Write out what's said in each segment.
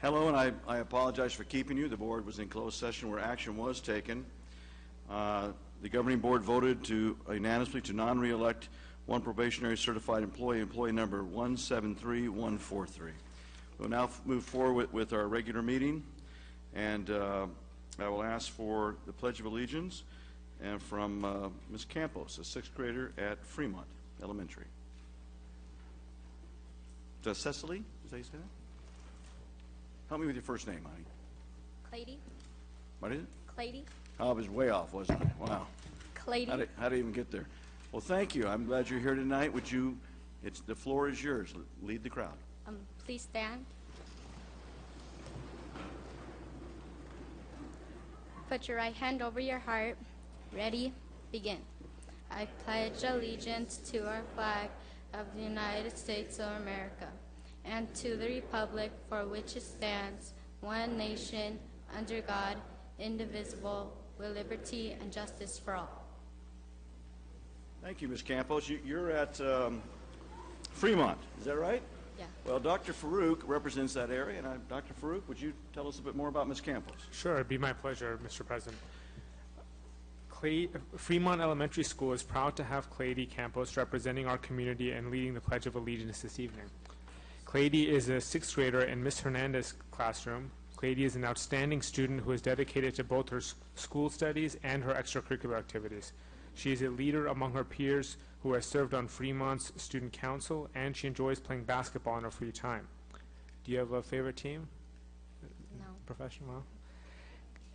Hello, and I apologize for keeping you. The board was in closed session where action was taken. The governing board voted unanimously to non-reelect one probationary certified employee, employee number 173143. We'll now move forward with our regular meeting, and I will ask for the Pledge of Allegiance and from Ms. Campos, a sixth grader at Fremont Elementary. Cecily, is that how you say that? Help me with your first name, honey. Clady. What is it? Clady. Oh, I was way off, wasn't I? Wow. Clady. How did I even get there? Well, thank you. I'm glad you're here tonight. The floor is yours. Lead the crowd. Please stand. Put your right hand over your heart. Ready? Begin. I pledge allegiance to our flag of the United States of America and to the republic for which it stands, one nation, under God, indivisible, with liberty and justice for all. Thank you, Ms. Campos. You're at Fremont, is that right? Yeah. Well, Dr. Farouk represents that area, and Dr. Farouk, would you tell us a bit more about Ms. Campos? Sure, it'd be my pleasure, Mr. President. Fremont Elementary School is proud to have Clady Campos representing our community and leading the Pledge of Allegiance this evening. Clady is a sixth grader in Ms. Hernandez's classroom. Clady is an outstanding student who is dedicated to both her school studies and her extracurricular activities. She is a leader among her peers who has served on Fremont's student council, and she enjoys playing basketball in her free time. Do you have a favorite team? No. Professional?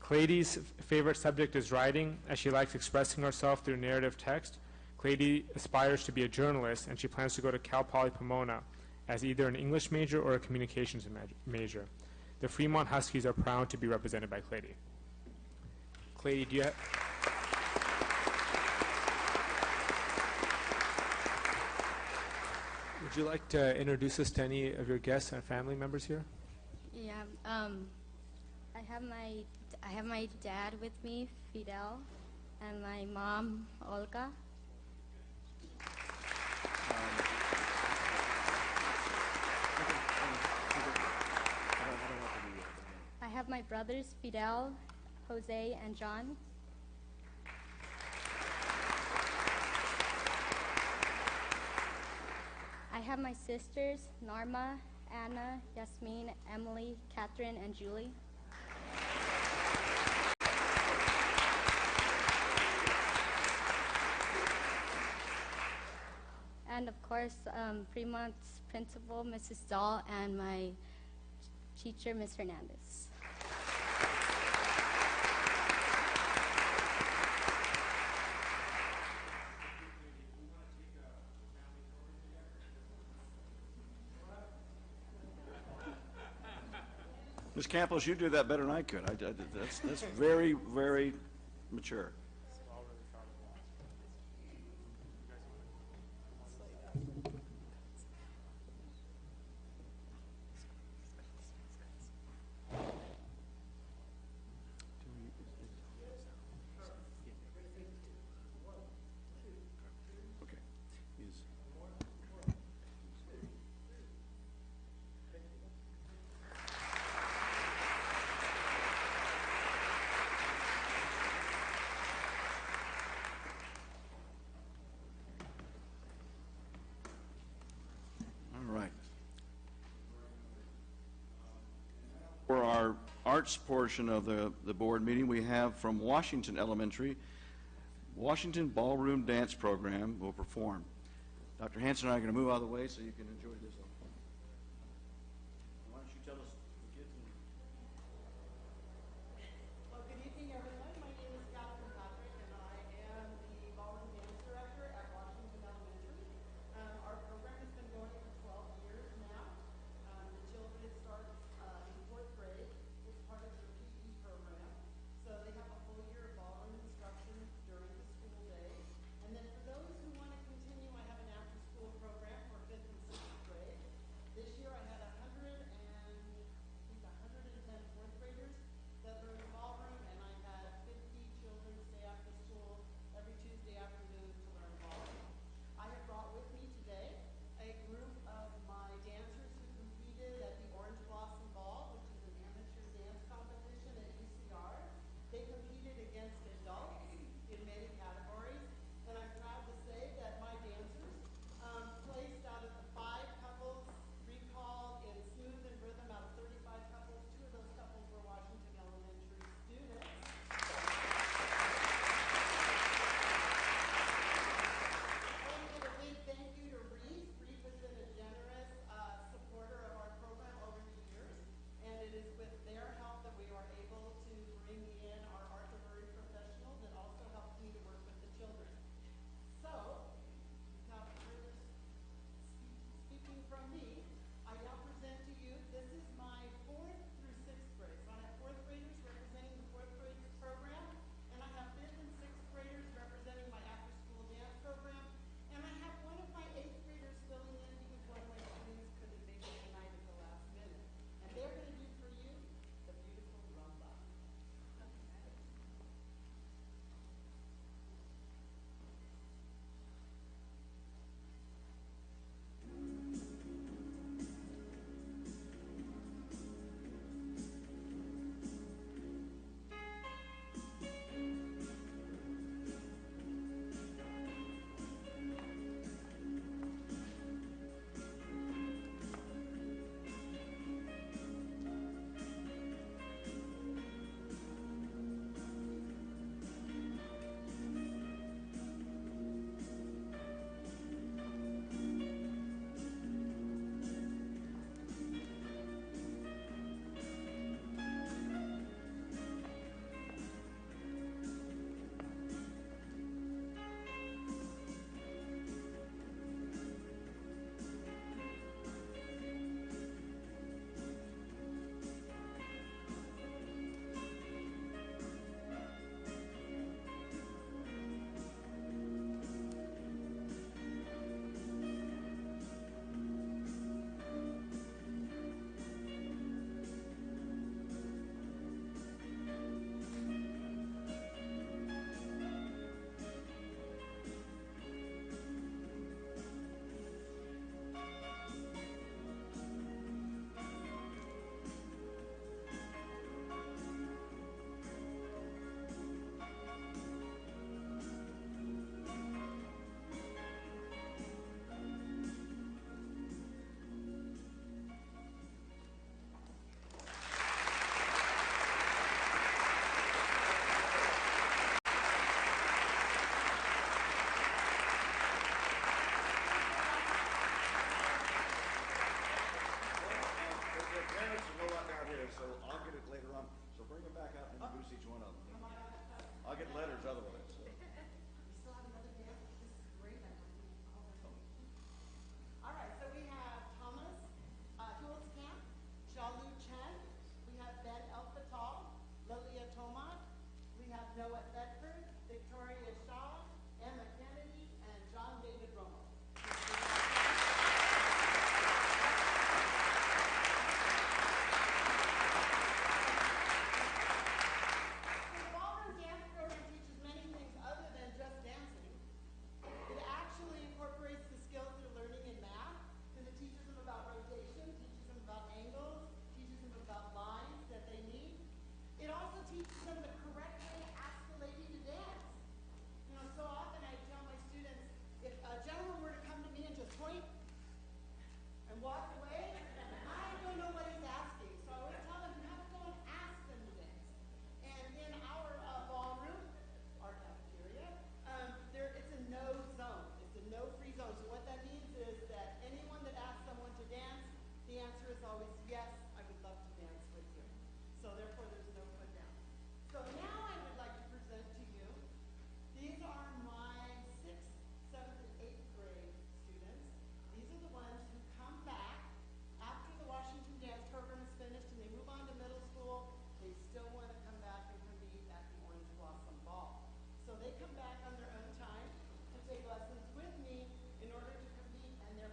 Clady's favorite subject is writing, as she likes expressing herself through narrative text. Clady aspires to be a journalist, and she plans to go to Cal Poly Pomona as either an English major or a communications major. The Fremont Huskies are proud to be represented by Clady. Clady, do you have... Would you like to introduce us to any of your guests and family members here? Yeah. I have my dad with me, Fidel, and my mom, Olga. I have my brothers, Fidel, Jose, and John. I have my sisters, Narma, Anna, Yasmin, Emily, Catherine, and Julie. And of course, Fremont's principal, Mrs. Dahl, and my teacher, Ms. Hernandez. Ms. Campos, you do that better than I could. That's very, very mature. For our arts portion of the board meeting, we have from Washington Elementary, Washington Ballroom Dance Program will perform. Dr. Hanson and I are going to move out of the way so you can enjoy this. Why don't you tell us the kids? Well, good evening, everyone. My name is Catherine Patrick, and I am the ballroom dance director at Washington Elementary. Our program has been going for 12 years now. The children start in 4th grade. It's part of their PE program. So they have a full year of ballroom instruction during the school day. And then for those who want to continue, I have an after-school program for 5th and 6th grade. Bring them back out and introduce each one of them. I'll get letters otherwise. So. We still have another dance. This is great. I want you all to. All right, so we have Thomas Hulskamp, Shalu Chen. We have Ben El-Fatal, Lilia Tomat. We have Noah Thetford, Victoria Shaw, Emma Kennedy, and John David Romo. So the ballroom dance program teaches many things other than just dancing. It actually incorporates the skills they're learning in math, because it teaches them about rotation, teaches them about angles, teaches them about lines that they need. It also teaches them the correct way to ask the lady to dance. You know, so often I tell my students, if a gentleman were to come to me and just point and walk away, I don't know what he's asking. So I always tell them, you have to go and ask them to dance. And in our ballroom, our cafeteria, it's a no zone. It's a no free zone. So what that means is that anyone that asks someone to dance, the answer is always yes, I would love to dance with you. So therefore, there's no put down. So now I would like to present to you, these are my 6th, 7th, and 8th grade students. These are the ones who come back after the Washington Dance Program is finished and they move on to middle school. They still want to come back and compete at the Orange Blossom Ball. So they come back on their own time to take lessons with me in order to compete, and they're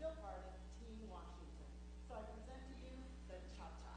still part of Team Washington. So I present to you the Cha-Cha.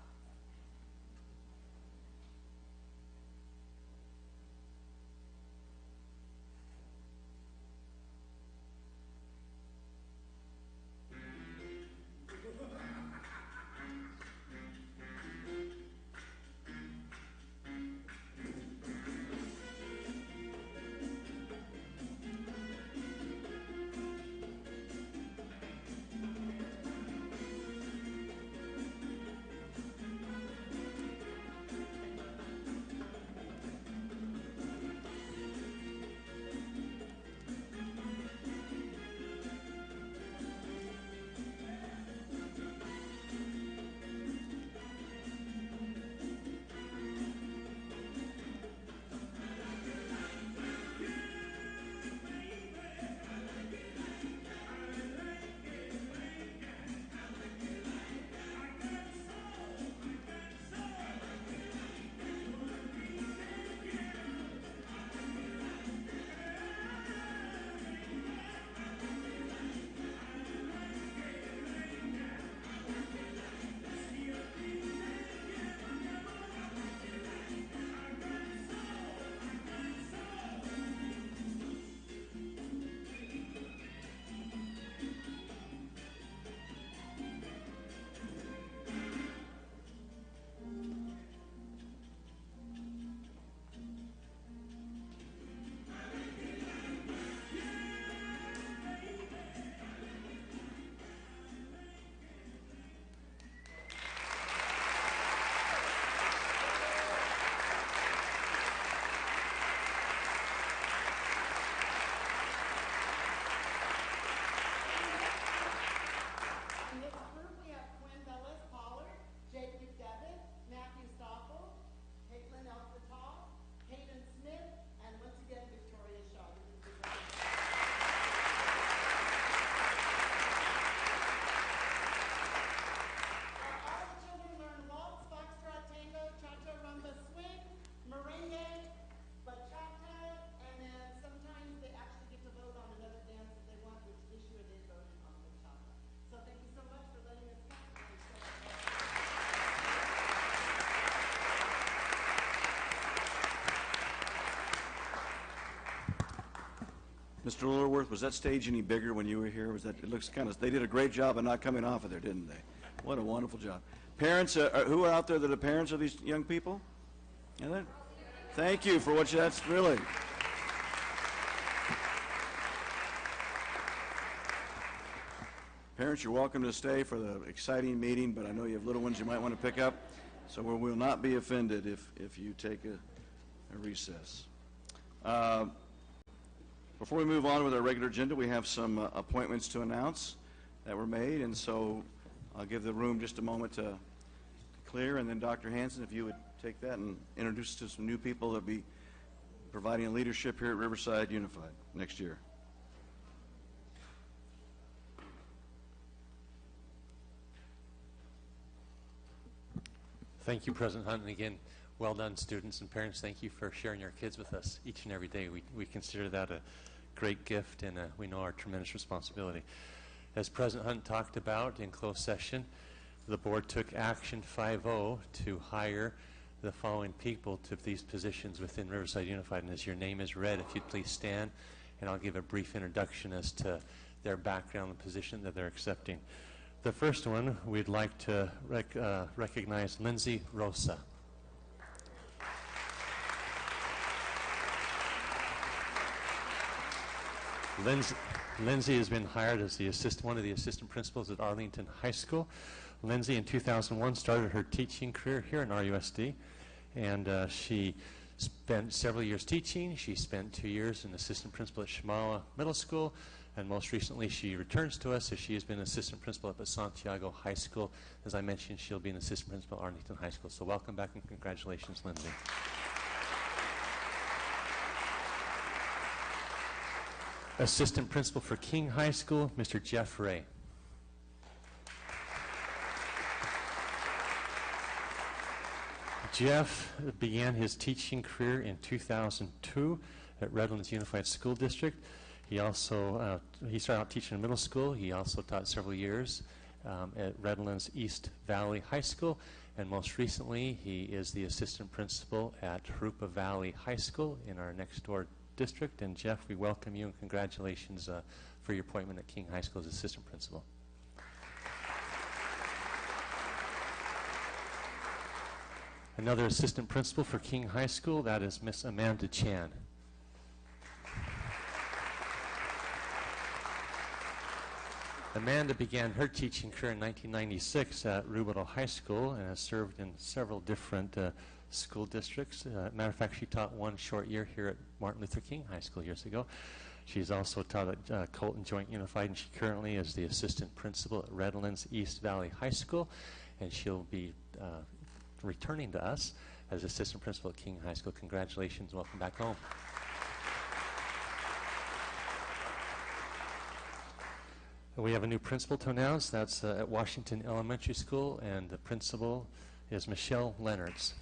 In this group, we have Quinn Bellis Pollard, Jake McDevitt, Matthew Stoffel, Caitlin El-Fatal, Hayden Smith, and once again, Victoria Shaw. All the children learn waltz, foxtrot, tango, cha-cha, rumba, swing, merengue, bachata, and then sometimes they actually get to vote on another dance that they want, which this year they voted on bachata. So thank you so much for letting us come. Mr. Lillerworth, was that stage any bigger when you were here? Was that? It looks kind of. They did a great job of not coming off of there, didn't they? What a wonderful job. Parents, who are out there that are parents of these young people? Thank you for what you. That's really. Parents, you're welcome to stay for the exciting meeting, but I know you have little ones you might want to pick up, so we will not be offended if you take a recess. Before we move on with our regular agenda, we have some appointments to announce that were made, and so I'll give the room just a moment to clear, and then Dr. Hanson, if you would take that and introduce us to some new people that will be providing leadership here at Riverside Unified next year. Thank you, President Hunt, and again, well done, students and parents. Thank you for sharing your kids with us each and every day. We consider that a great gift, and we know our tremendous responsibility. As President Hunt talked about in closed session, the board took action 5-0 to hire the following people to these positions within Riverside Unified. And as your name is read, if you'd please stand, and I'll give a brief introduction as to their background and position that they're accepting. The first one, we'd like to recognize Lindsay Rosa. Lindsay has been hired as one of the assistant principals at Arlington High School. Lindsay, in 2001, started her teaching career here in RUSD, and she spent several years teaching. She spent 2 years as an assistant principal at Shamala Middle School, and most recently she returns to us as she has been assistant principal up at Santiago High School. As I mentioned, she'll be an assistant principal at Arlington High School. So welcome back and congratulations, Lindsay. Assistant principal for King High School, Mr. Jeff Ray. Jeff began his teaching career in 2002 at Redlands Unified School District. He also he started out teaching in middle school. He also taught several years at Redlands East Valley High School, and most recently he is the assistant principal at Jurupa Valley High School in our next door district. And Jeff, we welcome you and congratulations for your appointment at King High School as assistant principal. Another assistant principal for King High School, that is Miss Amanda Chan. Amanda began her teaching career in 1996 at Rubidoux High School and has served in several different school districts. Matter of fact, she taught one short year here at Martin Luther King High School years ago. She's also taught at Colton Joint Unified, and she currently is the assistant principal at Redlands East Valley High School, and she'll be returning to us as assistant principal at King High School. Congratulations, welcome back home. We have a new principal to announce. That's at Washington Elementary School, and the principal is Michelle Leonards.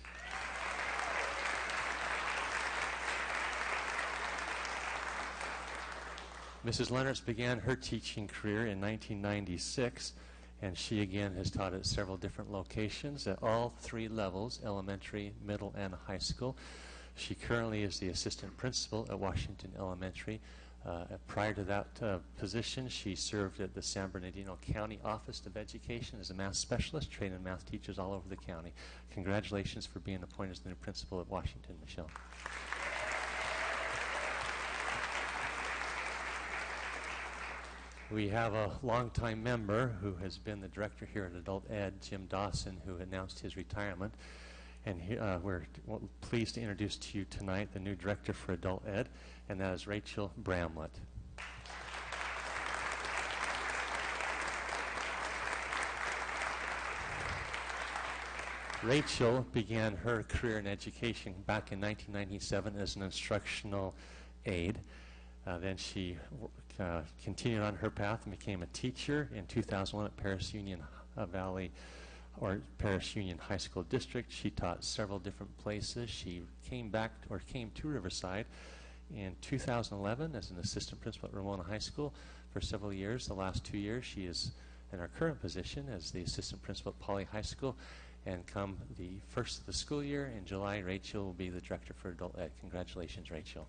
Mrs. Leonards began her teaching career in 1996, and she again has taught at several different locations at all 3 levels, elementary, middle, and high school. She currently is the assistant principal at Washington Elementary. Prior to that position, she served at the San Bernardino County Office of Education as a math specialist, training math teachers all over the county. Congratulations for being appointed as the new principal at Washington, Michelle. We have a longtime member who has been the director here at Adult Ed, Jim Dawson, who announced his retirement. And we're pleased to introduce to you tonight the new director for Adult Ed, and that is Rachel Bramlett. Rachel began her career in education back in 1997 as an instructional aide. Then she continued on her path and became a teacher in 2001 at Paris Union Valley or Paris Union High School District. She taught several different places. She came to Riverside in 2011 as an assistant principal at Ramona High School for several years. The last 2 years she is in her current position as the assistant principal at Poly High School. And come the first of the school year in July, Rachel will be the director for Adult Ed. Congratulations, Rachel.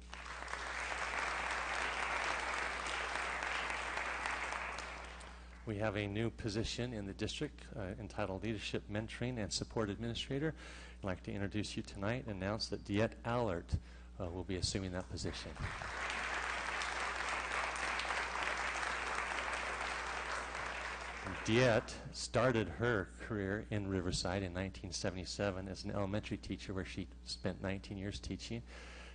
We have a new position in the district entitled Leadership Mentoring and Support Administrator. I'd like to introduce you tonight and announce that Diet Allert will be assuming that position. Diet started her career in Riverside in 1977 as an elementary teacher where she spent 19 years teaching.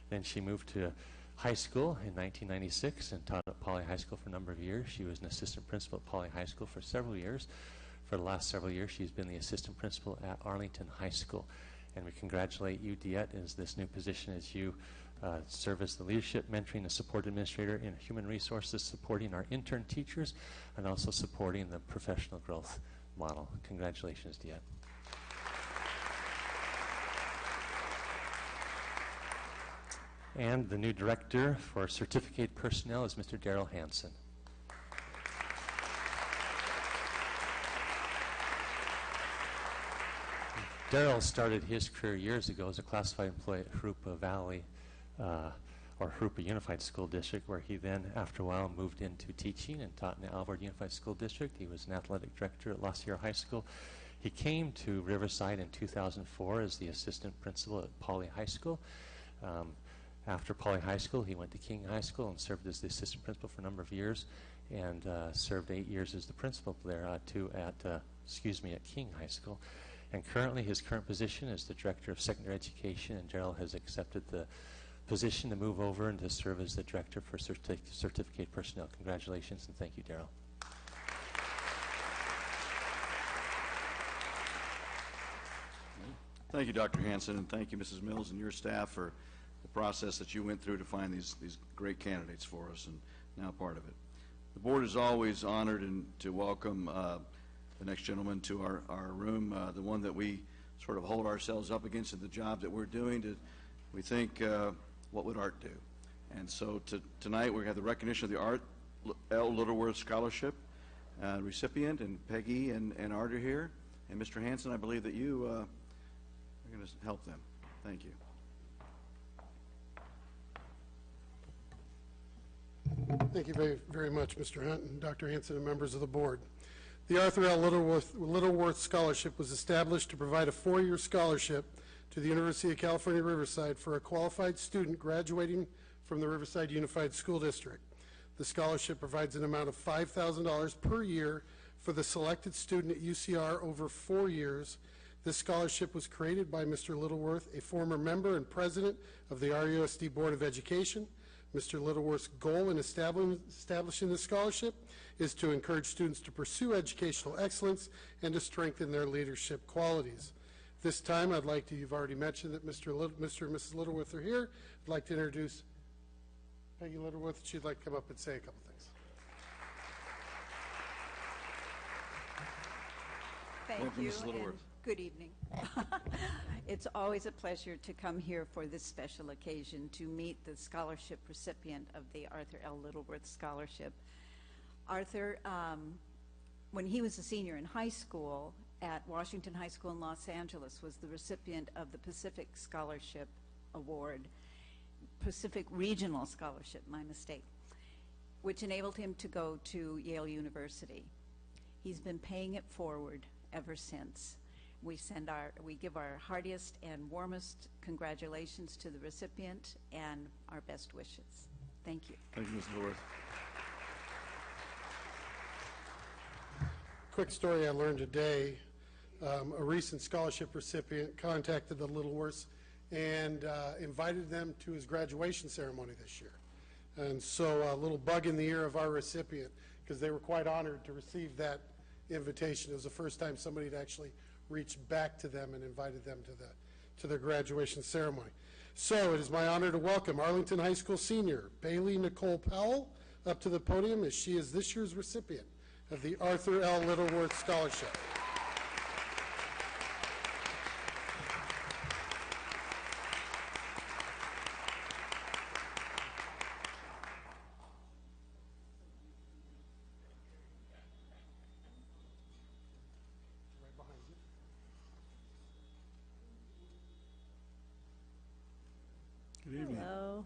Then she moved to high school in 1996 and taught at Poly High School for a number of years. She was an assistant principal at Poly High School for several years. For the last several years, she's been the assistant principal at Arlington High School. And we congratulate you, Diet, as this new position as you serve as the leadership, mentoring, and support administrator in human resources, supporting our intern teachers, and also supporting the professional growth model. Congratulations, Diet. And the new director for certificate personnel is Mr. Daryl Hansen. Daryl started his career years ago as a classified employee at Hrupa Valley, or Hrupa Unified School District, where he then, after a while, moved into teaching and taught in the Alvord Unified School District. He was an athletic director at La Sierra High School. He came to Riverside in 2004 as the assistant principal at Pauley High School. After Pauley High School, he went to King High School and served as the assistant principal for a number of years, and served 8 years as the principal there at King High School. And currently, his current position is the director of secondary education, and Gerald has accepted the position to move over and to serve as the director for certificate personnel. Congratulations, and thank you, Daryl. Thank you, Dr. Hansen, and thank you, Mrs. Mills, and your staff for the process that you went through to find these great candidates for us, and now part of it. The board is always honored to welcome the next gentleman to our room, the one that we sort of hold ourselves up against in the job that we're doing. We think, what would art do? And so tonight we have the recognition of the Art L. Littleworth Scholarship recipient, and Peggy and Art are here. And Mr. Hansen, I believe that you are going to help them. Thank you. Thank you very, very much, Mr. Hunt and Dr. Hansen and members of the board. The Arthur L. Littleworth Scholarship was established to provide a 4-year scholarship to the University of California, Riverside for a qualified student graduating from the Riverside Unified School District. The scholarship provides an amount of $5,000 per year for the selected student at UCR over 4 years. This scholarship was created by Mr. Littleworth, a former member and president of the RUSD Board of Education. Mr. Littleworth's goal in establishing this scholarship is to encourage students to pursue educational excellence and to strengthen their leadership qualities. This time, I'd like to, you've already mentioned that Mr. and Mrs. Littleworth are here. I'd like to introduce Peggy Littleworth. She'd like to come up and say a couple things. Thank Welcome, you, Mrs. Littleworth. and good evening. It's always a pleasure to come here for this special occasion to meet the scholarship recipient of the Arthur L. Littleworth Scholarship. Arthur, when he was a senior in high school at Washington High School in Los Angeles, was the recipient of the Pacific Scholarship Award, Pacific Regional Scholarship, my mistake, which enabled him to go to Yale University. He's been paying it forward ever since. We give our heartiest and warmest congratulations to the recipient and our best wishes. Thank you. Thank you, Ms. Littleworth. Quick story I learned today. A recent scholarship recipient contacted the Littleworths and invited them to his graduation ceremony this year. And so a little bug in the ear of our recipient, because they were quite honored to receive that invitation. It was the first time somebody had actually reached back to them and invited them to their graduation ceremony. So it is my honor to welcome Arlington High School senior Bailey Nicole Powell up to the podium, as she is this year's recipient of the Arthur L. Littleworth Scholarship. Hello.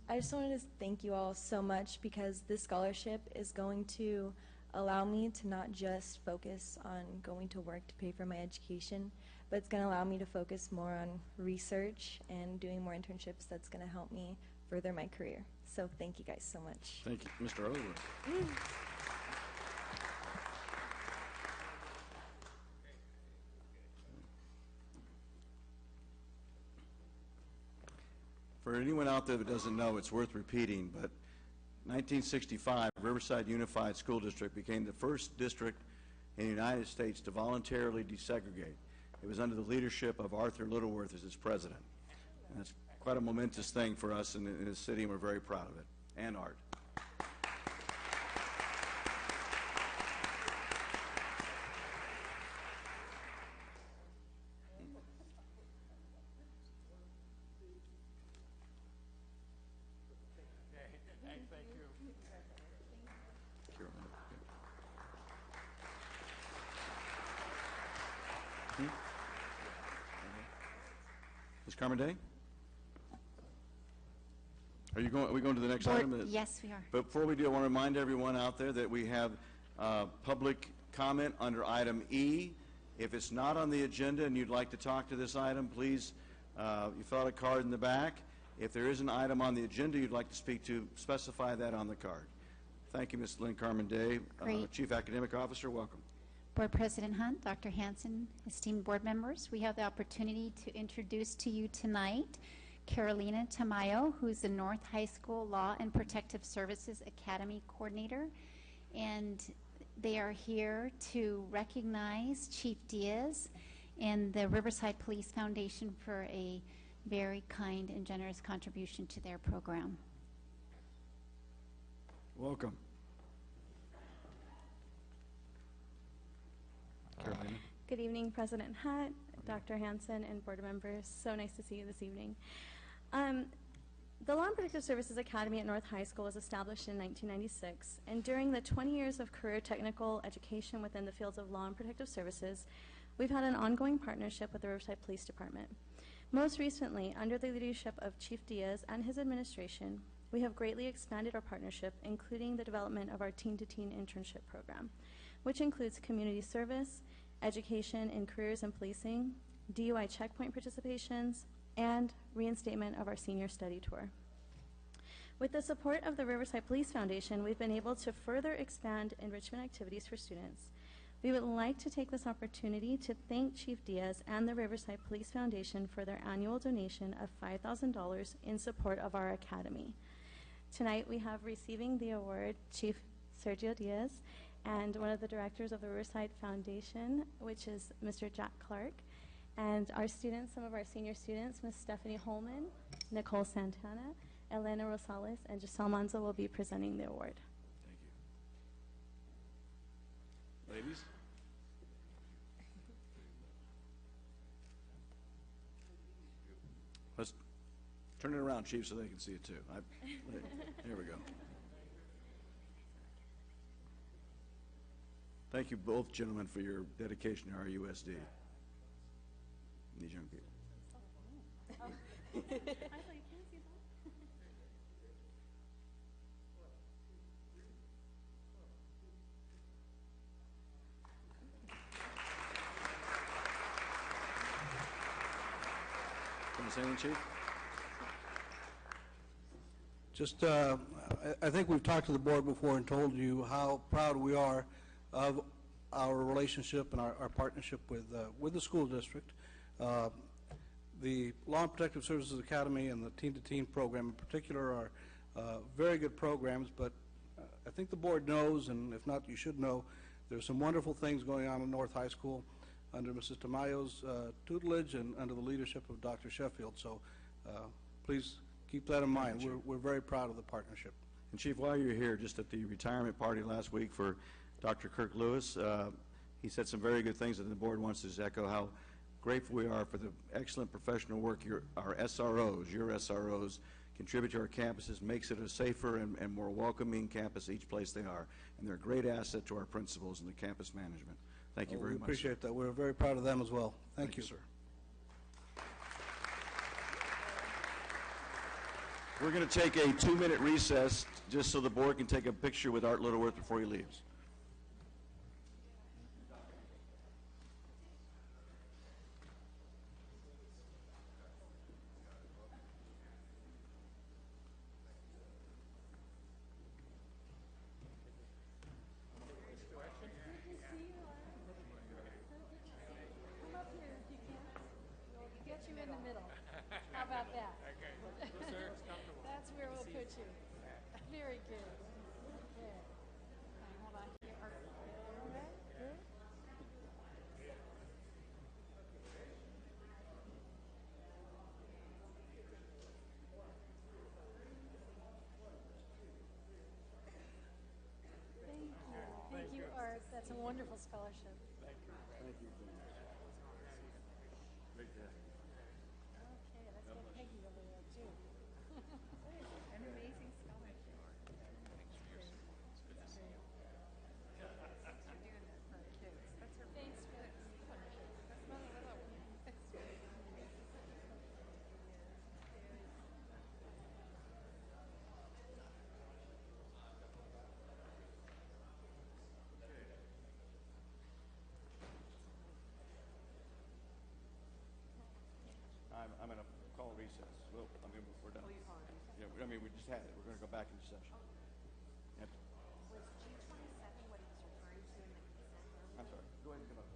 I just wanted to thank you all so much, because this scholarship is going to allow me to not just focus on going to work to pay for my education, but it's going to allow me to focus more on research and doing more internships that's going to help me further my career. So thank you guys so much. Thank you, Mr. Littleworth. For anyone out there that doesn't know, it's worth repeating, but 1965, Riverside Unified School District became the first district in the United States to voluntarily desegregate. It was under the leadership of Arthur Littleworth as its president. And that's quite a momentous thing for us in this city, and we're very proud of it. And Art. Ms. Carmen Are we going to the next item? Yes, we are. But before we do, I want to remind everyone out there that we have public comment under item E. If it's not on the agenda and you'd like to talk to this item, please, you fill out a card in the back. If there is an item on the agenda you'd like to speak to, specify that on the card. Thank you, Ms. Lynn Carmen Day. Chief Academic Officer, welcome. Board President Hunt, Dr. Hanson, esteemed board members, we have the opportunity to introduce to you tonight Carolina Tamayo, who's the North High School Law and Protective Services Academy Coordinator, and they are here to recognize Chief Diaz and the Riverside Police Foundation for a very kind and generous contribution to their program. Welcome. Carolina. Good evening, President Hunt, Dr. Hanson, and board members. So nice to see you this evening. The Law and Protective Services Academy at North High School was established in 1996, and during the 20 years of career technical education within the fields of law and protective services, we've had an ongoing partnership with the Riverside Police Department. Most recently, under the leadership of Chief Diaz and his administration, we have greatly expanded our partnership, including the development of our teen-to-teen internship program, which includes community service, education in careers and policing, DUI checkpoint participations, and reinstatement of our senior study tour. With the support of the Riverside Police Foundation, we've been able to further expand enrichment activities for students. We would like to take this opportunity to thank Chief Diaz and the Riverside Police Foundation for their annual donation of $5,000 in support of our academy. Tonight we have receiving the award Chief Sergio Diaz and one of the directors of the Riverside Foundation, which is Mr. Jack Clark. And our students, some of our senior students, Ms. Stephanie Holman, Nicole Santana, Elena Rosales, and Giselle Manzo will be presenting the award. Thank you. Ladies? Let's turn it around, Chief, so they can see it too. Here we go. Thank you both, gentlemen, for your dedication to our USD. These young people. Want to say anything, Chief? Just, I think we've talked to the board before and told you how proud we are of our relationship and our partnership with the school district. The Law and Protective Services Academy and the Teen-to-Teen program in particular are very good programs, but I think the board knows, and if not, you should know, there's some wonderful things going on in North High School under Mrs. Tamayo's tutelage and under the leadership of Dr. Sheffield. So please keep that in mind. We're very proud of the partnership. And Chief, while you're here, just at the retirement party last week for Dr. Kirk Lewis, he said some very good things, and the board wants to echo how grateful we are for the excellent professional work our SROs contribute to our campuses, makes it a safer and more welcoming campus each place they are. And they're a great asset to our principals and the campus management. Thank you very much. We appreciate that. We're very proud of them as well. Thank you, sir. We're going to take a 2-minute recess just so the board can take a picture with Art Littleworth before he leaves. Very good. Good. Hold on here. All right. Good. recess. Well, I mean, we're done. Yeah, I mean, we just had it. We're going to go back into session. Yep. Was G27 what he was referring to in the consent? I'm sorry. Go ahead and come up.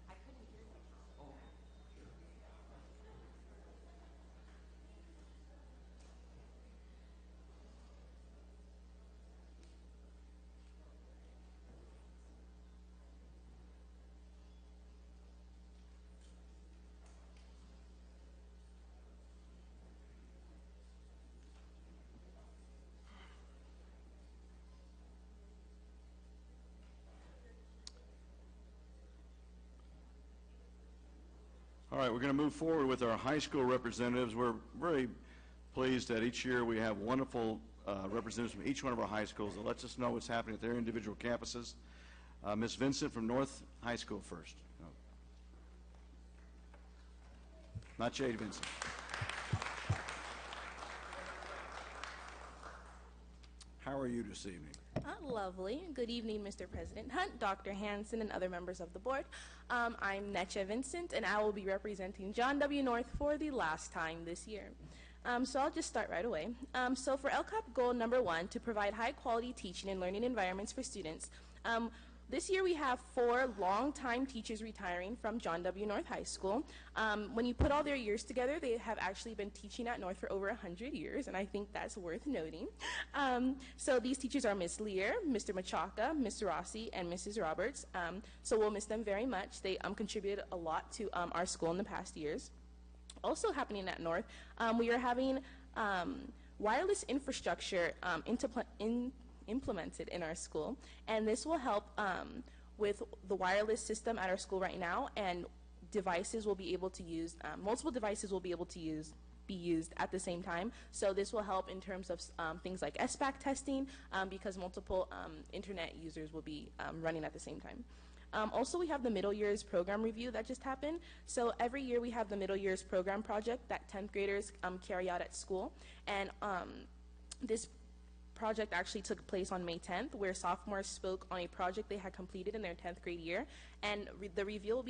I couldn't hear you. All right, we're going to move forward with our high school representatives. We're very pleased that each year we have wonderful representatives from each one of our high schools that lets us know what's happening at their individual campuses. Ms. Vincent from North High School first. No. Not Jade Vincent. How are you this evening? Lovely. Good evening, Mr. President Hunt, Dr. Hanson, and other members of the board. I'm Necha Vincent, and I will be representing John W. North for the last time this year. So I'll just start right away. So for LCAP goal number 1, to provide high-quality teaching and learning environments for students, this year we have 4 longtime teachers retiring from John W. North High School. When you put all their years together, they have actually been teaching at North for over 100 years, and I think that's worth noting. So these teachers are Ms. Lear, Mr. Machaca, Ms. Rossi, and Mrs. Roberts. So we'll miss them very much. They contributed a lot to our school in the past years. Also happening at North, we are having wireless infrastructure implemented in our school, and this will help with the wireless system at our school right now, and devices will be able to use, multiple devices will be able to be used at the same time. So this will help in terms of things like SBAC testing, because multiple internet users will be running at the same time. Also, we have the middle years program review that just happened. So every year we have the middle years program project that 10th graders carry out at school, and this project actually took place on May 10th, where sophomores spoke on a project they had completed in their 10th grade year, and the review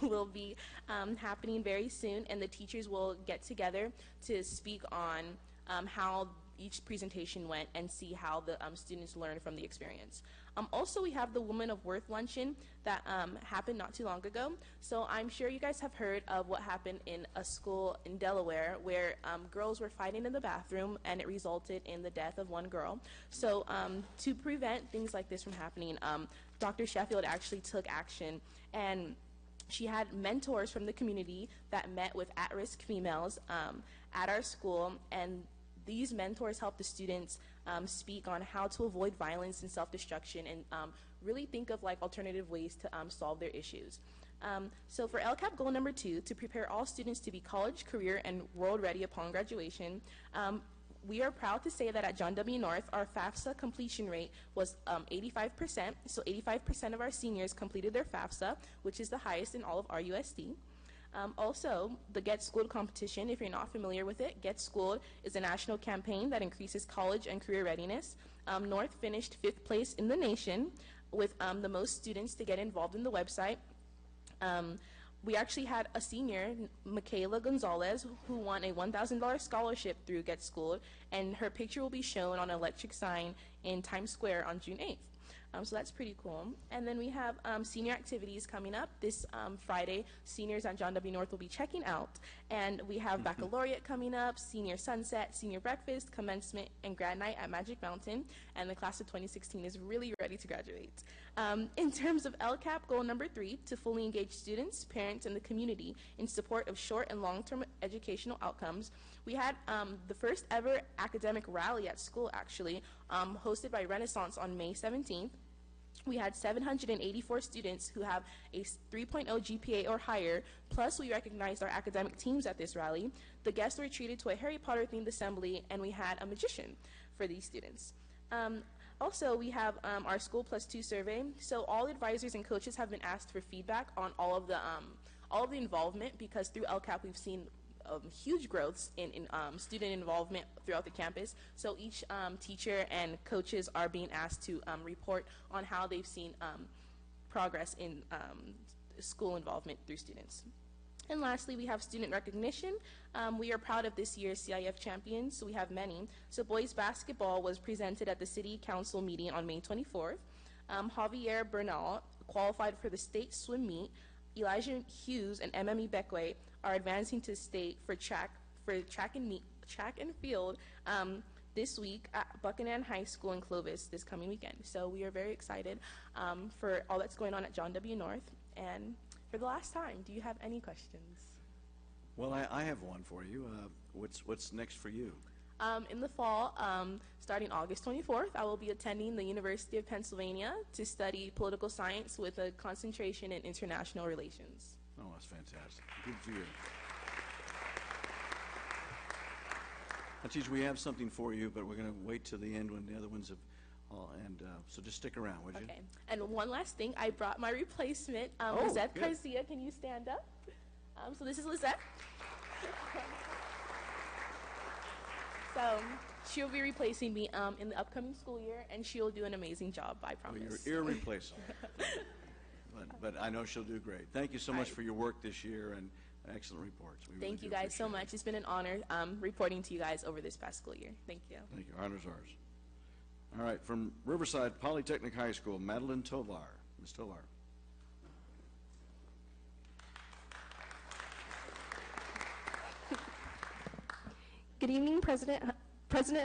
will be happening very soon, and the teachers will get together to speak on how each presentation went and see how the students learned from the experience. Also, we have the Woman of Worth luncheon that happened not too long ago. So I'm sure you guys have heard of what happened in a school in Delaware where girls were fighting in the bathroom and it resulted in the death of one girl. So to prevent things like this from happening, Dr. Sheffield actually took action, and she had mentors from the community that met with at-risk females at our school, and these mentors help the students speak on how to avoid violence and self-destruction, and really think of like alternative ways to solve their issues. So for LCAP goal number 2, to prepare all students to be college, career, and world ready upon graduation, we are proud to say that at John W. North, our FAFSA completion rate was 85%. So 85% of our seniors completed their FAFSA, which is the highest in all of RUSD. Also, the Get Schooled competition, if you're not familiar with it, Get Schooled is a national campaign that increases college and career readiness. North finished 5th place in the nation with the most students to get involved in the website. We actually had a senior, Michaela Gonzalez, who won a $1,000 scholarship through Get Schooled, and her picture will be shown on an electric sign in Times Square on June 8th. So that's pretty cool. And then we have senior activities coming up. This Friday, seniors at John W. North will be checking out. And we have baccalaureate coming up, senior sunset, senior breakfast, commencement, and grad night at Magic Mountain. And the class of 2016 is really ready to graduate. In terms of LCAP, goal number 3, to fully engage students, parents, and the community in support of short and long-term educational outcomes. We had the first ever academic rally at school, actually, hosted by Renaissance on May 17th. We had 784 students who have a 3.0 GPA or higher, plus we recognized our academic teams at this rally. The guests were treated to a Harry Potter themed assembly, and we had a magician for these students. Also, we have our School Plus 2 survey. So all advisors and coaches have been asked for feedback on all of the involvement, because through LCAP we've seen huge growths in student involvement throughout the campus. So each teacher and coaches are being asked to report on how they've seen progress in school involvement through students. And lastly, we have student recognition. We are proud of this year's CIF champions, so we have many. So boys basketball was presented at the City Council meeting on May 24th. Javier Bernal qualified for the state swim meet. Elijah Hughes and MME Beckway are advancing to state for track and field this week at Buchanan High School in Clovis this coming weekend. So we are very excited for all that's going on at John W. North. And for the last time, do you have any questions? Well, I have one for you. What's next for you? In the fall, starting August 24th, I will be attending the University of Pennsylvania to study political science with a concentration in international relations. Oh, that's fantastic. Good for you. Now, teacher, we have something for you, but we're going to wait till the end when the other ones have, so just stick around, would you? Okay. And one last thing, I brought my replacement, Oh, Lizette good. Garcia. Can you stand up? So this is Lizette. So she'll be replacing me in the upcoming school year, and she'll do an amazing job, I Well, promise. you're irreplaceable. but I know she'll do great. Thank you so much for your work this year and excellent reports. We really Thank you do guys so appreciate it. much. It's been an honor reporting to you guys over this past school year. Thank you. Thank you. Honor's ours. All right, from Riverside Polytechnic High School, Madeline Tovar. Ms. Tovar. Good evening, President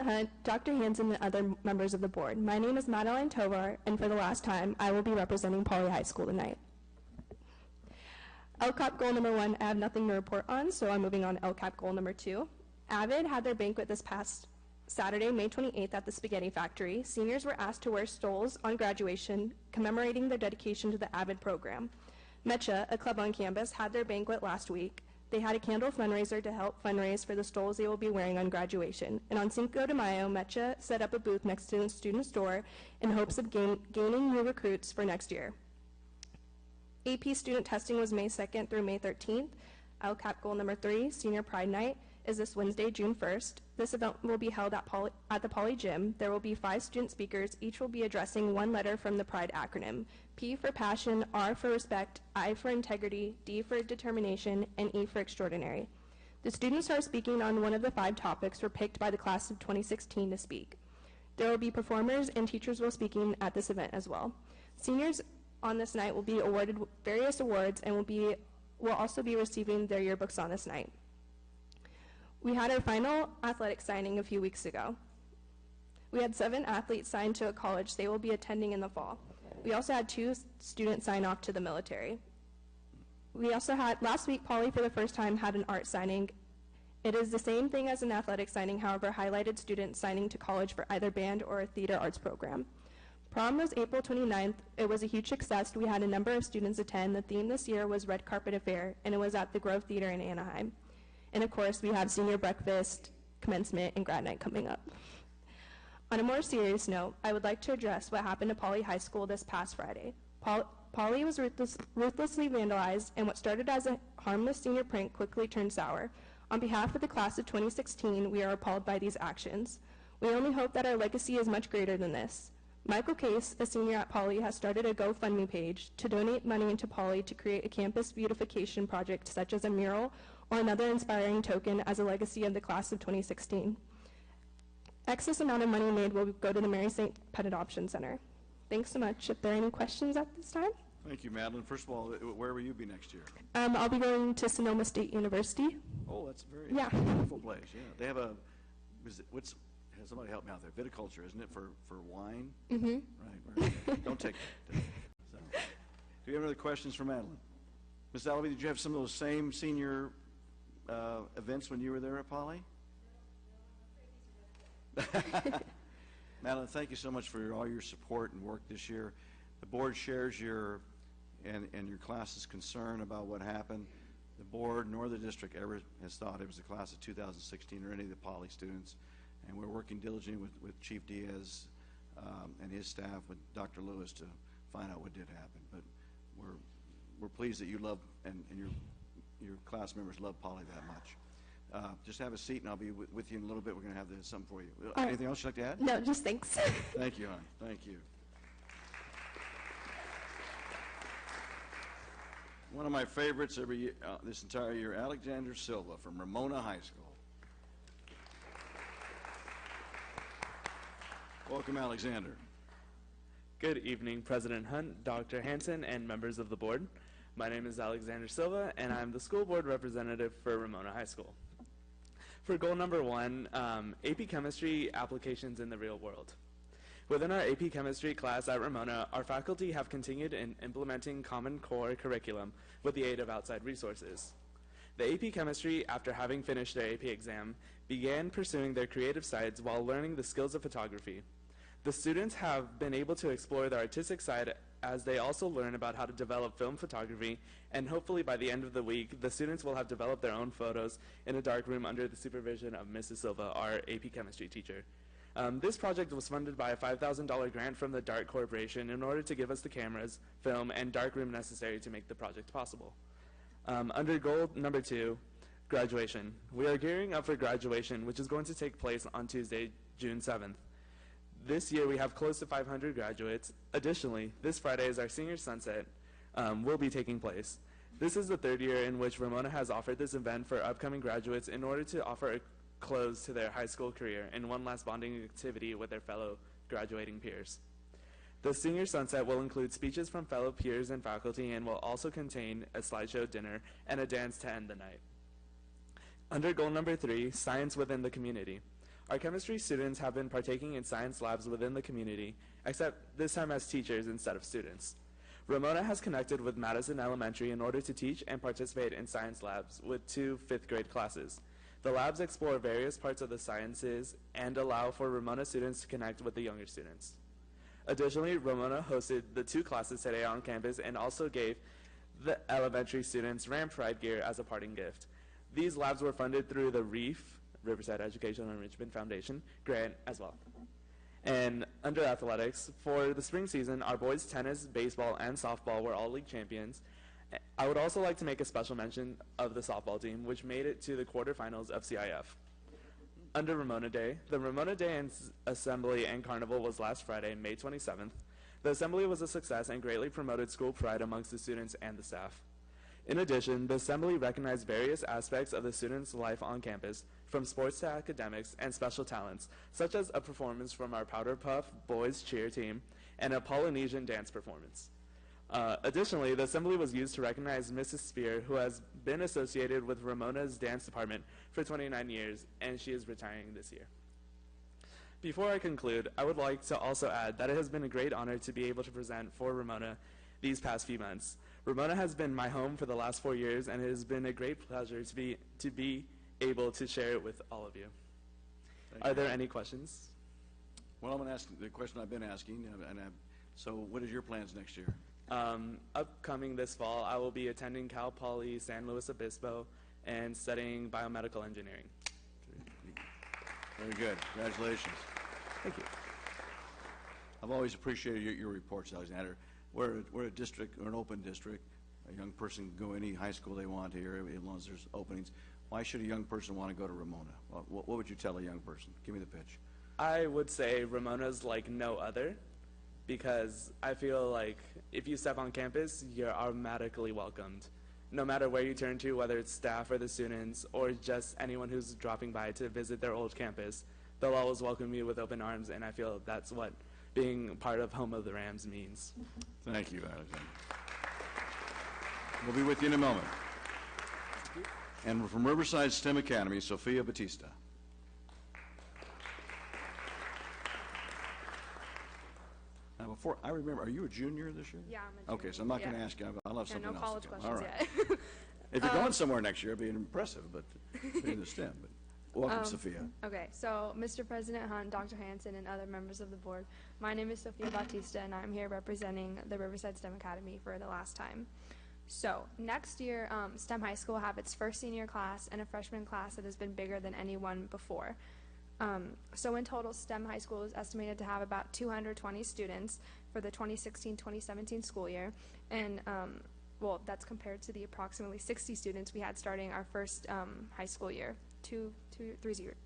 Hunt, Dr. Hanson, and other members of the board. My name is Madeline Tovar, and for the last time, I will be representing Poly High School tonight. LCAP goal number 1, I have nothing to report on, so I'm moving on to LCAP goal number 2. AVID had their banquet this past Saturday, May 28th at the Spaghetti Factory. Seniors were asked to wear stoles on graduation, commemorating their dedication to the AVID program. MECHA, a club on campus, had their banquet last week. They had a candle fundraiser to help fundraise for the stoles they will be wearing on graduation. And on Cinco de Mayo, MECHA set up a booth next to the student store in hopes of gaining new recruits for next year. AP student testing was May 2nd through May 13th. LCAP goal number 3, Senior Pride Night, is this Wednesday, June 1st. This event will be held at the Poly Gym. There will be 5 student speakers. Each will be addressing one letter from the Pride acronym. P for passion, R for respect, I for integrity, D for determination, and E for extraordinary. The students who are speaking on one of the 5 topics were picked by the class of 2016 to speak. There will be performers and teachers will be speaking at this event as well. Seniors on this night will be awarded various awards and will also be receiving their yearbooks on this night. We had our final athletic signing a few weeks ago. We had 7 athletes signed to a college they will be attending in the fall. We also had 2 students sign off to the military. We also had, last week, Poly for the first time had an art signing. It is the same thing as an athletic signing, however, highlighted students signing to college for either band or a theater arts program. Prom was April 29th. It was a huge success. We had a number of students attend. The theme this year was Red Carpet Affair, and it was at the Grove Theater in Anaheim. And of course, we have senior breakfast, commencement, and grad night coming up. On a more serious note, I would like to address what happened to Poly High School this past Friday. Poly was ruthlessly vandalized, and what started as a harmless senior prank quickly turned sour. On behalf of the class of 2016, we are appalled by these actions. We only hope that our legacy is much greater than this. Michael Case, a senior at Poly, has started a GoFundMe page to donate money into Poly to create a campus beautification project such as a mural or another inspiring token as a legacy of the class of 2016. Excess amount of money made will go to the Mary St. Pet Adoption Center. Thanks so much. If there are any questions at this time? Thank you, Madeline. First of all, where will you be next year? I'll be going to Sonoma State University. Oh, that's a very Yeah. wonderful place. Yeah, they have a. Somebody help me out there. Viticulture, isn't it, for wine? Mm-hmm. Right. Don't take that. So, do you have any other questions for Madeline? Ms. Allaby, did you have some of those same senior events when you were there at Poly? Madeline, thank you so much for all your support and work this year. The board shares your and your class's concern about what happened. The board nor the district ever has thought it was the class of 2016 or any of the Poly students. And we're working diligently with Chief Diaz and his staff, with Dr. Lewis, to find out what did happen. But we're pleased that you love and your class members love Poly that much. Just have a seat, and I'll be with you in a little bit. We're going to have something for you. Anything else you'd like to add? No, just thanks. Thank you, hon. Thank you. one of my favorites every year, this entire year, Alexander Silva from Ramona High School. Welcome, Alexander. Good evening, President Hunt, Dr. Hanson, and members of the board. My name is Alexander Silva, and I'm the school board representative for Ramona High School. For goal number 1, AP Chemistry applications in the real world. Within our AP Chemistry class at Ramona, our faculty have continued in implementing Common Core curriculum with the aid of outside resources. The AP Chemistry, after having finished their AP exam, began pursuing their creative sides while learning the skills of photography. The students have been able to explore the artistic side as they also learn about how to develop film photography, and hopefully by the end of the week, the students will have developed their own photos in a dark room under the supervision of Mrs. Silva, our AP Chemistry teacher. This project was funded by a $5,000 grant from the DART Corporation in order to give us the cameras, film, and darkroom necessary to make the project possible. Under goal number 2, graduation. We are gearing up for graduation, which is going to take place on Tuesday, June 7th. This year we have close to 500 graduates. Additionally, this Friday is our senior sunset will be taking place. This is the 3rd year in which Ramona has offered this event for upcoming graduates in order to offer a close to their high school career and one last bonding activity with their fellow graduating peers. The senior sunset will include speeches from fellow peers and faculty and will also contain a slideshow dinner and a dance to end the night. Under goal number 3, science within the community. Our chemistry students have been partaking in science labs within the community, except this time as teachers instead of students. Ramona has connected with Madison Elementary in order to teach and participate in science labs with 2 5th grade classes. The labs explore various parts of the sciences and allow for Ramona students to connect with the younger students. Additionally, Ramona hosted the 2 classes today on campus and also gave the elementary students ramp ride gear as a parting gift. These labs were funded through the REEF, Riverside Educational Enrichment Foundation, grant as well. And under athletics, for the spring season, our boys tennis, baseball, and softball were all league champions. I would also like to make a special mention of the softball team, which made it to the quarterfinals of CIF. Under Ramona Day, the Ramona Day Assembly and Carnival was last Friday, May 27th. The assembly was a success and greatly promoted school pride amongst the students and the staff. In addition, the assembly recognized various aspects of the students' life on campus, from sports to academics and special talents, such as a performance from our Powder Puff boys cheer team and a Polynesian dance performance. Additionally, the assembly was used to recognize Mrs. Spear, who has been associated with Ramona's dance department for 29 years, and she is retiring this year. Before I conclude, I would like to also add that it has been a great honor to be able to present for Ramona these past few months. Ramona has been my home for the last 4 years, and it has been a great pleasure to be able to share it with all of you. Are there any questions? Well, I'm going to ask the question I've been asking. So what is your plans next year? Upcoming this fall, I will be attending Cal Poly San Luis Obispo and studying biomedical engineering. Very good. Congratulations. Thank you. I've always appreciated your reports, Alexander. We're a district, or an open district. A young person can go any high school they want here, as long as there's openings. Why should a young person want to go to Ramona? What would you tell a young person? Give me the pitch. I would say Ramona's like no other, because I feel like if you step on campus, you're automatically welcomed. No matter where you turn to, whether it's staff or the students, or just anyone who's dropping by to visit their old campus, they'll always welcome you with open arms, and I feel that's what being part of Home of the Rams means. Thank you, Alexander. We'll be with you in a moment. And from Riverside STEM Academy, Sophia Batista. Now, before I remember, are you a junior this year? Yeah, I'm a junior. Okay, so I'm not going to Yeah. ask you. I'll have something no else. college to go. questions All right. yet. If you're going somewhere next year, it'd be impressive, but in the STEM. But welcome, Sophia. Okay, so Mr. President Hunt, Dr. Hanson, and other members of the board, my name is Sophia Bautista, and I'm here representing the Riverside STEM Academy for the last time. So next year, STEM High School will have its first senior class and a freshman class that has been bigger than any one before. So in total, STEM High School is estimated to have about 220 students for the 2016-2017 school year, and well, that's compared to the approximately 60 students we had starting our first high school year 3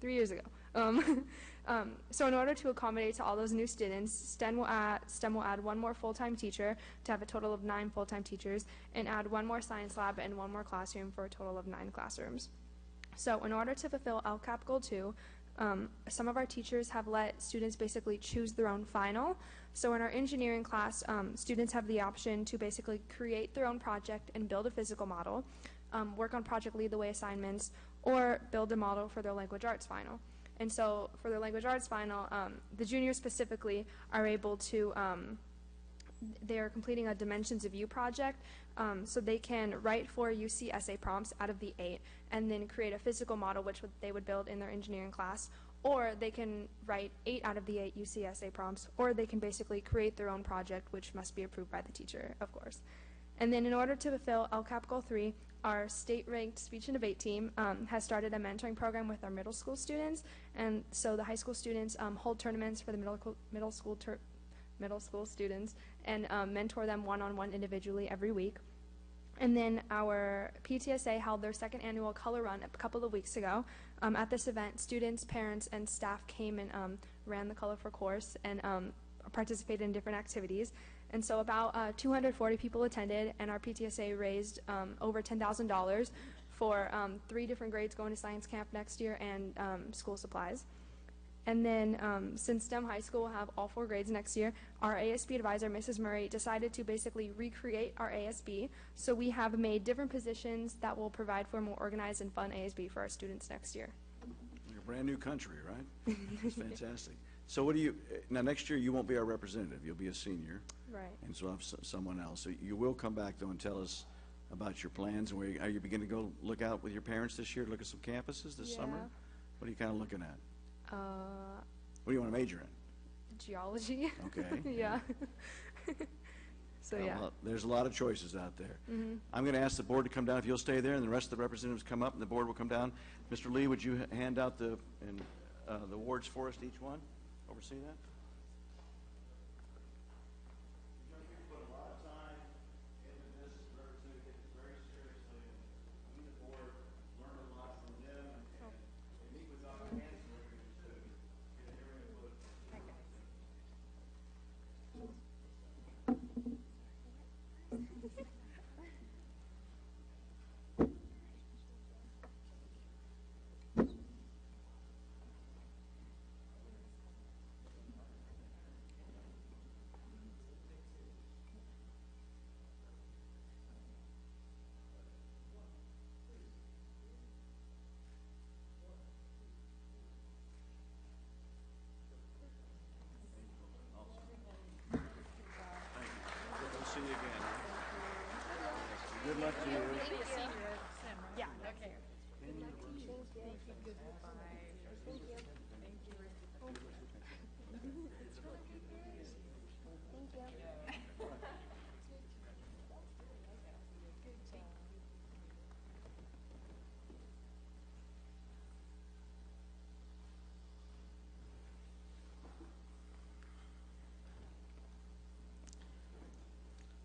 years ago. So in order to accommodate to all those new students, STEM will add one more full-time teacher to have a total of 9 full-time teachers, and add one more science lab and one more classroom for a total of 9 classrooms. So in order to fulfill LCAP Goal 2, some of our teachers have let students basically choose their own final. So in our engineering class, students have the option to basically create their own project and build a physical model, work on project lead the way assignments, or build a model for their language arts final. And so for their language arts final, the juniors specifically are able to, they're completing a Dimensions of You project, so they can write 4 UC essay prompts out of the 8 and then create a physical model which they would build in their engineering class, or they can write 8 out of the 8 UC essay prompts, or they can basically create their own project which must be approved by the teacher, of course. And then in order to fulfill LCAP Goal 3, our state-ranked speech and debate team has started a mentoring program with our middle school students, and so the high school students hold tournaments for the middle school students and mentor them one-on-one individually every week. And then our PTSA held their 2nd annual color run a couple of weeks ago. At this event, students, parents, and staff came and ran the colorful course and participated in different activities. And so about 240 people attended, and our PTSA raised over $10,000 for 3 different grades going to science camp next year and school supplies. And then since STEM High School will have all 4 grades next year, our ASB advisor, Mrs. Murray, decided to basically recreate our ASB. So we have made different positions that will provide for a more organized and fun ASB for our students next year. Like a brand new country, right? That's fantastic. So what do you, now next year you won't be our representative, you'll be a senior. Right. And so I'll have someone else. So you will come back though and tell us about your plans and are you beginning to go look out with your parents this year, look at some campuses this summer? What are you kind of looking at? What do you want to major in? Geology. Okay. Yeah. So yeah. Well, there's a lot of choices out there. Mhm. I'm going to ask the board to come down if you'll stay there, and the rest of the representatives come up, and the board will come down. Mr. Lee, would you hand out the awards for us to each one? Oversee that? See you again. Good luck to you. Yeah, okay.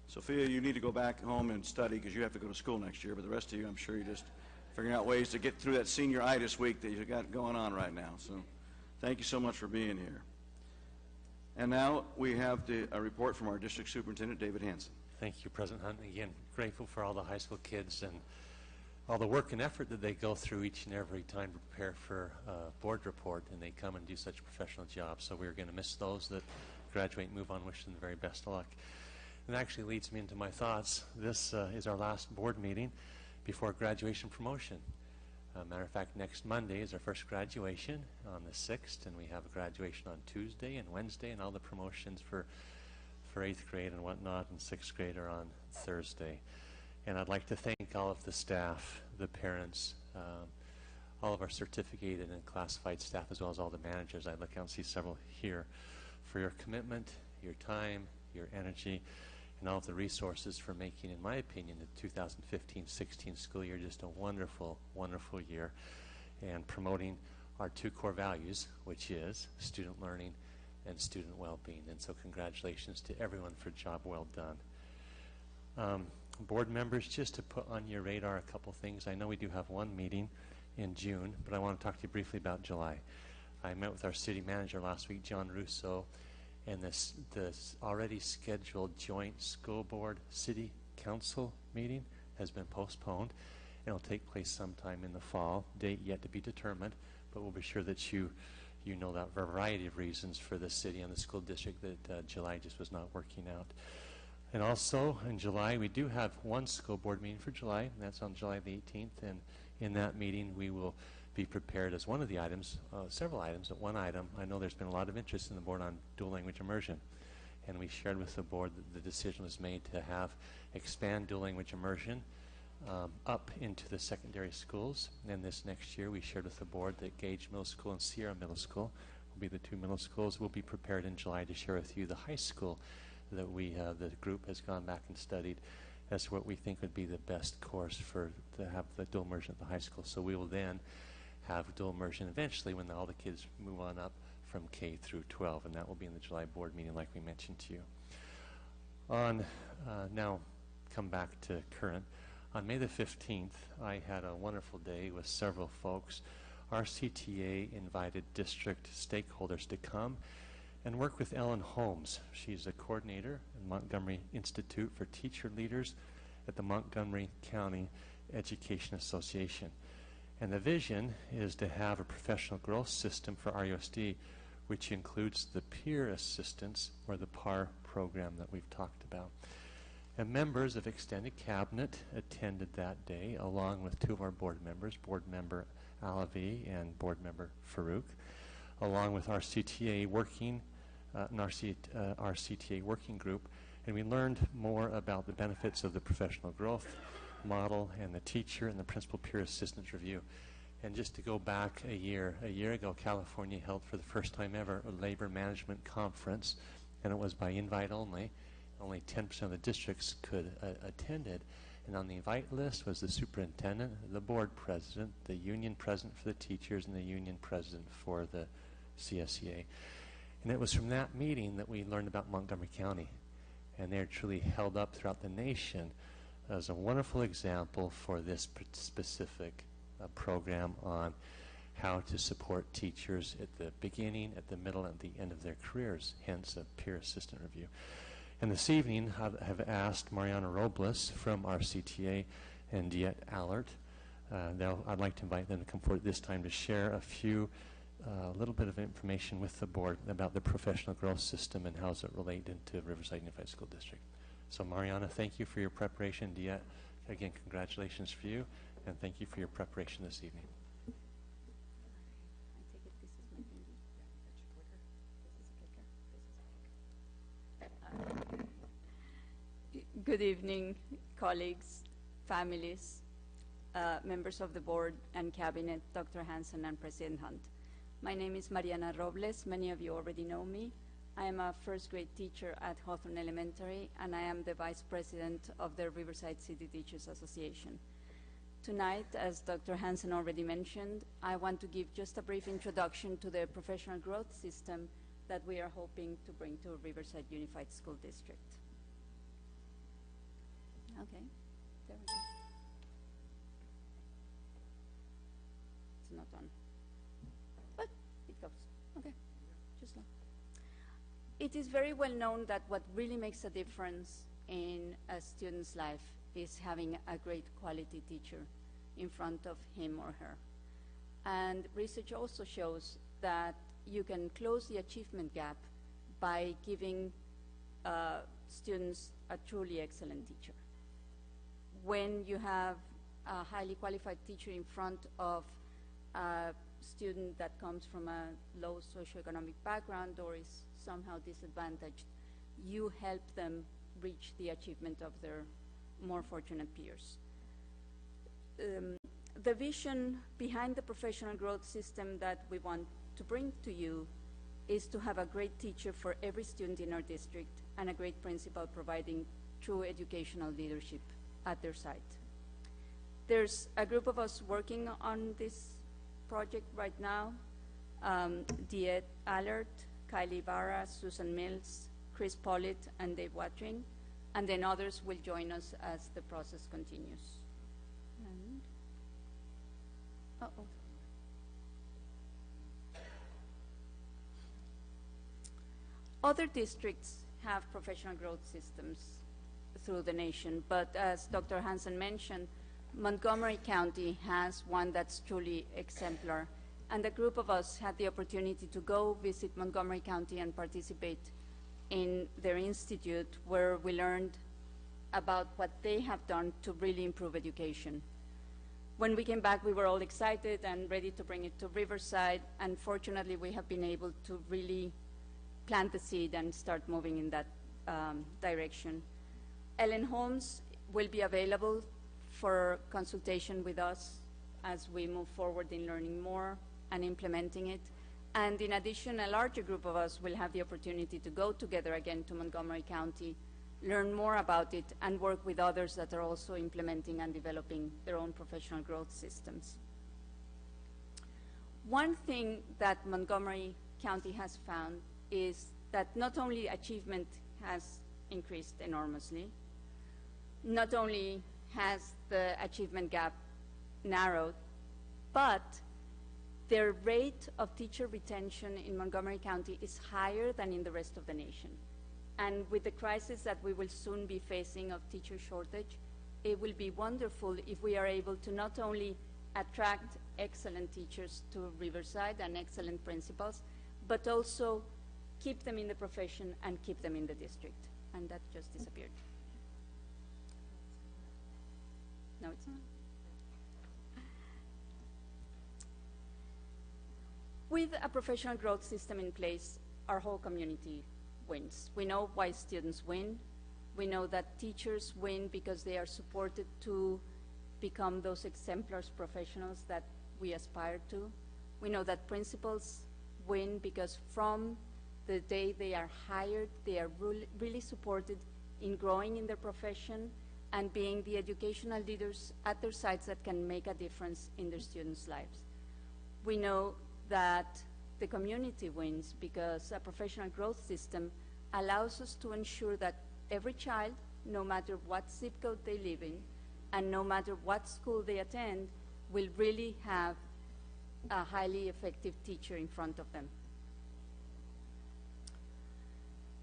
Sophia, you need to go back home and study because you have to go to school next year, but the rest of you, I'm sure you're just figuring out ways to get through that senioritis week that you've got going on right now. So thank you so much for being here. And now we have a report from our district superintendent, David Hanson. Thank you, President Hunt. Again, grateful for all the high school kids and all the work and effort that they go through each and every time to prepare for a board report, and they come and do such a professional job. So we're going to miss those that graduate and move on, wish them the very best of luck. And that actually leads me into my thoughts. This is our last board meeting before graduation promotion. Matter of fact, next Monday is our first graduation on the 6th, and we have a graduation on Tuesday and Wednesday, and all the promotions for 8th grade and whatnot, and 6th grade are on Thursday. And I'd like to thank all of the staff, the parents, all of our certificated and classified staff, as well as all the managers. I look out and see several here, for your commitment, your time, your energy, and all of the resources for making, in my opinion, the 2015-16 school year just a wonderful, wonderful year, and promoting our 2 core values, which is student learning and student well-being. And so congratulations to everyone for a job well done. Board members, just to put on your radar a couple things. I know we do have one meeting in June, but I want to talk to you briefly about July. I met with our city manager last week, John Russo, and this already scheduled joint school board city council meeting has been postponed. It'll take place sometime in the fall, date yet to be determined, but we'll be sure that you know that variety of reasons for the city and the school district that July just was not working out. And also in July, we do have one school board meeting for July, and that's on July the 18th, and in that meeting we will be prepared as one of the items, several items, but one item. I know there's been a lot of interest in the board on dual language immersion, and we shared with the board that the decision was made to expand dual language immersion up into the secondary schools. And this next year we shared with the board that Gage Middle School and Sierra Middle School will be the two middle schools. We'll be prepared in July to share with you the high school that the group has gone back and studied as what we think would be the best course to have the dual immersion at the high school. So we will then have dual immersion eventually when all the kids move on up from K through 12, and that will be in the July board meeting like we mentioned to you. Now come back to current. On May the 15th, I had a wonderful day with several folks. Our CTA invited district stakeholders to come and work with Ellen Holmes. She's a coordinator in Montgomery Institute for Teacher Leaders at the Montgomery County Education Association. And the vision is to have a professional growth system for RUSD, which includes the peer assistance or the PAR program that we've talked about. And members of Extended Cabinet attended that day, along with two of our board members, Board Member Alavi and Board Member Farouk, along with our CTA working group, and we learned more about the benefits of the professional growth model and the teacher and the principal peer assistance review. And just to go back a year ago, California held for the first time ever a labor management conference, and it was by invite only. Only 10% of the districts could attend it. And on the invite list was the superintendent, the board president, the union president for the teachers, and the union president for the CSEA. And it was from that meeting that we learned about Montgomery County. And they're truly held up throughout the nation as a wonderful example for this specific program on how to support teachers at the beginning, at the middle, and at the end of their careers, hence a peer assistant review. And this evening, I have asked Mariana Robles from our CTA and Diet Allert. I'd like to invite them to come forward this time to share a little bit of information with the board about the professional growth system and how does it relate into Riverside Unified School District. So Mariana, thank you for your preparation. Diet, again, congratulations for you, and thank you for your preparation this evening. Good evening, colleagues, families, members of the board and cabinet, Dr. Hansen and President Hunt. My name is Mariana Robles. Many of you already know me. I am a first grade teacher at Hawthorne Elementary, and I am the vice president of the Riverside City Teachers Association. Tonight, as Dr. Hansen already mentioned, I want to give just a brief introduction to the professional growth system that we are hoping to bring to Riverside Unified School District. Okay, there we go. It's not on, but it goes. Okay, just like. It is very well known that what really makes a difference in a student's life is having a great quality teacher in front of him or her. And research also shows that you can close the achievement gap by giving students a truly excellent teacher. When you have a highly qualified teacher in front of a student that comes from a low socioeconomic background or is somehow disadvantaged, you help them reach the achievement of their more fortunate peers. The vision behind the professional growth system that we want to bring to you is to have a great teacher for every student in our district and a great principal providing true educational leadership at their site. There's a group of us working on this project right now. Diet Allert, Kylie Barra, Susan Mills, Chris Pollitt, and Dave Watring, and then others will join us as the process continues. And, Other districts have professional growth systems through the nation, but as Dr. Hansen mentioned, Montgomery County has one that's truly exemplar. And a group of us had the opportunity to go visit Montgomery County and participate in their institute, where we learned about what they have done to really improve education. When we came back, we were all excited and ready to bring it to Riverside, and fortunately we have been able to really plant the seed and start moving in that direction. Ellen Holmes will be available for consultation with us as we move forward in learning more and implementing it. And in addition, a larger group of us will have the opportunity to go together again to Montgomery County, learn more about it, and work with others that are also implementing and developing their own professional growth systems. One thing that Montgomery County has found is that not only achievement has increased enormously, not only has the achievement gap narrowed, but their rate of teacher retention in Montgomery County is higher than in the rest of the nation. And with the crisis that we will soon be facing of teacher shortage, it will be wonderful if we are able to not only attract excellent teachers to Riverside and excellent principals, but also keep them in the profession and keep them in the district. And that just disappeared. No, it's not. With a professional growth system in place, our whole community wins. We know why students win. We know that teachers win because they are supported to become those exemplar professionals that we aspire to. We know that principals win because from the day they are hired, they are really supported in growing in their profession and being the educational leaders at their sites that can make a difference in their students' lives. We know that the community wins because a professional growth system allows us to ensure that every child, no matter what zip code they live in, and no matter what school they attend, will really have a highly effective teacher in front of them.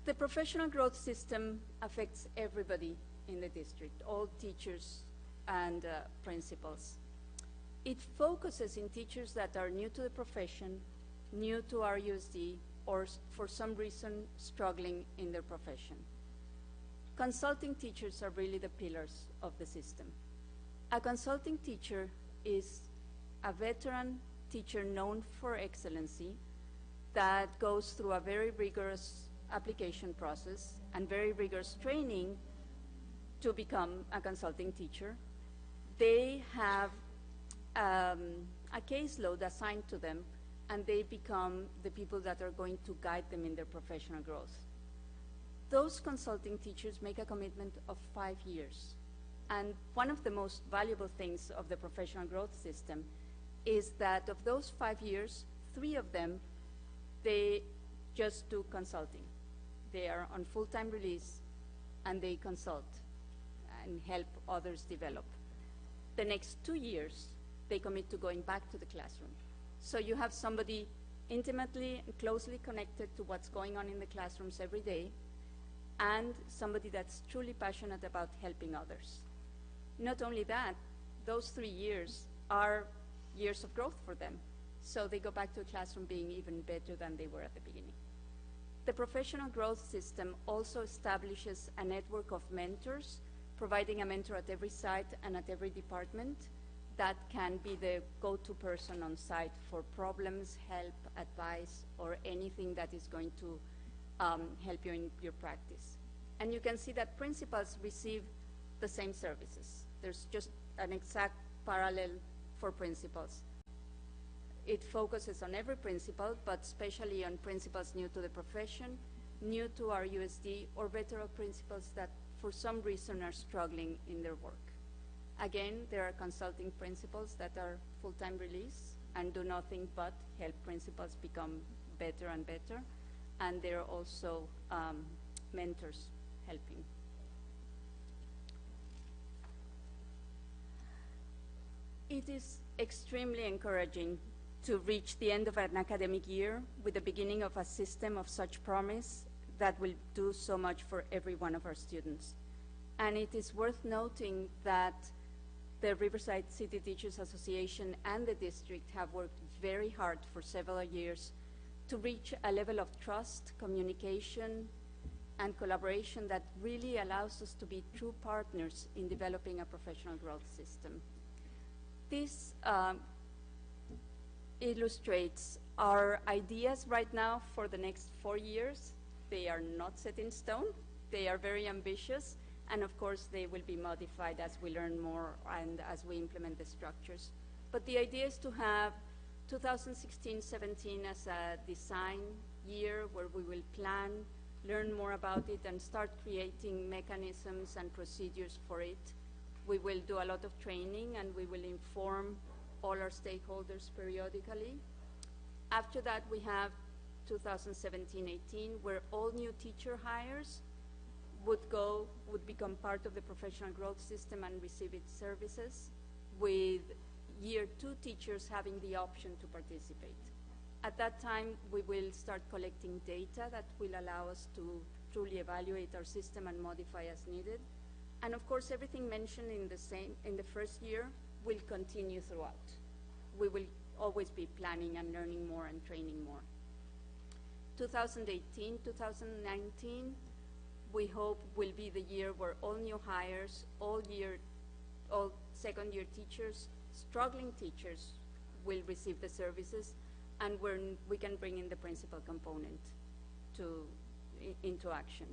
The professional growth system affects everybody in the district, all teachers and principals. It focuses in teachers that are new to the profession, new to RUSD, or for some reason struggling in their profession. Consulting teachers are really the pillars of the system. A consulting teacher is a veteran teacher known for excellency that goes through a very rigorous application process and very rigorous training to become a consulting teacher. They have a caseload assigned to them, and they become the people that are going to guide them in their professional growth. Those consulting teachers make a commitment of 5 years. And one of the most valuable things of the professional growth system is that of those 5 years, 3 of them, they just do consulting. They are on full-time release, and they consult and help others develop. The next 2 years, they commit to going back to the classroom. So you have somebody intimately and closely connected to what's going on in the classrooms every day, and somebody that's truly passionate about helping others. Not only that, those 3 years are years of growth for them. So they go back to the classroom being even better than they were at the beginning. The professional growth system also establishes a network of mentors, providing a mentor at every site and at every department that can be the go-to person on site for problems, help, advice, or anything that is going to help you in your practice. And you can see that principals receive the same services. There's just an exact parallel for principals. It focuses on every principal, but especially on principals new to the profession, new to our USD, or veteran principals that for some reason are struggling in their work. Again, there are consulting principals that are full-time release and do nothing but help principals become better and better, and there are also mentors helping. It is extremely encouraging to reach the end of an academic year with the beginning of a system of such promise that will do so much for every one of our students. And it is worth noting that the Riverside City Teachers Association and the district have worked very hard for several years to reach a level of trust, communication, and collaboration that really allows us to be true partners in developing a professional growth system. This illustrates our ideas right now for the next 4 years. They are not set in stone. They are very ambitious, and of course they will be modified as we learn more and as we implement the structures. But the idea is to have 2016-17 as a design year where we will plan, learn more about it, and start creating mechanisms and procedures for it. We will do a lot of training, and we will inform all our stakeholders periodically. After that, we have 2017-18, where all new teacher hires would become part of the professional growth system and receive its services, with year 2 teachers having the option to participate. At that time, we will start collecting data that will allow us to truly evaluate our system and modify as needed. And of course, everything mentioned in the first year will continue throughout. We will always be planning and learning more and training more. 2018, 2019, we hope will be the year where all new hires, all second-year teachers, struggling teachers will receive the services, and where we can bring in the principal component into action.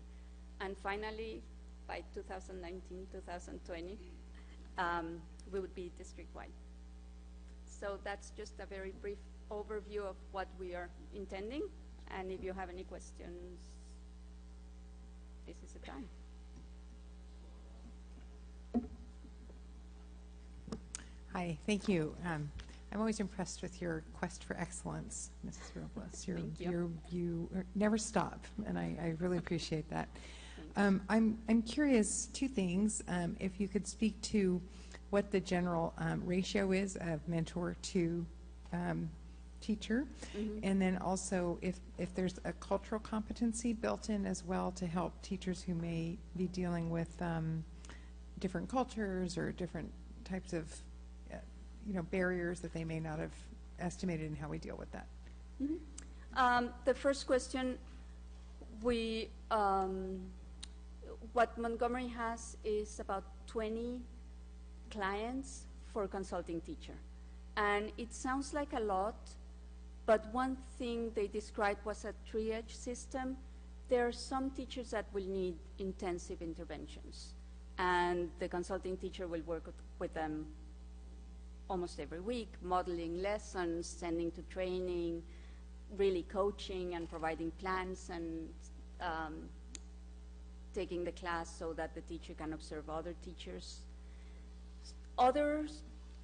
And finally, by 2019, 2020, we would be district-wide. So that's just a very brief overview of what we are intending, and if you have any questions, this is the time. Hi, thank you. I'm always impressed with your quest for excellence, Mrs. Robles. Thank you. You never stop, and I really appreciate that. I'm curious, 2 things. If you could speak to what the general ratio is of mentor to teacher, and then also if there's a cultural competency built in as well to help teachers who may be dealing with different cultures or different types of barriers that they may not have estimated, and how we deal with that. The first question, what Montgomery has is about 20 clients for consulting teacher. And it sounds like a lot, but one thing they described was a triage system. There are some teachers that will need intensive interventions, and the consulting teacher will work with them almost every week, modeling lessons, sending to training, really coaching and providing plans, and taking the class so that the teacher can observe other teachers. Other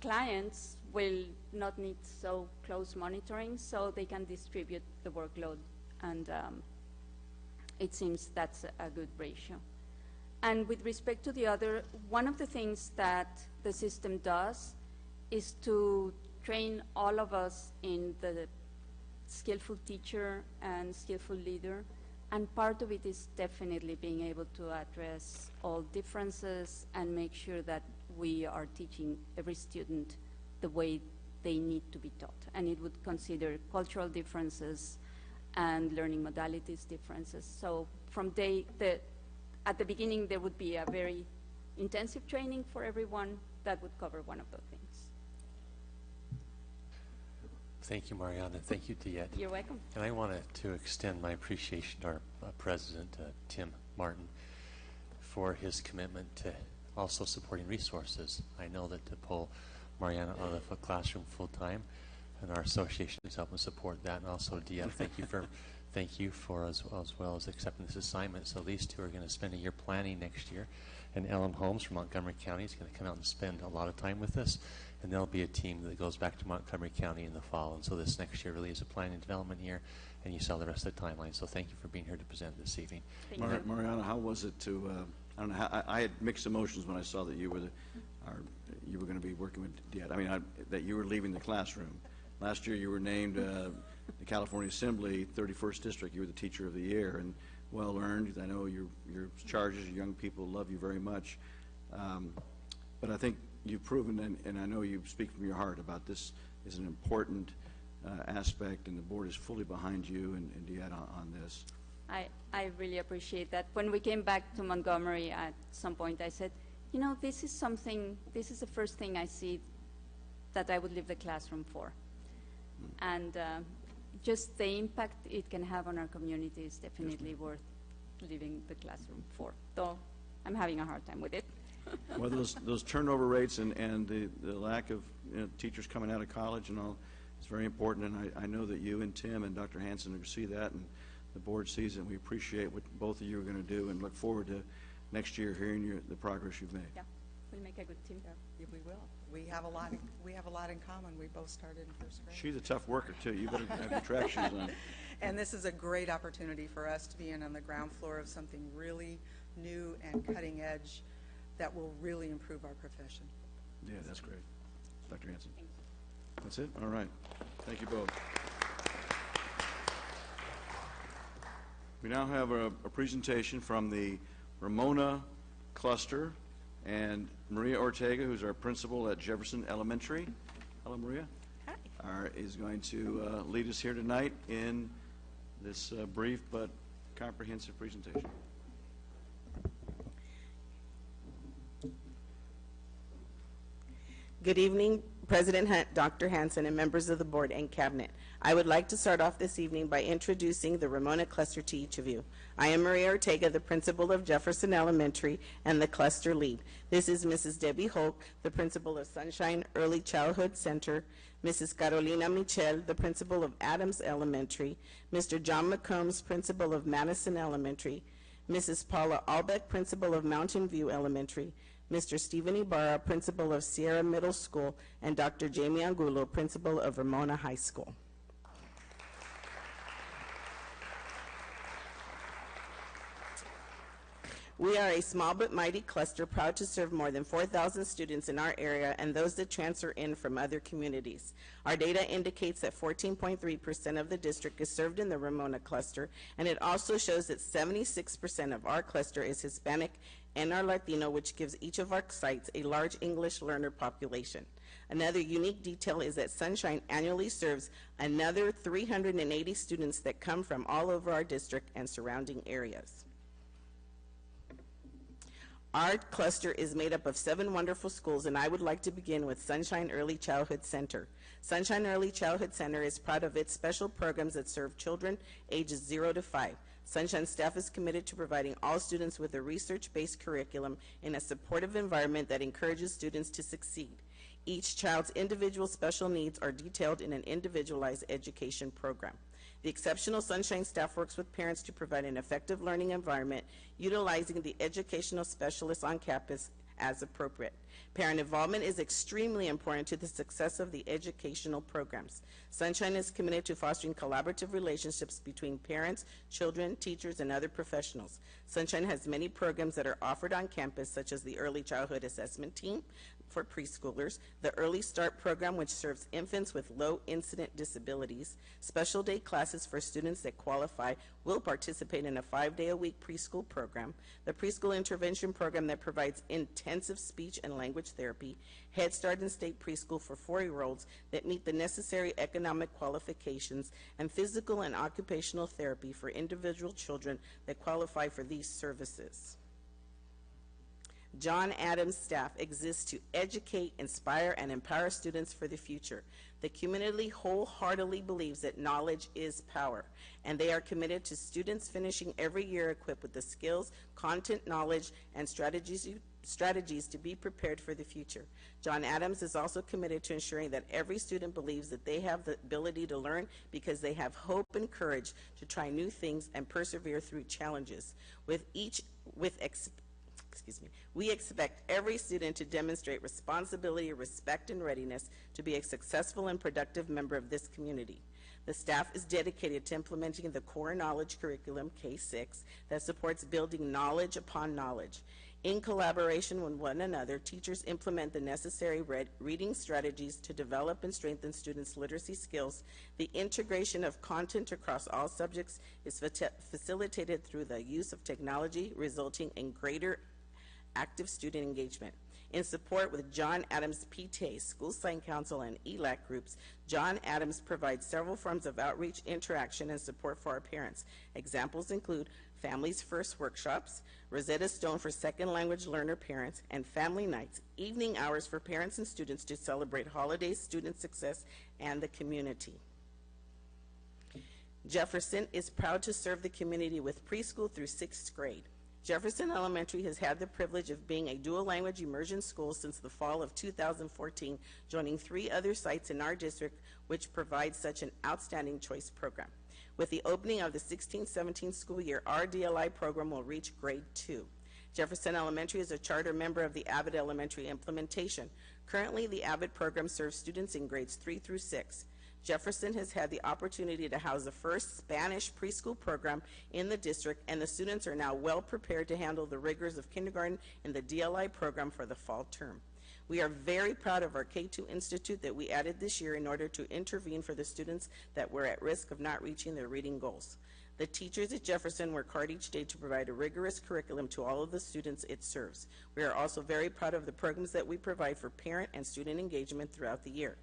clients will not need so close monitoring, so they can distribute the workload, and it seems that's a good ratio. And with respect to the other, one of the things that the system does is to train all of us in the skillful teacher and skillful leader, and part of it is definitely being able to address all differences and make sure that we are teaching every student the way they need to be taught. And it would consider cultural differences and learning modalities differences. So from at the beginning, there would be a very intensive training for everyone that would cover one of those things. Thank you, Mariana. Thank you, Diet. You're welcome. And I wanted to extend my appreciation to our president, Tim Martin, for his commitment to also supporting resources. I know that to pull Mariana out of a classroom full-time, and our association is helping support that. And also, Diet, thank you for as well as accepting this assignment. So these two are going to spend a year planning next year. And Ellen Holmes from Montgomery County is going to come out and spend a lot of time with us. And there'll be a team that goes back to Montgomery County in the fall. And so this next year really is a planning and development year, and you saw the rest of the timeline. So thank you for being here to present this evening. Mariana, how was it to, I don't know, I had mixed emotions when I saw that you were going to be working with Diet. I mean, that you were leaving the classroom. Last year you were named the California Assembly 31st District. You were the Teacher of the Year, and well earned. I know your charges, your young people love you very much. But I think you've proven, and I know you speak from your heart about this is an important aspect, and the board is fully behind you and Deanna on this. I really appreciate that. When we came back to Montgomery at some point, I said, you know, this is the first thing I see that I would leave the classroom for. And just the impact it can have on our community is definitely worth leaving the classroom for, though I'm having a hard time with it. Well, those turnover rates and the lack of teachers coming out of college and all, it's very important, and I know that you and Tim and Dr. Hanson see that, and the board sees it, and we appreciate what both of you are going to do and look forward to next year hearing the progress you've made. Yeah, we'll make a good team. Yeah, we will. We have a lot in common. We both started in first grade. She's a tough worker, too. You better have your track shoes on. And this is a great opportunity for us to be in on the ground floor of something really new and cutting edge that will really improve our profession. Yeah, that's great. Dr. Hanson. That's it? All right. Thank you both. We now have a presentation from the Ramona Cluster, and Maria Ortega, who's our principal at Jefferson Elementary. Hello, Maria. Hi. Is going to lead us here tonight in this brief but comprehensive presentation. Good evening, President Hunt, Dr. Hanson, and members of the board and cabinet. I would like to start off this evening by introducing the Ramona Cluster to each of you. I am Maria Ortega, the principal of Jefferson Elementary and the cluster lead. This is Mrs. Debbie Holt, the principal of Sunshine Early Childhood Center, Mrs. Carolina Michel, the principal of Adams Elementary, Mr. John McCombs, principal of Madison Elementary, Mrs. Paula Albeck, principal of Mountain View Elementary, Mr. Stephen Ibarra, principal of Sierra Middle School, and Dr. Jamie Angulo, principal of Ramona High School. We are a small but mighty cluster, proud to serve more than 4,000 students in our area and those that transfer in from other communities. Our data indicates that 14.3% of the district is served in the Ramona cluster, and it also shows that 76% of our cluster is Hispanic and our Latino, which gives each of our sites a large English learner population. Another unique detail is that Sunshine annually serves another 380 students that come from all over our district and surrounding areas. Our cluster is made up of 7 wonderful schools, and I would like to begin with Sunshine Early Childhood Center. Sunshine Early Childhood Center is proud of its special programs that serve children ages 0 to 5. Sunshine staff is committed to providing all students with a research-based curriculum in a supportive environment that encourages students to succeed. Each child's individual special needs are detailed in an individualized education program. The exceptional Sunshine staff works with parents to provide an effective learning environment, utilizing the educational specialists on campus as appropriate. Parent involvement is extremely important to the success of the educational programs. Sunshine is committed to fostering collaborative relationships between parents, children, teachers, and other professionals. Sunshine has many programs that are offered on campus, such as the Early Childhood Assessment Team for preschoolers, the Early Start program, which serves infants with low incident disabilities, special day classes for students that qualify will participate in a 5-day-a-week preschool program, the preschool intervention program that provides intensive speech and language therapy, Head Start and State Preschool for 4-year-olds that meet the necessary economic qualifications, and physical and occupational therapy for individual children that qualify for these services. John Adams staff exists to educate, inspire, and empower students for the future. The community wholeheartedly believes that knowledge is power, and they are committed to students finishing every year equipped with the skills, content, knowledge, and strategies to be prepared for the future. John Adams is also committed to ensuring that every student believes that they have the ability to learn because they have hope and courage to try new things and persevere through challenges. We expect every student to demonstrate responsibility, respect, and readiness to be a successful and productive member of this community. The staff is dedicated to implementing the core knowledge curriculum, K-6, that supports building knowledge upon knowledge. In collaboration with one another, teachers implement the necessary reading strategies to develop and strengthen students' literacy skills. The integration of content across all subjects is facilitated through the use of technology, resulting in greater active student engagement. In support with John Adams PTA, School Science Council, and ELAC groups, John Adams provides several forms of outreach, interaction, and support for our parents. Examples include Families First workshops, Rosetta Stone for second language learner parents, and family nights, evening hours for parents and students to celebrate holidays, student success, and the community. Jefferson is proud to serve the community with preschool through 6th grade. Jefferson Elementary has had the privilege of being a dual language immersion school since the fall of 2014, joining 3 other sites in our district which provide such an outstanding choice program. With the opening of the 16-17 school year, our DLI program will reach grade 2. Jefferson Elementary is a charter member of the Avid Elementary implementation. Currently, the Avid program serves students in grades 3 through 6. Jefferson has had the opportunity to house the first Spanish preschool program in the district, and the students are now well prepared to handle the rigors of kindergarten in the DLI program for the fall term. We are very proud of our K-2 Institute that we added this year in order to intervene for the students that were at risk of not reaching their reading goals. The teachers at Jefferson work hard each day to provide a rigorous curriculum to all of the students it serves. We are also very proud of the programs that we provide for parent and student engagement throughout the year.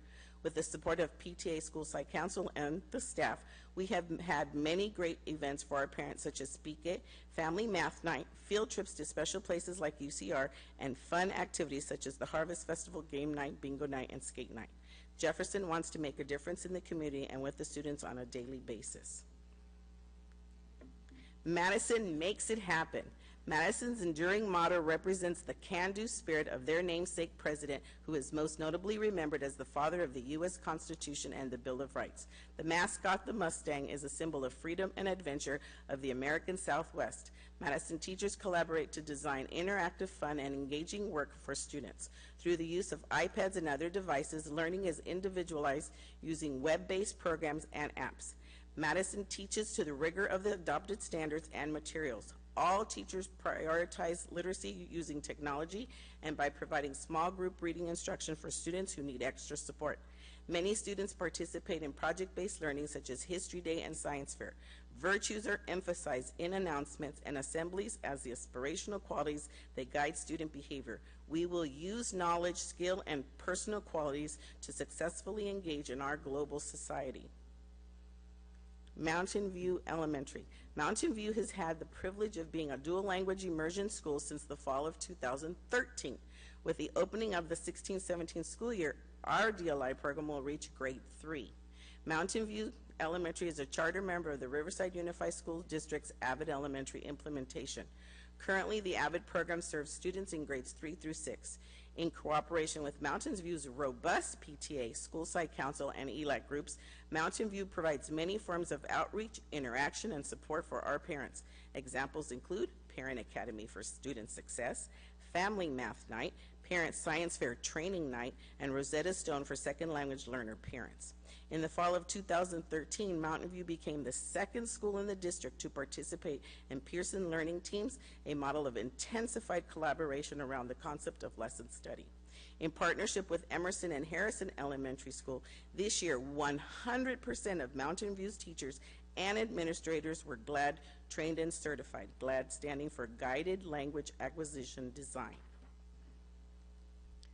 With the support of PTA, School Site Council, and the staff, we have had many great events for our parents, such as Speak It, Family Math Night, field trips to special places like UCR, and fun activities such as the Harvest Festival, Game Night, Bingo Night, and Skate Night. Jefferson wants to make a difference in the community and with the students on a daily basis. Madison makes it happen. Madison's enduring motto represents the can-do spirit of their namesake president, who is most notably remembered as the father of the U.S. Constitution and the Bill of Rights. The mascot, the Mustang, is a symbol of freedom and adventure of the American Southwest. Madison teachers collaborate to design interactive, fun, and engaging work for students. Through the use of iPads and other devices, learning is individualized using web-based programs and apps. Madison teaches to the rigor of the adopted standards and materials. All teachers prioritize literacy using technology and by providing small group reading instruction for students who need extra support. Many students participate in project-based learning such as History Day and Science Fair. Virtues are emphasized in announcements and assemblies as the aspirational qualities that guide student behavior. We will use knowledge, skill, and personal qualities to successfully engage in our global society. Mountain View Elementary. Mountain View has had the privilege of being a dual language immersion school since the fall of 2013. With the opening of the 16-17 school year, our DLI program will reach grade 3. Mountain View Elementary is a charter member of the Riverside Unified School District's Avid Elementary implementation. Currently, the Avid program serves students in grades 3 through 6. In cooperation with Mountain View's robust PTA, School Site Council, and ELAC groups, Mountain View provides many forms of outreach, interaction, and support for our parents. Examples include Parent Academy for Student Success, Family Math Night, Parent Science Fair Training Night, and Rosetta Stone for second language learner parents. In the fall of 2013, Mountain View became the second school in the district to participate in Pearson Learning Teams, a model of intensified collaboration around the concept of lesson study. In partnership with Emerson and Harrison Elementary School, this year 100% of Mountain View's teachers and administrators were GLAD trained and certified, GLAD standing for Guided Language Acquisition Design.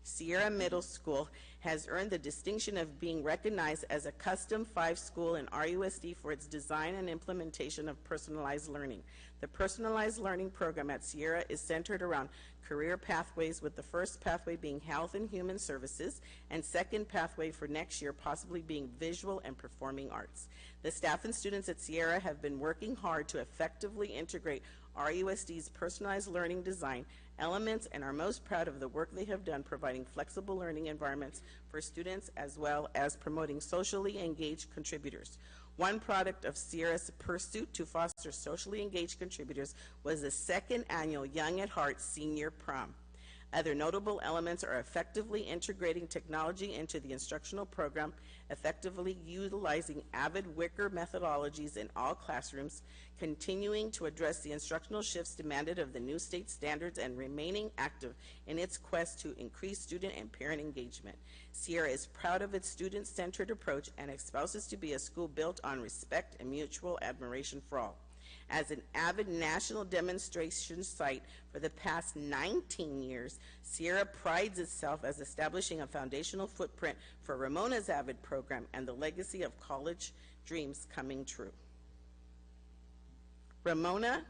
Sierra Middle School has earned the distinction of being recognized as a Custom 5 school in RUSD for its design and implementation of personalized learning. The personalized learning program at Sierra is centered around career pathways, with the first pathway being health and human services, and second pathway for next year possibly being visual and performing arts. The staff and students at Sierra have been working hard to effectively integrate RUSD's personalized learning design elements and are most proud of the work they have done providing flexible learning environments for students as well as promoting socially engaged contributors. One product of Sierra's pursuit to foster socially engaged contributors was the second annual Young at Heart Senior Prom. Other notable elements are effectively integrating technology into the instructional program, effectively utilizing Avid Wicker methodologies in all classrooms, continuing to address the instructional shifts demanded of the new state standards, and remaining active in its quest to increase student and parent engagement. Sierra is proud of its student-centered approach and espouses to be a school built on respect and mutual admiration for all. As an avid national demonstration site for the past 19 years, Sierra prides itself as establishing a foundational footprint for Ramona's Avid program and the legacy of college dreams coming true. Ramona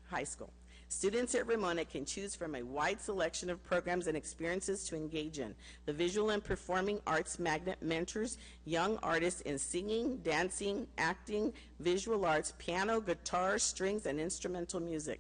High School. Students at Ramona can choose from a wide selection of programs and experiences to engage in. The Visual and Performing Arts Magnet mentors young artists in singing, dancing, acting, visual arts, piano, guitar, strings, and instrumental music.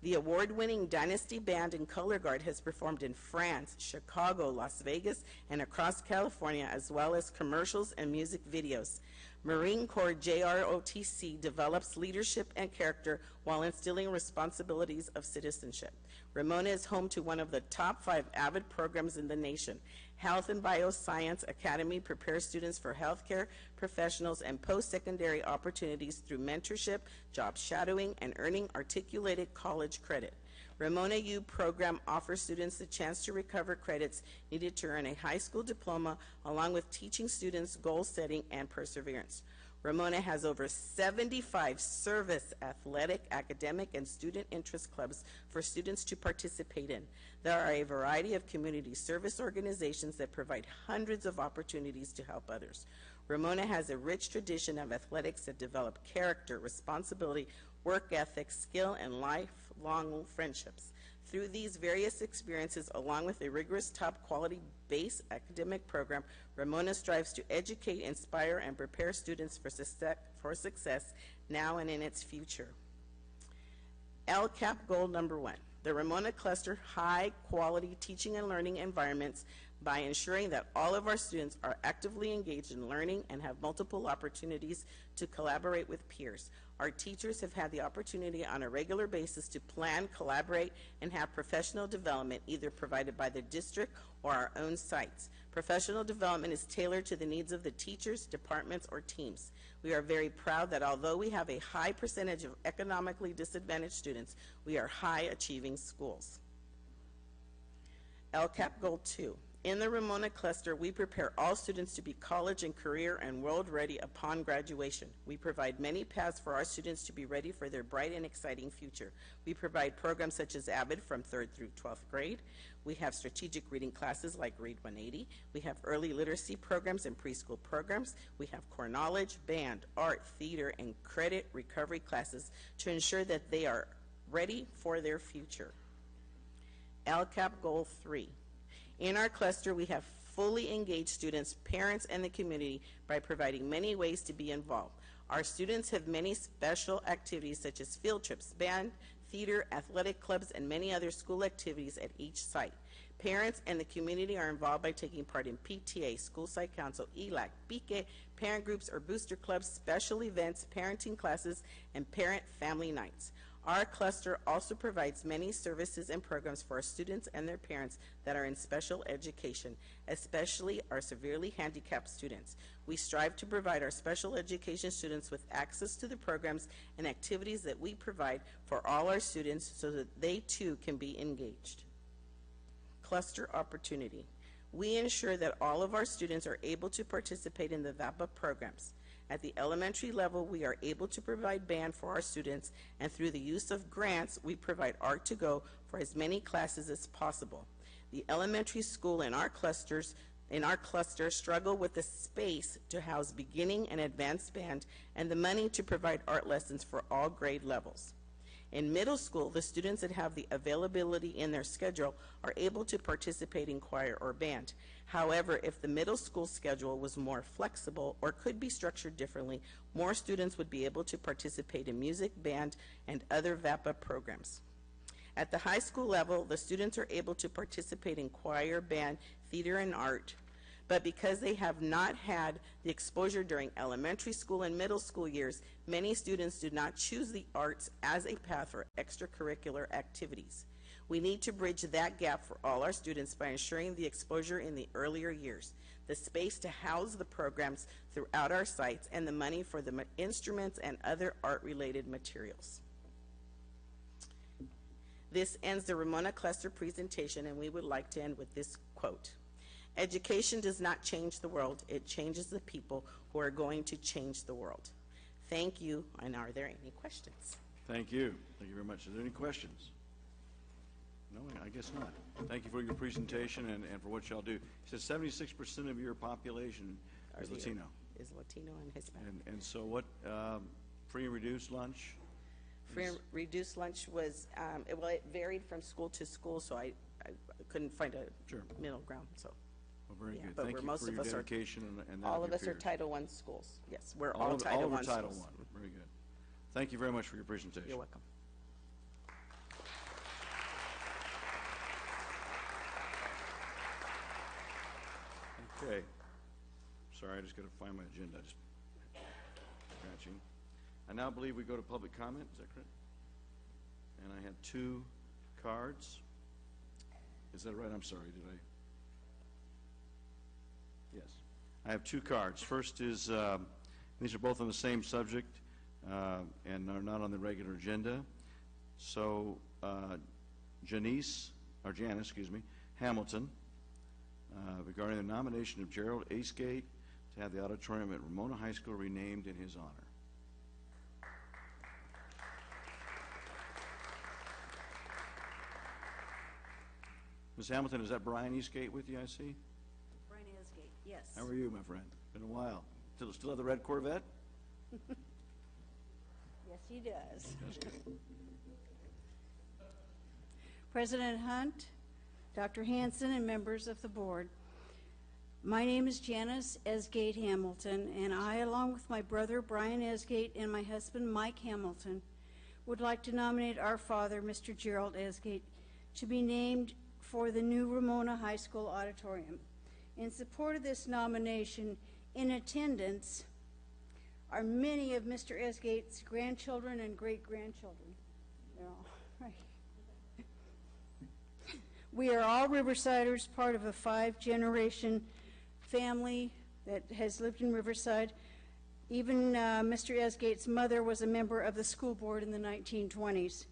The award-winning Dynasty Band and Color Guard has performed in France, Chicago, Las Vegas, and across California, as well as commercials and music videos. Marine Corps JROTC develops leadership and character while instilling responsibilities of citizenship. Ramona is home to one of the top 5 Avid programs in the nation. Health and Bioscience Academy prepares students for healthcare professionals and post-secondary opportunities through mentorship, job shadowing, and earning articulated college credit. Ramona U program offers students the chance to recover credits needed to earn a high school diploma, along with teaching students goal setting and perseverance. Ramona has over 75 service, athletic, academic, and student interest clubs for students to participate in. There are a variety of community service organizations that provide hundreds of opportunities to help others. Ramona has a rich tradition of athletics that develop character, responsibility, work ethic, skill, and lifelong friendships. Through these various experiences, along with a rigorous top-quality base academic program, Ramona strives to educate, inspire, and prepare students for success now and in its future. LCAP goal number 1, the Ramona Cluster high-quality teaching and learning environments by ensuring that all of our students are actively engaged in learning and have multiple opportunities to collaborate with peers. Our teachers have had the opportunity on a regular basis to plan, collaborate, and have professional development either provided by the district or our own sites. Professional development is tailored to the needs of the teachers, departments, or teams. We are very proud that although we have a high percentage of economically disadvantaged students, we are high-achieving schools. LCAP Goal 2. In the Ramona Cluster, we prepare all students to be college and career and world ready upon graduation. We provide many paths for our students to be ready for their bright and exciting future. We provide programs such as Avid from 3rd through 12th grade. We have strategic reading classes like Read 180. We have early literacy programs and preschool programs. We have core knowledge, band, art, theater, and credit recovery classes to ensure that they are ready for their future. LCAP Goal 3. In our cluster, we have fully engaged students, parents, and the community by providing many ways to be involved. Our students have many special activities such as field trips, band, theater, athletic clubs, and many other school activities at each site. Parents and the community are involved by taking part in PTA, School Site Council, ELAC, PIQE, parent groups or booster clubs, special events, parenting classes, and parent-family nights. Our cluster also provides many services and programs for our students and their parents that are in special education, especially our severely handicapped students. We strive to provide our special education students with access to the programs and activities that we provide for all our students so that they too can be engaged. Cluster opportunity. We ensure that all of our students are able to participate in the VAPA programs. At the elementary level, we are able to provide band for our students, and through the use of grants, we provide Art to Go for as many classes as possible. The elementary school in our cluster struggle with the space to house beginning and advanced band and the money to provide art lessons for all grade levels. In middle school, the students that have the availability in their schedule are able to participate in choir or band. However, if the middle school schedule was more flexible or could be structured differently, more students would be able to participate in music, band, and other VAPA programs. At the high school level, the students are able to participate in choir, band, theater, and art. But because they have not had the exposure during elementary school and middle school years, many students do not choose the arts as a path for extracurricular activities. We need to bridge that gap for all our students by ensuring the exposure in the earlier years, the space to house the programs throughout our sites, and the money for the instruments and other art-related materials. This ends the Ramona Cluster presentation, and we would like to end with this quote. Education does not change the world, it changes the people who are going to change the world. Thank you, and are there any questions? Thank you. Thank you very much. Are there any questions? No, I guess not. Thank you for your presentation and for what y'all do. You said 76% of your population is Latino. Is Latino and Hispanic. And so what, free and reduced lunch? Free and reduced lunch was, well, it varied from school to school, so I couldn't find a middle ground, so. Well, very good. But Thank you for your dedication and that all of your us are peers. Title I schools. Yes, we're all Title I All of schools. Title I. Very good. Thank you very much for your presentation. You're welcome. Okay. Sorry, I just got to find my agenda. Just scratching. I now believe we go to public comment. Is that correct? And I have 2 cards. Is that right? I'm sorry. Did I? Yes. I have 2 cards. First is, these are both on the same subject and are not on the regular agenda. So, Janice Hamilton, regarding the nomination of Gerald Acegate to have the auditorium at Ramona High School renamed in his honor. Ms. Hamilton, is that Brian Eastgate with you, I see? Brian Eastgate, yes. How are you, my friend? Been a while. Still have the red Corvette? Yes, he does. That's good. President Hunt, Dr. Hanson, and members of the board, my name is Janice Esgate Hamilton, and I, along with my brother Brian Esgate and my husband Mike Hamilton, would like to nominate our father, Mr. Gerald Esgate, to be named for the new Ramona High School auditorium. In support of this nomination, in attendance are many of Mr. Esgate's grandchildren and great-grandchildren. They're all right. We are all Riversiders, part of a 5-generation family that has lived in Riverside. Even Mr. Esgate's mother was a member of the school board in the 1920s.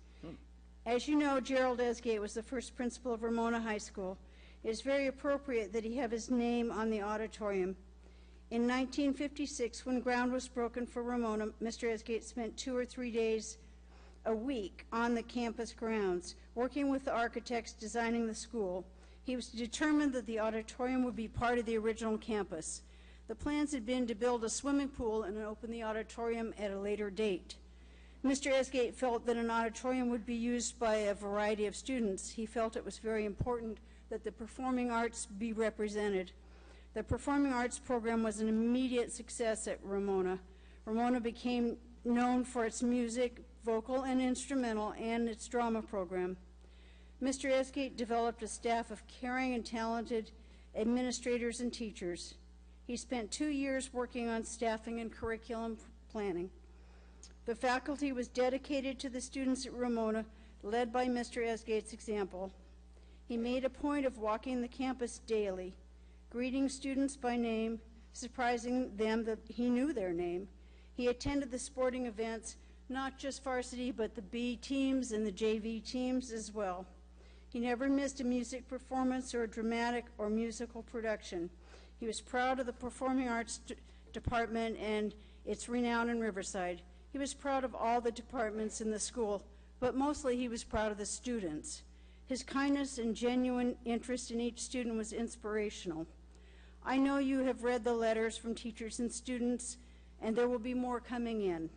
As you know, Gerald Esgate was the first principal of Ramona High School. It is very appropriate that he have his name on the auditorium. In 1956, when ground was broken for Ramona, Mr. Esgate spent 2 or 3 days a week on the campus grounds, working with the architects designing the school. He was determined that the auditorium would be part of the original campus. The plans had been to build a swimming pool and open the auditorium at a later date. Mr. Esgate felt that an auditorium would be used by a variety of students. He felt it was very important that the performing arts be represented. The performing arts program was an immediate success at Ramona. Ramona became known for its music, vocal and instrumental, and its drama program. Mr. Esgate developed a staff of caring and talented administrators and teachers. He spent 2 years working on staffing and curriculum planning. The faculty was dedicated to the students at Ramona, led by Mr. Esgate's example. He made a point of walking the campus daily, greeting students by name, surprising them that he knew their name. He attended the sporting events, not just varsity, but the B teams and the JV teams as well. He never missed a music performance or a dramatic or musical production. He was proud of the Performing Arts Department and its renown in Riverside. He was proud of all the departments in the school, but mostly he was proud of the students. His kindness and genuine interest in each student was inspirational. I know you have read the letters from teachers and students, and there will be more coming in.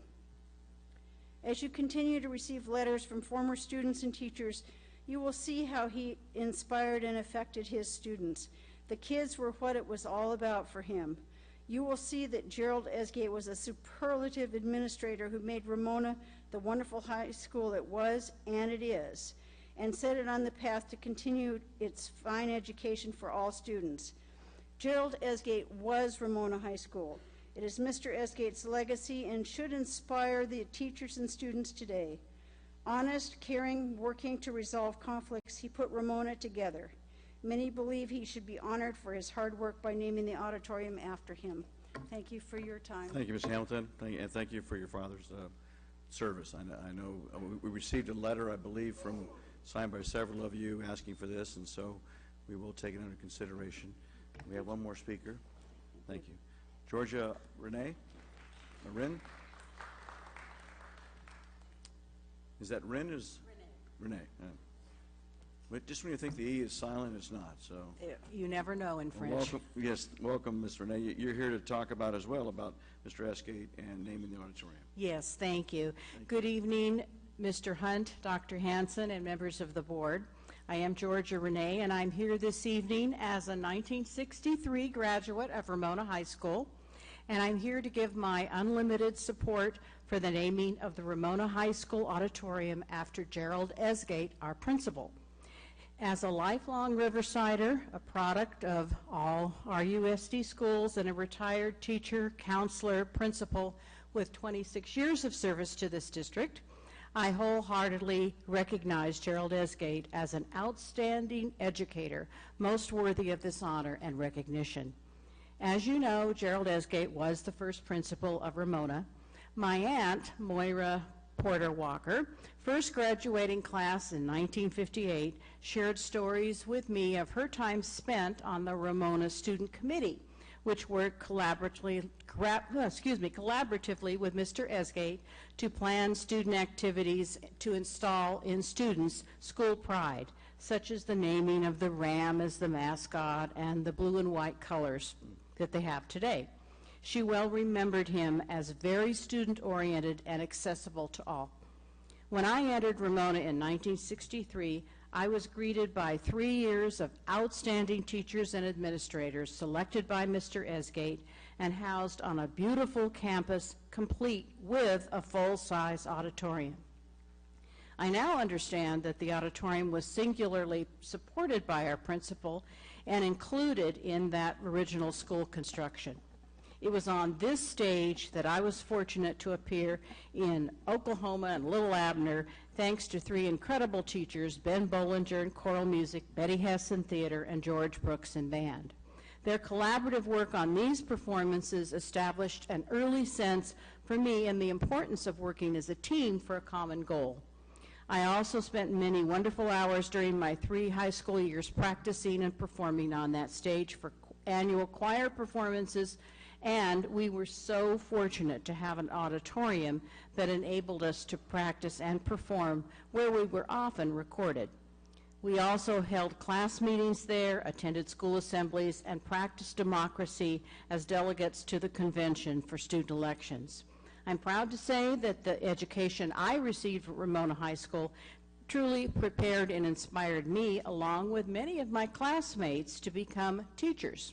As you continue to receive letters from former students and teachers, you will see how he inspired and affected his students. The kids were what it was all about for him. You will see that Gerald Esgate was a superlative administrator who made Ramona the wonderful high school it was and it is, and set it on the path to continue its fine education for all students. Gerald Esgate was Ramona High School. It is Mr. Esgate's legacy and should inspire the teachers and students today. Honest, caring, working to resolve conflicts, he put Ramona together. Many believe he should be honored for his hard work by naming the auditorium after him. Thank you for your time. Thank you, Ms. Hamilton, and thank you for your father's service. I know we received a letter, I believe, signed by several of you asking for this, and so we will take it under consideration. We have one more speaker. Thank you. Georgia Renee? Rin? Is that Rin? Renee. But just when you think the E is silent, it's not. So you never know in French. Welcome, yes, welcome, Ms. Renee. You're here to talk about as well about Mr. Esgate and naming the auditorium. Yes, thank you. Good evening, Mr. Hunt, Dr. Hanson, and members of the board. I am Georgia Renee, and I'm here this evening as a 1963 graduate of Ramona High School, and I'm here to give my unlimited support for the naming of the Ramona High School auditorium after Gerald Esgate, our principal. As a lifelong Riversider, a product of all RUSD schools, and a retired teacher, counselor, principal with 26 years of service to this district, I wholeheartedly recognize Gerald Esgate as an outstanding educator, most worthy of this honor and recognition. As you know, Gerald Esgate was the first principal of Ramona. My aunt, Moira Porter Walker, first graduating class in 1958, shared stories with me of her time spent on the Ramona Student Committee, which worked collaboratively with Mr. Esgate to plan student activities to install in students school pride, such as the naming of the ram as the mascot and the blue and white colors that they have today. She well remembered him as very student-oriented and accessible to all. When I entered Ramona in 1963, I was greeted by 3 years of outstanding teachers and administrators selected by Mr. Esgate and housed on a beautiful campus complete with a full-size auditorium. I now understand that the auditorium was singularly supported by our principal and included in that original school construction. It was on this stage that I was fortunate to appear in Oklahoma and Little Abner, thanks to 3 incredible teachers, Ben Bollinger in choral music, Betty Hess in theater, and George Brooks in band. Their collaborative work on these performances established an early sense for me in the importance of working as a team for a common goal. I also spent many wonderful hours during my 3 high school years practicing and performing on that stage for annual choir performances, and we were so fortunate to have an auditorium that enabled us to practice and perform where we were often recorded. We also held class meetings there, attended school assemblies, and practiced democracy as delegates to the convention for student elections. I'm proud to say that the education I received at Ramona High School truly prepared and inspired me, along with many of my classmates, to become teachers.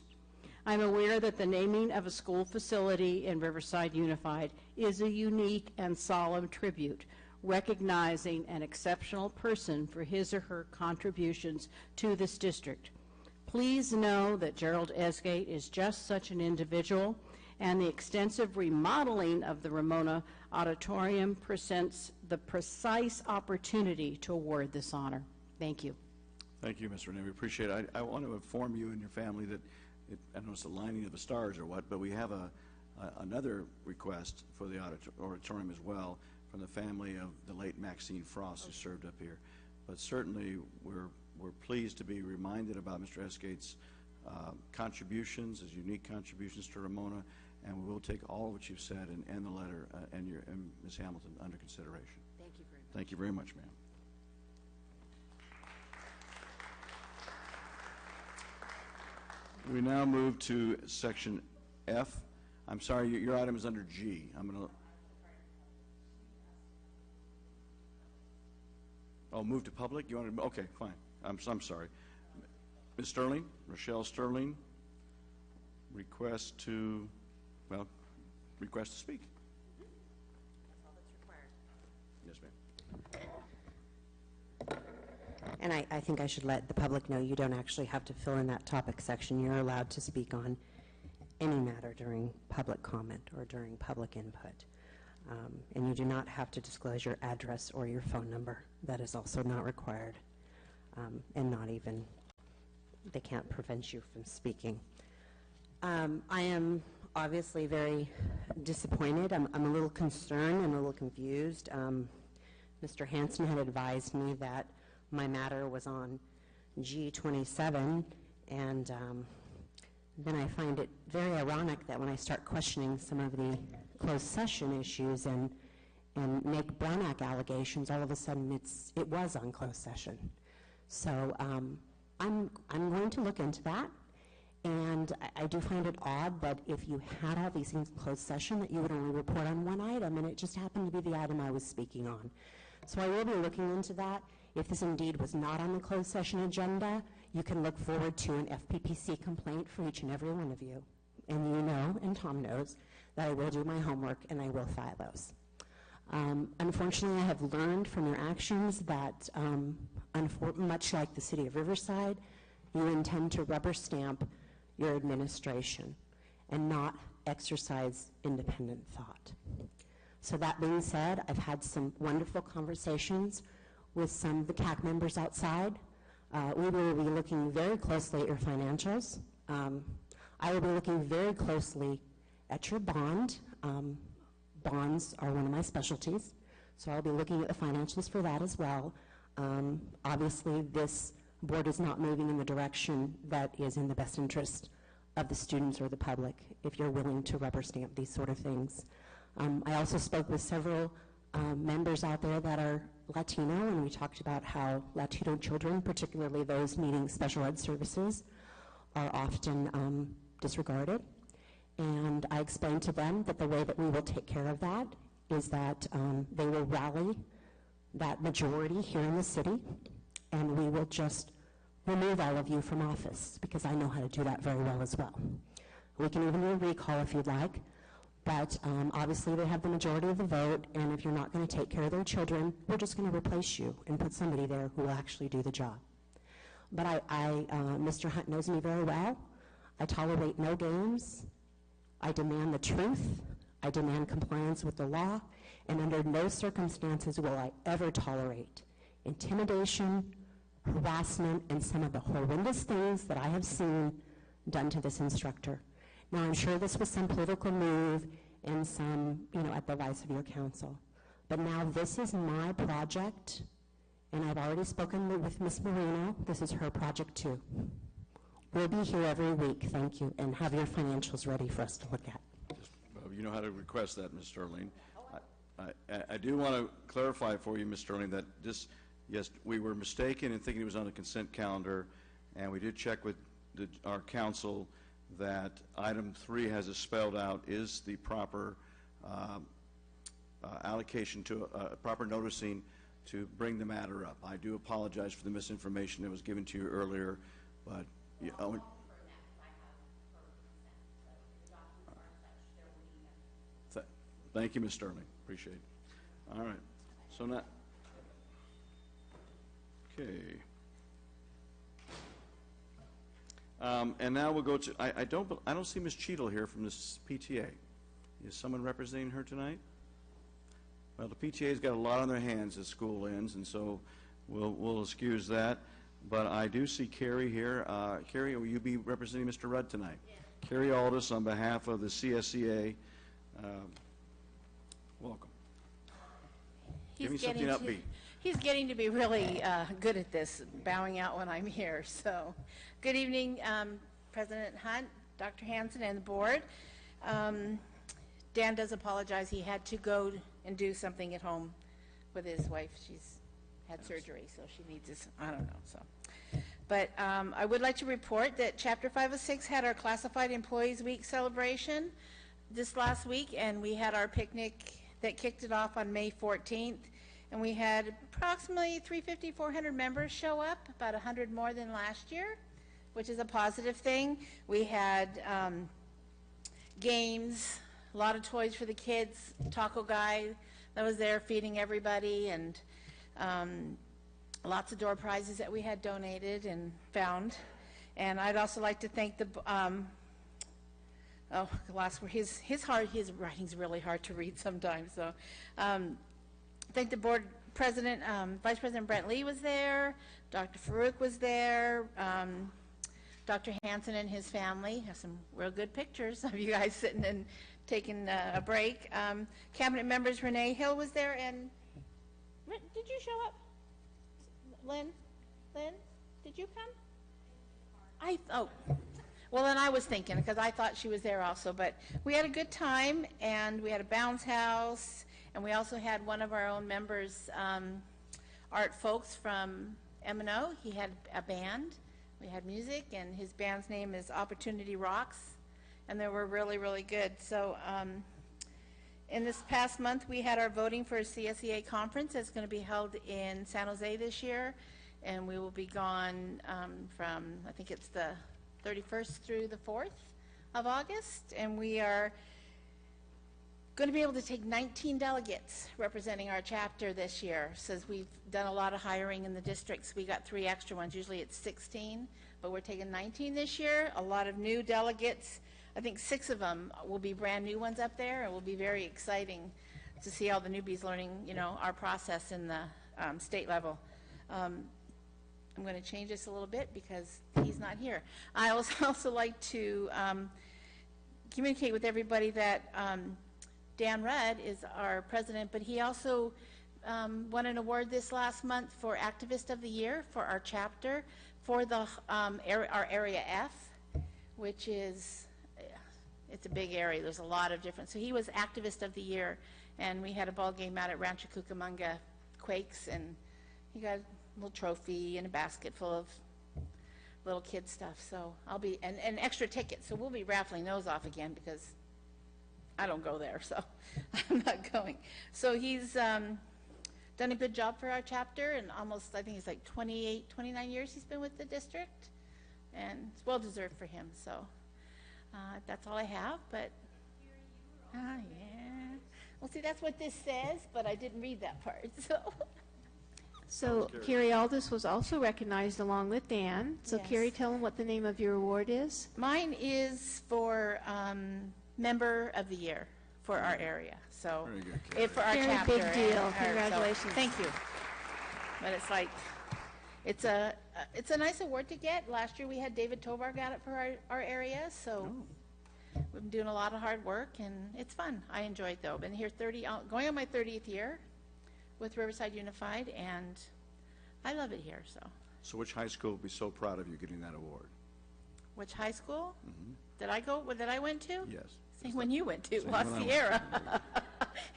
I'm aware that the naming of a school facility in Riverside Unified is a unique and solemn tribute, recognizing an exceptional person for his or her contributions to this district. Please know that Gerald Esgate is just such an individual, and the extensive remodeling of the Ramona Auditorium presents the precise opportunity to award this honor. Thank you. Thank you, Ms. Renee. We appreciate it. I want to inform you and your family that I don't know if it's the lining of the stars or what, but we have another request for the auditorium as well from the family of the late Maxine Frost, who served up here. But certainly we're pleased to be reminded about Mr. Esgate's contributions, his unique contributions to Ramona, and we will take all of what you've said and the letter and Ms. Hamilton under consideration. Thank you very much. Thank you very much, ma'am. We now move to section F. I'm sorry, your item is under G. I'm going to... Oh, move to public? You want to... Okay, fine. I'm sorry. Ms. Sterling, Rochelle Sterling, request to speak. That's all that's required. Yes, ma'am. And I think I should let the public know you don't actually have to fill in that topic section. You're allowed to speak on any matter during public comment or during public input. And you do not have to disclose your address or your phone number. That is also not required. And not even, they can't prevent you from speaking. I am obviously very disappointed. I'm a little concerned and a little confused. Mr. Hansen had advised me that my matter was on G27, and then I find it very ironic that when I start questioning some of the closed session issues and make Brown Act allegations, all of a sudden it was on closed session. So I'm going to look into that, and I do find it odd that if you had all these things in closed session that you would only report on one item, and it just happened to be the item I was speaking on. So I will be looking into that. If this indeed was not on the closed session agenda, you can look forward to an FPPC complaint for each and every one of you. And you know, and Tom knows, that I will do my homework and I will file those. Unfortunately, I have learned from your actions that, much like the city of Riverside, you intend to rubber stamp your administration and not exercise independent thought. So that being said, I've had some wonderful conversations with some of the CAC members outside. We will be looking very closely at your financials. I will be looking very closely at your bond. Bonds are one of my specialties, so I'll be looking at the financials for that as well. Obviously, this board is not moving in the direction that is in the best interest of the students or the public if you're willing to rubber stamp these sort of things. I also spoke with several members out there that are Latino, and we talked about how Latino children, particularly those needing special ed services, are often disregarded. And I explained to them that the way that we will take care of that is that they will rally that majority here in the city, and we will just remove all of you from office, because I know how to do that very well as well. We can even do a recall if you'd like, but obviously they have the majority of the vote, and if you're not going to take care of their children, we're just going to replace you and put somebody there who will actually do the job. But Mr. Hunt knows me very well. I tolerate no games. I demand the truth. I demand compliance with the law, and under no circumstances will I ever tolerate intimidation, harassment, and some of the horrendous things that I have seen done to this instructor. Now, I'm sure this was some political move and some, at the advice of your counsel. But now this is my project, and I've already spoken with Ms. Marino. This is her project too. We'll be here every week, thank you, and have your financials ready for us to look at. You know how to request that, Ms. Sterling. I do want to clarify for you, Ms. Sterling, that this, yes, we were mistaken in thinking it was on the consent calendar, and we did check with our counsel that item 3 has it spelled out is the proper allocation to proper noticing to bring the matter up. I do apologize for the misinformation that was given to you earlier, but thank you, Ms. Sterling. Appreciate it. All right. So now, okay. And now we'll go to. I don't see Ms. Cheadle here from this PTA. Is someone representing her tonight? Well, the PTA's got a lot on their hands as school ends, and so we'll excuse that. But I do see Carrie here. Carrie, will you be representing Mr. Rudd tonight? Yes. Carrie Aldis on behalf of the CSEA. Welcome. Give me something upbeat. He's getting to be really good at this, bowing out when I'm here. So, good evening, President Hunt, Dr. Hansen, and the board. Dan does apologize. He had to go and do something at home with his wife. She's had surgery, so she needs this. I don't know. So, but I would like to report that Chapter 506 had our Classified Employees Week celebration this last week, and we had our picnic that kicked it off on May 14th. And we had approximately 350, 400 members show up, about 100 more than last year, which is a positive thing. We had games, a lot of toys for the kids, taco guy that was there feeding everybody, and lots of door prizes that we had donated and found. And I'd also like to thank the oh, his writing's really hard to read sometimes, so. I think the board president, Vice President Brent Lee was there, Dr. Farouk was there, Dr. Hansen and his family. Have some real good pictures of you guys sitting and taking a break. Cabinet members Renee Hill was there, and did you show up? Lynn, did you come? Oh, well then I was thinking, because I thought she was there also, but we had a good time, and we had a bounce house, and we also had one of our own members, Art Folks from M&O. He had a band. We had music, and his band's name is Opportunity Rocks, and they were really, really good. So in this past month, we had our voting for a CSEA conference that's going to be held in San Jose this year, and we will be gone from, I think it's the 31st through the 4th of August, and we are going to be able to take 19 delegates representing our chapter this year. Since we've done a lot of hiring in the districts, we got 3 extra ones. Usually it's 16, but we're taking 19 this year. A lot of new delegates. I think 6 of them will be brand new ones up there. It will be very exciting to see all the newbies learning, you know, our process in the state level. I'm going to change this a little bit because he's not here. I also like to communicate with everybody that Dan Rudd is our president, but he also won an award this last month for Activist of the Year for our chapter for the our Area F, which is, it's a big area. There's a lot of different, so he was Activist of the Year, and we had a ball game out at Rancho Cucamonga Quakes, and he got a little trophy and a basket full of little kid stuff. So I'll be, and extra tickets, so we'll be raffling those off again because I don't go there, so I'm not going. So he's done a good job for our chapter, and almost, I think he's like 28, 29 years he's been with the district, and it's well deserved for him. So that's all I have, but yeah. Well, see, that's what this says, but I didn't read that part, so. So Carrie Aldis was also recognized along with Dan. So Yes. Carrie, tell them what the name of your award is. Mine is for Member of the Year for our area, so. Very good, Carrie. For our Very chapter. big deal. So, Congratulations. thank you. But it's like, it's a nice award to get. Last year we had David Tovar got it for our area, so we've been doing a lot of hard work, and it's fun. I enjoy it though. Been here going on my 30th year with Riverside Unified, and I love it here, so. So which high school will be so proud of you getting that award? Which high school? Did I went to? Yes. Same one you went to, Same La one I went Sierra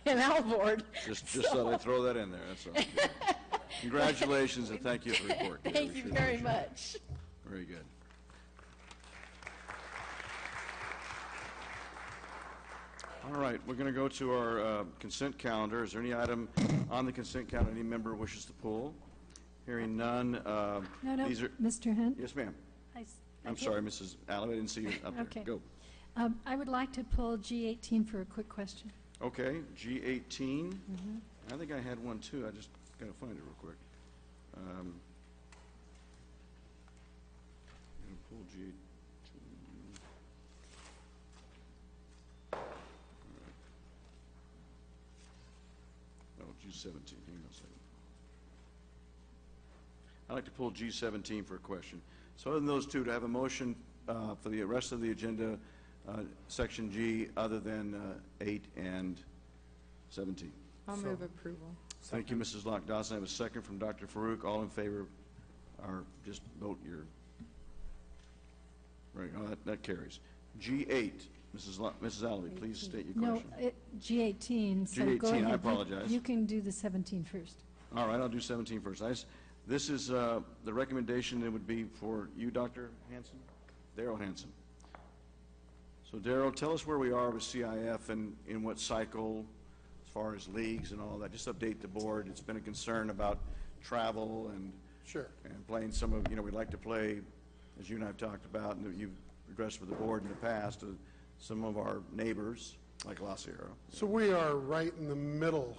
and Alvord. Just thought I'd throw that in there, that's all. Congratulations, and thank you for the report. Gary. Thank We you sure very appreciate it. much. Very good. All right, we're going to go to our consent calendar. Is there any item on the consent calendar any member wishes to pull? Hearing none. No, These are, Mr. Hunt? yes, ma'am. I I'm sorry, Mrs. Allen, I didn't see you up there. Okay. Go. I would like to pull G18 for a quick question. Okay, G18. I think I had one too. I just got to find it real quick. I'm going to pull G18. Oh, G17. Hang on a second. I'd like to pull G17 for a question. So other than those two, to have a motion for the rest of the agenda, Section G, other than 8 and 17. I'll move approval. Thank you, Mrs. Locke Dawson. I have a second from Dr. Farouk. All in favor, or just vote your, right, that carries. G8, Mrs. Allaby, please state your No, question. G18, so go G18, ahead. I apologize. You can do the 17 first. All right, I'll do 17 first. This is the recommendation that would be for you, Dr. Hanson? Darrell Hanson. So, Darrell, tell us where we are with CIF and in what cycle, as far as leagues and all that. Just update the board. It's been a concern about travel and Sure. and playing some of, we'd like to play, as you and I have talked about, and that you've addressed with the board in the past, some of our neighbors, like La Sierra. So we are right in the middle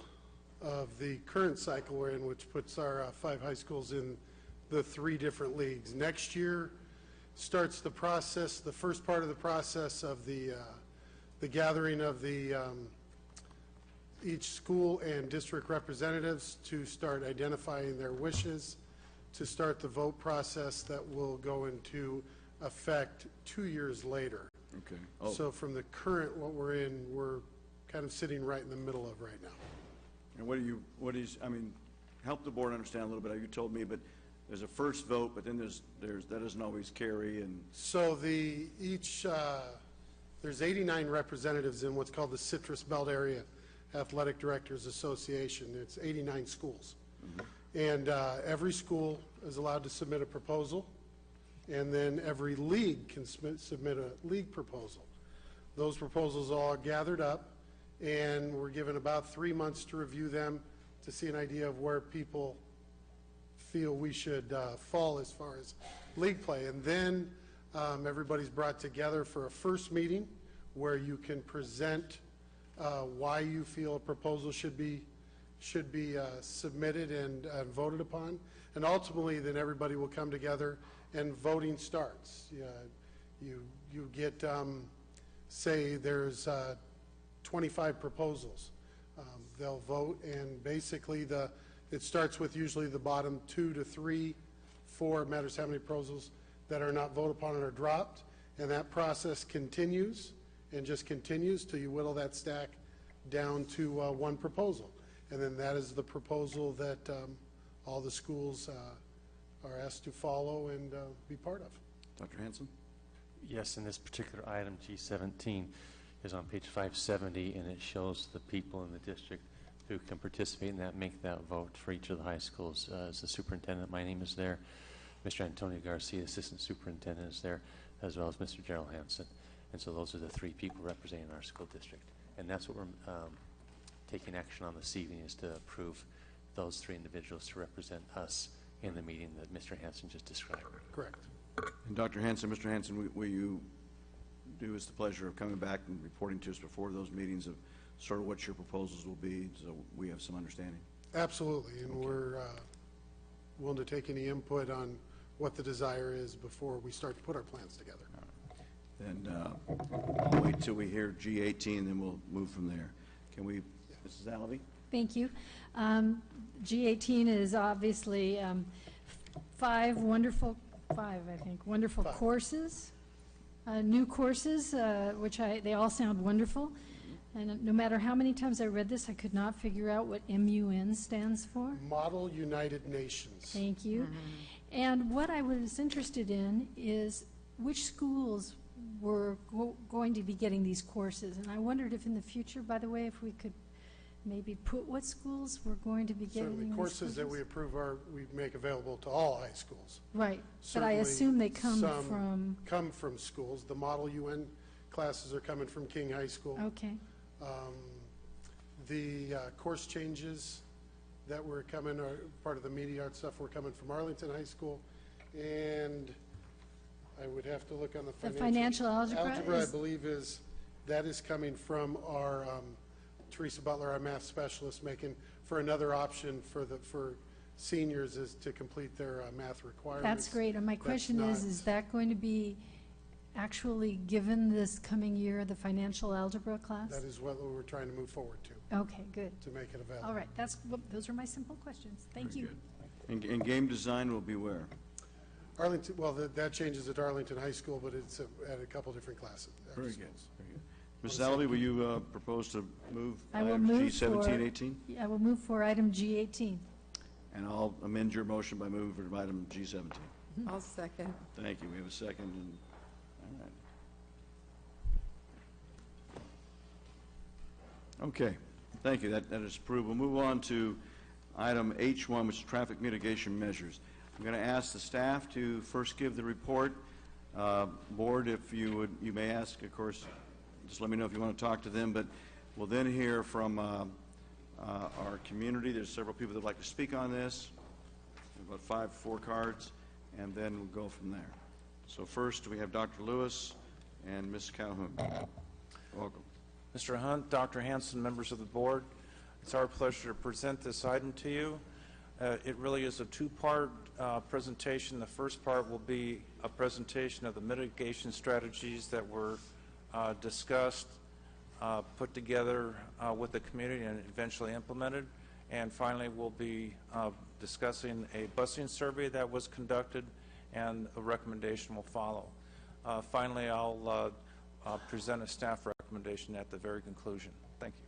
of the current cycle we're in, which puts our 5 high schools in the 3 different leagues. Next year starts the process, the first part of the process of the the gathering of the each school and district representatives to start identifying their wishes, to start the vote process that will go into effect 2 years later. Okay. So from the current, what we're in, we're kind of sitting right in the middle of right now. And I mean, help the board understand a little bit. You told me, but there's a first vote, but then that doesn't always carry, and So there's 89 representatives in what's called the Citrus Belt Area Athletic Directors Association. It's 89 schools. And every school is allowed to submit a proposal, and then every league can submit a league proposal. Those proposals are all gathered up, and we're given about 3 months to review them to see an idea of where people feel we should fall as far as league play. And then everybody's brought together for a first meeting where you can present why you feel a proposal should be submitted and voted upon. And ultimately, then everybody will come together and voting starts. You get, say there's 25 proposals. They'll vote, and basically it starts with usually the bottom 2 to 3, 4, it matters how many proposals that are not voted upon and are dropped. And that process continues and just continues till you whittle that stack down to one proposal. And then that is the proposal that all the schools are asked to follow and be part of. Dr. Hanson? Yes, and this particular item, G17, is on page 570, and it shows the people in the district who can participate in that, make that vote for each of the high schools. As the superintendent, my name is there. Mr. Antonio Garcia, assistant superintendent, is there, as well as Mr. Gerald Hansen. And so those are the 3 people representing our school district. And that's what we're taking action on this evening, is to approve those 3 individuals to represent us in the meeting that Mr. Hansen just described. Correct. And Dr. Hansen, Mr. Hansen, will you do us the pleasure of coming back and reporting to us before those meetings of sort of what your proposals will be, so we have some understanding? Absolutely, and we're willing to take any input on what the desire is before we start to put our plans together. Then we'll wait till we hear G18, then we'll move from there. Can we, Mrs. Alavi? Thank you. G18 is obviously 5 wonderful courses, new courses, which they all sound wonderful. And no matter how many times I read this, I could not figure out what MUN stands for. Model United Nations. Thank you. And what I was interested in is which schools were going to be getting these courses. And I wondered if in the future, by the way, if we could maybe put what schools were going to be getting Certainly, these courses that we approve we make available to all high schools. Right, Certainly, but I assume they come some come from schools. The Model UN classes are coming from King High School. Okay. The course changes that were coming, are part of the media art stuff, were coming from Arlington High School, and I would have to look on the financial algebra. I believe that is coming from our Teresa Butler, our math specialist, making for another option for seniors is to complete their math requirements. That's great. And my question is that going to be actually given this coming year, the financial algebra class? That is what we're trying to move forward to. Okay, good. To make it available. All right, those are my simple questions. Thank you. Good. And game design will be where? Arlington, well, that changes at Arlington High School, but it's at a couple different classes. Very good. Very good. Mrs. Alavi, will you propose to move I will items move G17, 18? I will move for item G18. And I'll amend your motion by moving for item G17. I'll second. Thank you. We have a second. And, all right. Okay. Thank you. That is approved. We'll move on to item H1, which is traffic mitigation measures. I'm going to ask the staff to first give the report. Board, if you may ask, of course, just let me know if you want to talk to them, but we'll then hear from our community. There's several people that would like to speak on this. About 4 cards, and then we'll go from there. So first, we have Dr. Lewis and Ms. Calhoun. Welcome. Mr. Hunt, Dr. Hansen, members of the board, it's our pleasure to present this item to you. It really is a 2-part presentation. The first part will be a presentation of the mitigation strategies that were discussed put together with the community and eventually implemented. And finally, we'll be discussing a busing survey that was conducted, and a recommendation will follow. Finally, I'll present a staff recommendation at the very conclusion. Thank you.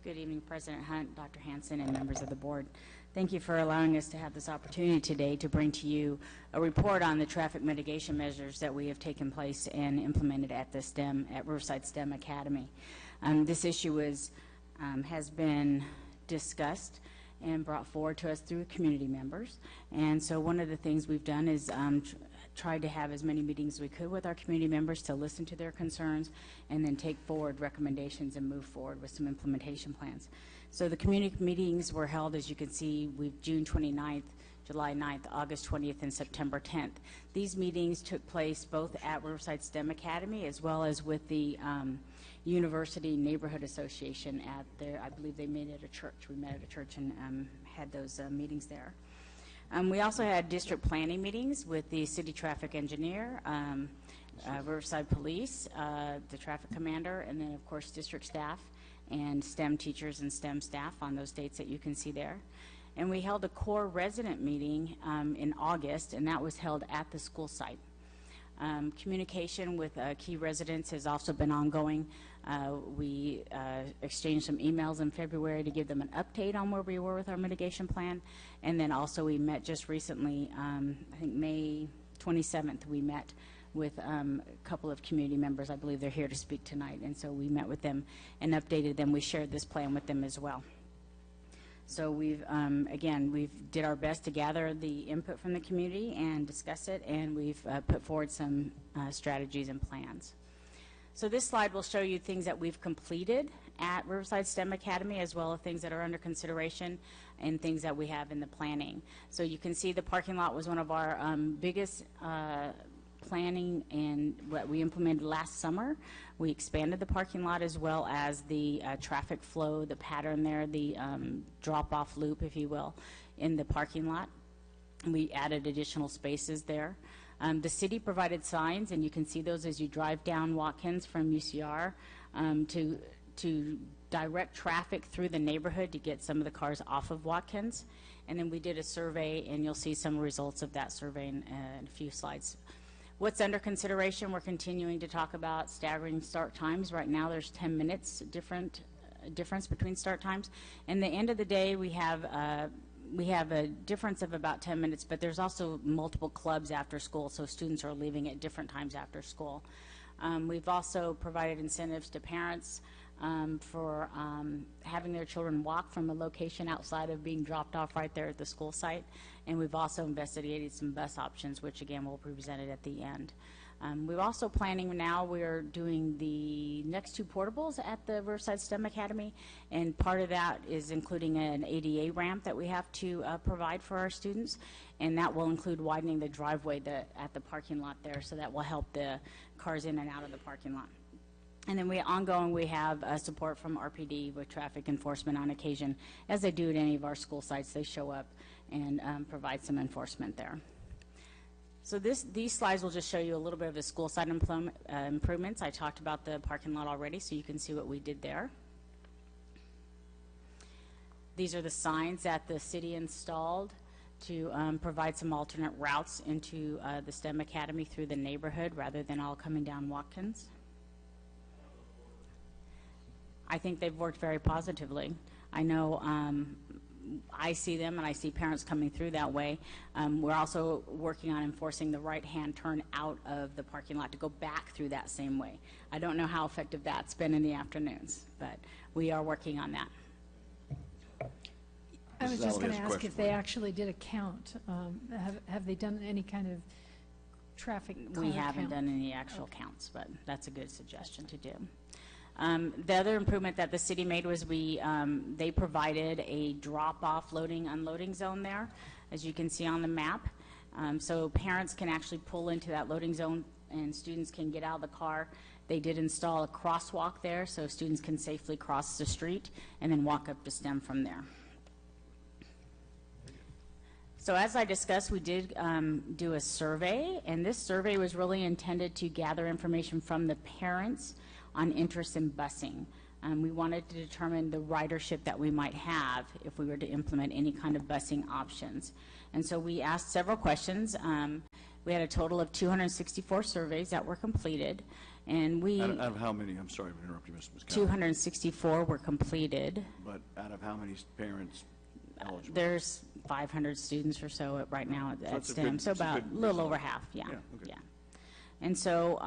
Good evening, President Hunt, Dr. Hanson, and members of the board. Thank you for allowing us to have this opportunity today to bring to you a report on the traffic mitigation measures that we have taken place and implemented at Riverside STEM Academy. This issue has been discussed and brought forward to us through community members. And so one of the things we've done is tried to have as many meetings as we could with our community members to listen to their concerns and then take forward recommendations and move forward with some implementation plans. So the community meetings were held, as you can see, June 29th, July 9th, August 20th, and September 10th. These meetings took place both at Riverside STEM Academy as well as with the University Neighborhood Association at their, I believe they met at a church. We met at a church and had those meetings there. We also had district planning meetings with the city traffic engineer, Riverside Police, the traffic commander, and then of course district staff and STEM teachers and STEM staff on those dates that you can see there. And we held a core resident meeting in August, and that was held at the school site. Communication with key residents has also been ongoing. We exchanged some emails in February to give them an update on where we were with our mitigation plan. And then also we met just recently, I think May 27th, we met with a couple of community members. I believe they're here to speak tonight. And so we met with them and updated them. We shared this plan with them as well. So we've did our best to gather the input from the community and discuss it, and we've put forward some strategies and plans. So this slide will show you things that we've completed at Riverside STEM Academy, as well as things that are under consideration and things that we have in the planning. So you can see the parking lot was one of our biggest planning and what we implemented last summer. We expanded the parking lot as well as the traffic flow, the pattern there, the drop-off loop, if you will, in the parking lot. We added additional spaces there. The city provided signs, and you can see those as you drive down Watkins from UCR to direct traffic through the neighborhood to get some of the cars off of Watkins. And then we did a survey, and you'll see some results of that survey in a few slides. What's under consideration, we're continuing to talk about staggering start times. Right now there's 10 minutes difference between start times. And the end of the day, we have a difference of about 10 minutes, but there's also multiple clubs after school, so students are leaving at different times after school. We've also provided incentives to parents for having their children walk from a location outside of being dropped off right there at the school site. And we've also investigated some bus options, which again will be presented at the end. We're also planning now, we're doing the next 2 portables at the Riverside STEM Academy, and part of that is including an ADA ramp that we have to provide for our students, and that will include widening the driveway at the parking lot there, so that will help the cars in and out of the parking lot. And then we have support from RPD with traffic enforcement on occasion. As they do at any of our school sites, they show up and provide some enforcement there. So these slides will just show you a little bit of the school site improvements. I talked about the parking lot already, so you can see what we did there. These are the signs that the city installed to provide some alternate routes into the STEM Academy through the neighborhood rather than all coming down Watkins. I think they've worked very positively. I know I see them, and I see parents coming through that way. We're also working on enforcing the right-hand turn out of the parking lot to go back through that same way. I don't know how effective that's been in the afternoons, but we are working on that. I was just going to ask if they actually did a count. Have they done any kind of traffic count? We haven't done any actual counts, but that's a good suggestion to do. The other improvement that the city made was they provided a drop-off loading unloading zone there, as you can see on the map. So parents can actually pull into that loading zone and students can get out of the car. They did install a crosswalk there so students can safely cross the street and then walk up to STEM from there. So as I discussed, we did do a survey, and this survey was really intended to gather information from the parents on interest in busing. We wanted to determine the ridership that we might have if we were to implement any kind of busing options. And so we asked several questions. We had a total of 264 surveys that were completed, and we... Out of how many? I'm sorry to interrupt you, Ms. Cowan. 264 were completed. But out of how many parents eligible? There's 500 students or so right now at that's a STEM, good- so that's a about a good little result. over half, yeah. Okay. Yeah. And so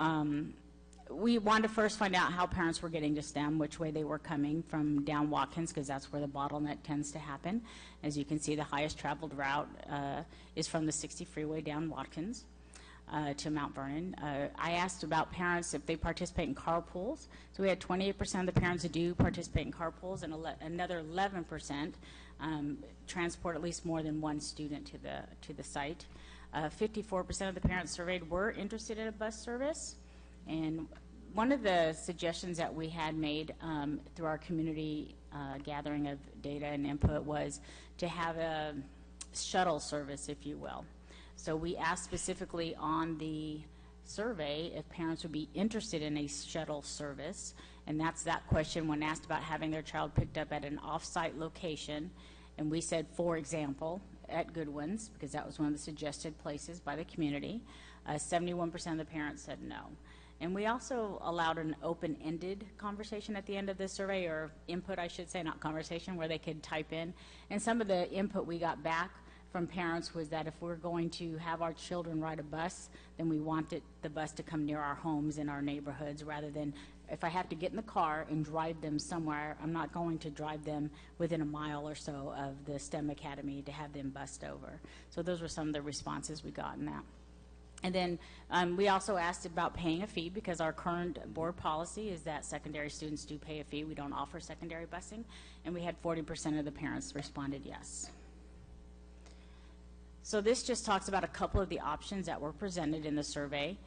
we wanted to first find out how parents were getting to STEM, which way they were coming from down Watkins, because that's where the bottleneck tends to happen. As you can see, the highest traveled route is from the 60 freeway down Watkins to Mount Vernon. I asked about parents if they participate in carpools. So we had 28% of the parents that do participate in carpools, and another 11% transport at least more than one student to the site. 54% of the parents surveyed were interested in a bus service. And one of the suggestions that we had made through our community gathering of data and input was to have a shuttle service, if you will. So we asked specifically on the survey if parents would be interested in a shuttle service, and that's that question when asked about having their child picked up at an off-site location. And we said, for example, at Goodwin's, because that was one of the suggested places by the community. 71% of the parents said no. And we also allowed an open-ended conversation at the end of the survey, or input, I should say, not conversation, where they could type in. And some of the input we got back from parents was that if we're going to have our children ride a bus, then we want the bus to come near our homes and our neighborhoods, rather than if I have to get in the car and drive them somewhere, I'm not going to drive them within a mile or so of the STEM Academy to have them bussed over. So those were some of the responses we got in that. And then we also asked about paying a fee, because our current board policy is that secondary students do pay a fee. We don't offer secondary busing, and we had 40% of the parents responded yes. So this just talks about a couple of the options that were presented in the survey.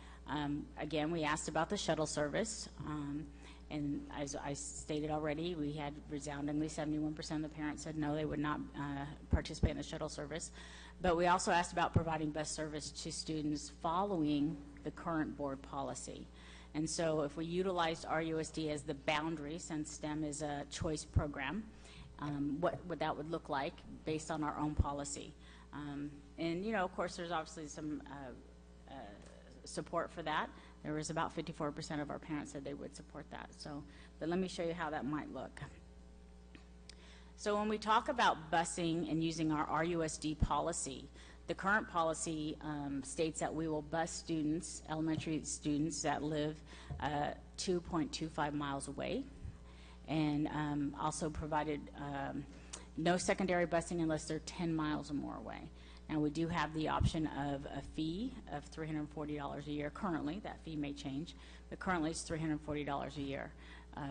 Again, we asked about the shuttle service, and as I stated already, we had resoundingly 71% of the parents said no, they would not participate in the shuttle service. But we also asked about providing bus service to students following the current board policy. And so if we utilized RUSD as the boundary, since STEM is a choice program, what that would look like based on our own policy. And, you know, of course, there's obviously some support for that. There was about 54% of our parents said they would support that. So, but let me show you how that might look. So when we talk about busing and using our RUSD policy, the current policy states that we will bus students, elementary students that live 2.25 miles away, and also provided no secondary busing unless they're 10 miles or more away. Now, we do have the option of a fee of $340 a year currently. That fee may change, but currently it's $340 a year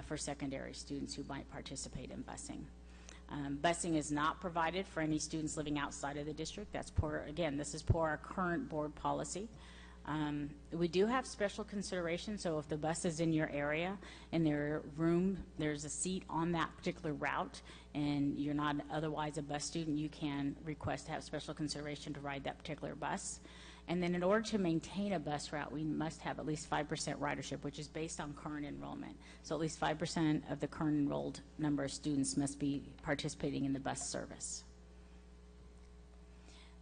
for secondary students who might participate in busing. Busing is not provided for any students living outside of the district. That's per, again, this is per our current board policy. We do have special consideration, so if the bus is in your area and there's a seat on that particular route and you're not otherwise a bus student, you can request to have special consideration to ride that particular bus. And then in order to maintain a bus route, we must have at least 5% ridership, which is based on current enrollment. So at least 5% of the current enrolled number of students must be participating in the bus service.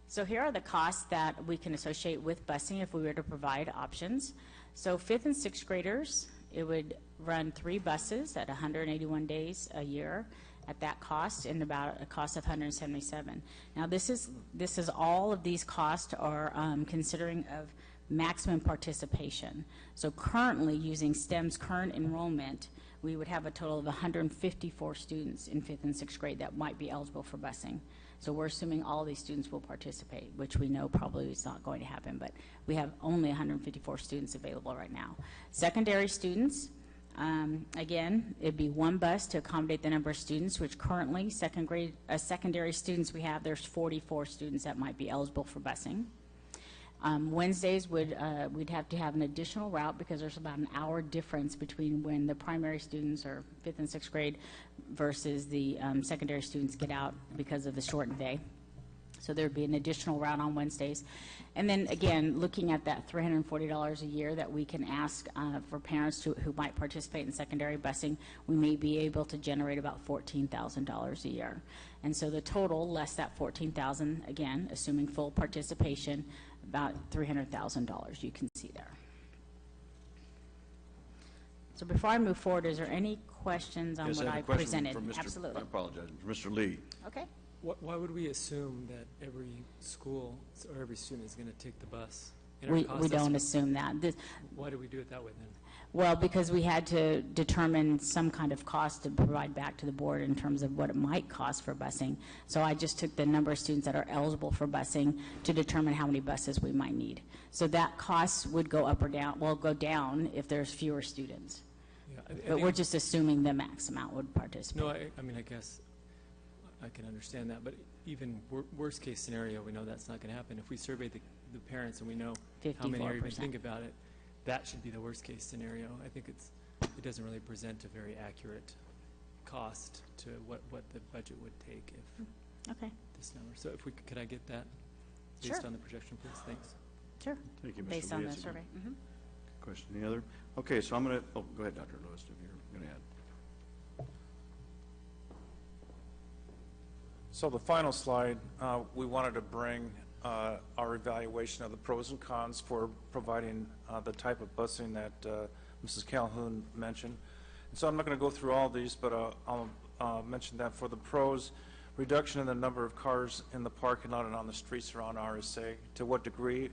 So here are the costs that we can associate with busing if we were to provide options. So 5th and 6th graders, it would run 3 buses at 181 days a year at that cost, and about a cost of $177. Now this is all of these costs are considering of maximum participation. So currently, using STEM's current enrollment, we would have a total of 154 students in 5th and 6th grade that might be eligible for busing. So we're assuming all of these students will participate, which we know probably is not going to happen, but we have only 154 students available right now. Secondary students, again, it'd be 1 bus to accommodate the number of students, which currently secondary students we have, there's 44 students that might be eligible for busing. Wednesdays we'd have to have an additional route because there's about an hour difference between when the primary students or 5th and 6th grade versus the secondary students get out because of the shortened day. So So there'd be an additional route on Wednesdays. And then again, looking at that $340 a year that we can ask for parents who might participate in secondary busing, we may be able to generate about $14,000 a year. And so the total, less that $14,000, again, assuming full participation, about $300,000 you can see there. So before I move forward, is there any questions on Yes, what I I have a question presented? from Mr. Absolutely. I apologize, Mr. Lee. Okay. Why would we assume that every school or every student is going to take the bus? in our We cost don't estimate? assume that. Why do we do it that way then? Well, because we had to determine some kind of cost to provide back to the board in terms of what it might cost for busing. So I just took the number of students that are eligible for busing to determine how many buses we might need. So that cost would go up or down, well, go down if there's fewer students. Yeah, I But think- we're just assuming the max amount would participate. No, I mean, I guess I can understand that, but even worst case scenario, we know that's not going to happen. If we survey the parents and we know how many are even 54%. think about it, that should be the worst case scenario. I think it doesn't really present a very accurate cost to what the budget would take if Okay. this number. So if we could I get that Sure. based on the projection, please? Thanks. Sure. Thank you, Mr. Based on Lee. the It's a survey. good Mhm. Question, any other? Okay, so I'm going to, go ahead, Dr. Lewis, if you're going to add. So the final slide, we wanted to bring our evaluation of the pros and cons for providing the type of busing that Mrs. Calhoun mentioned. And so I'm not going to go through all these, but I'll mention that for the pros, reduction in the number of cars in the parking lot and on the streets around RSA. To what degree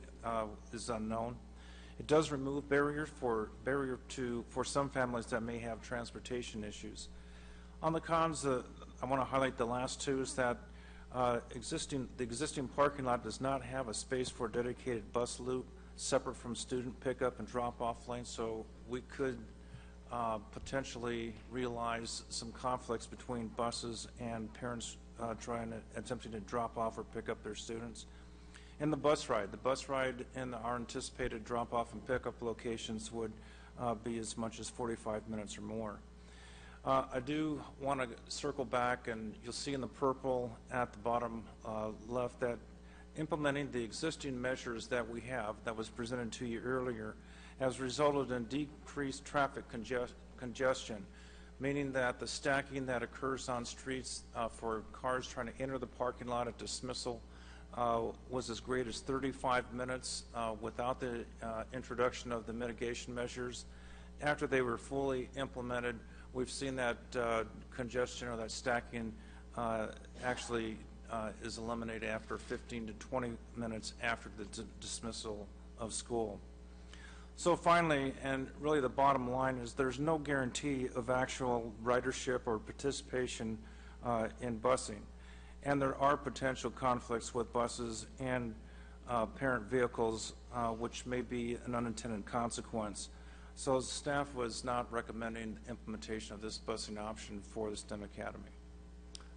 is unknown. It does remove barrier for some families that may have transportation issues. On the cons, I want to highlight the last two is that the existing parking lot does not have a space for a dedicated bus loop separate from student pickup and drop-off lanes, so we could potentially realize some conflicts between buses and parents attempting to drop off or pick up their students. And the bus ride in our anticipated drop-off and pickup locations would be as much as 45 minutes or more. I do want to circle back, and you'll see in the purple at the bottom left that implementing the existing measures that we have that was presented to you earlier has resulted in decreased traffic congestion, meaning that the stacking that occurs on streets for cars trying to enter the parking lot at dismissal was as great as 35 minutes without the introduction of the mitigation measures. After they were fully implemented, we've seen that congestion or that stacking actually is eliminated after 15 to 20 minutes after the dismissal of school. So finally, and really the bottom line is there's no guarantee of actual ridership or participation in busing. And there are potential conflicts with buses and parent vehicles, which may be an unintended consequence. So staff was not recommending implementation of this busing option for the STEM Academy.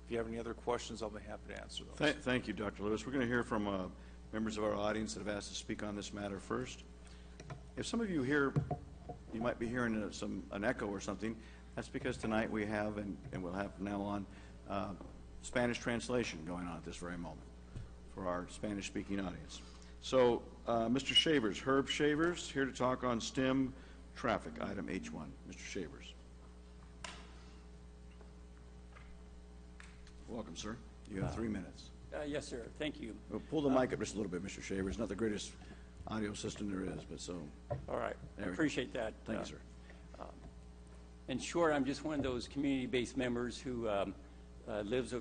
If you have any other questions, I'll be happy to answer those. Thank you, Dr. Lewis. We're going to hear from members of our audience that have asked to speak on this matter first. If some of you here, you might be hearing an echo or something, that's because tonight we have, and we'll have from now on, Spanish translation going on at this very moment for our Spanish-speaking audience. So, Mr. Shavers, Herb Shavers, here to talk on STEM traffic, item H1. Mr. Shavers. Welcome, sir. You have 3 minutes. Yes, sir. Thank you. Well, pull the mic up just a little bit, Mr. Shavers. Not the greatest audio system there is, but so. All right. I There we go. appreciate that. Thank you, sir. In short, I'm just one of those community-based members who lives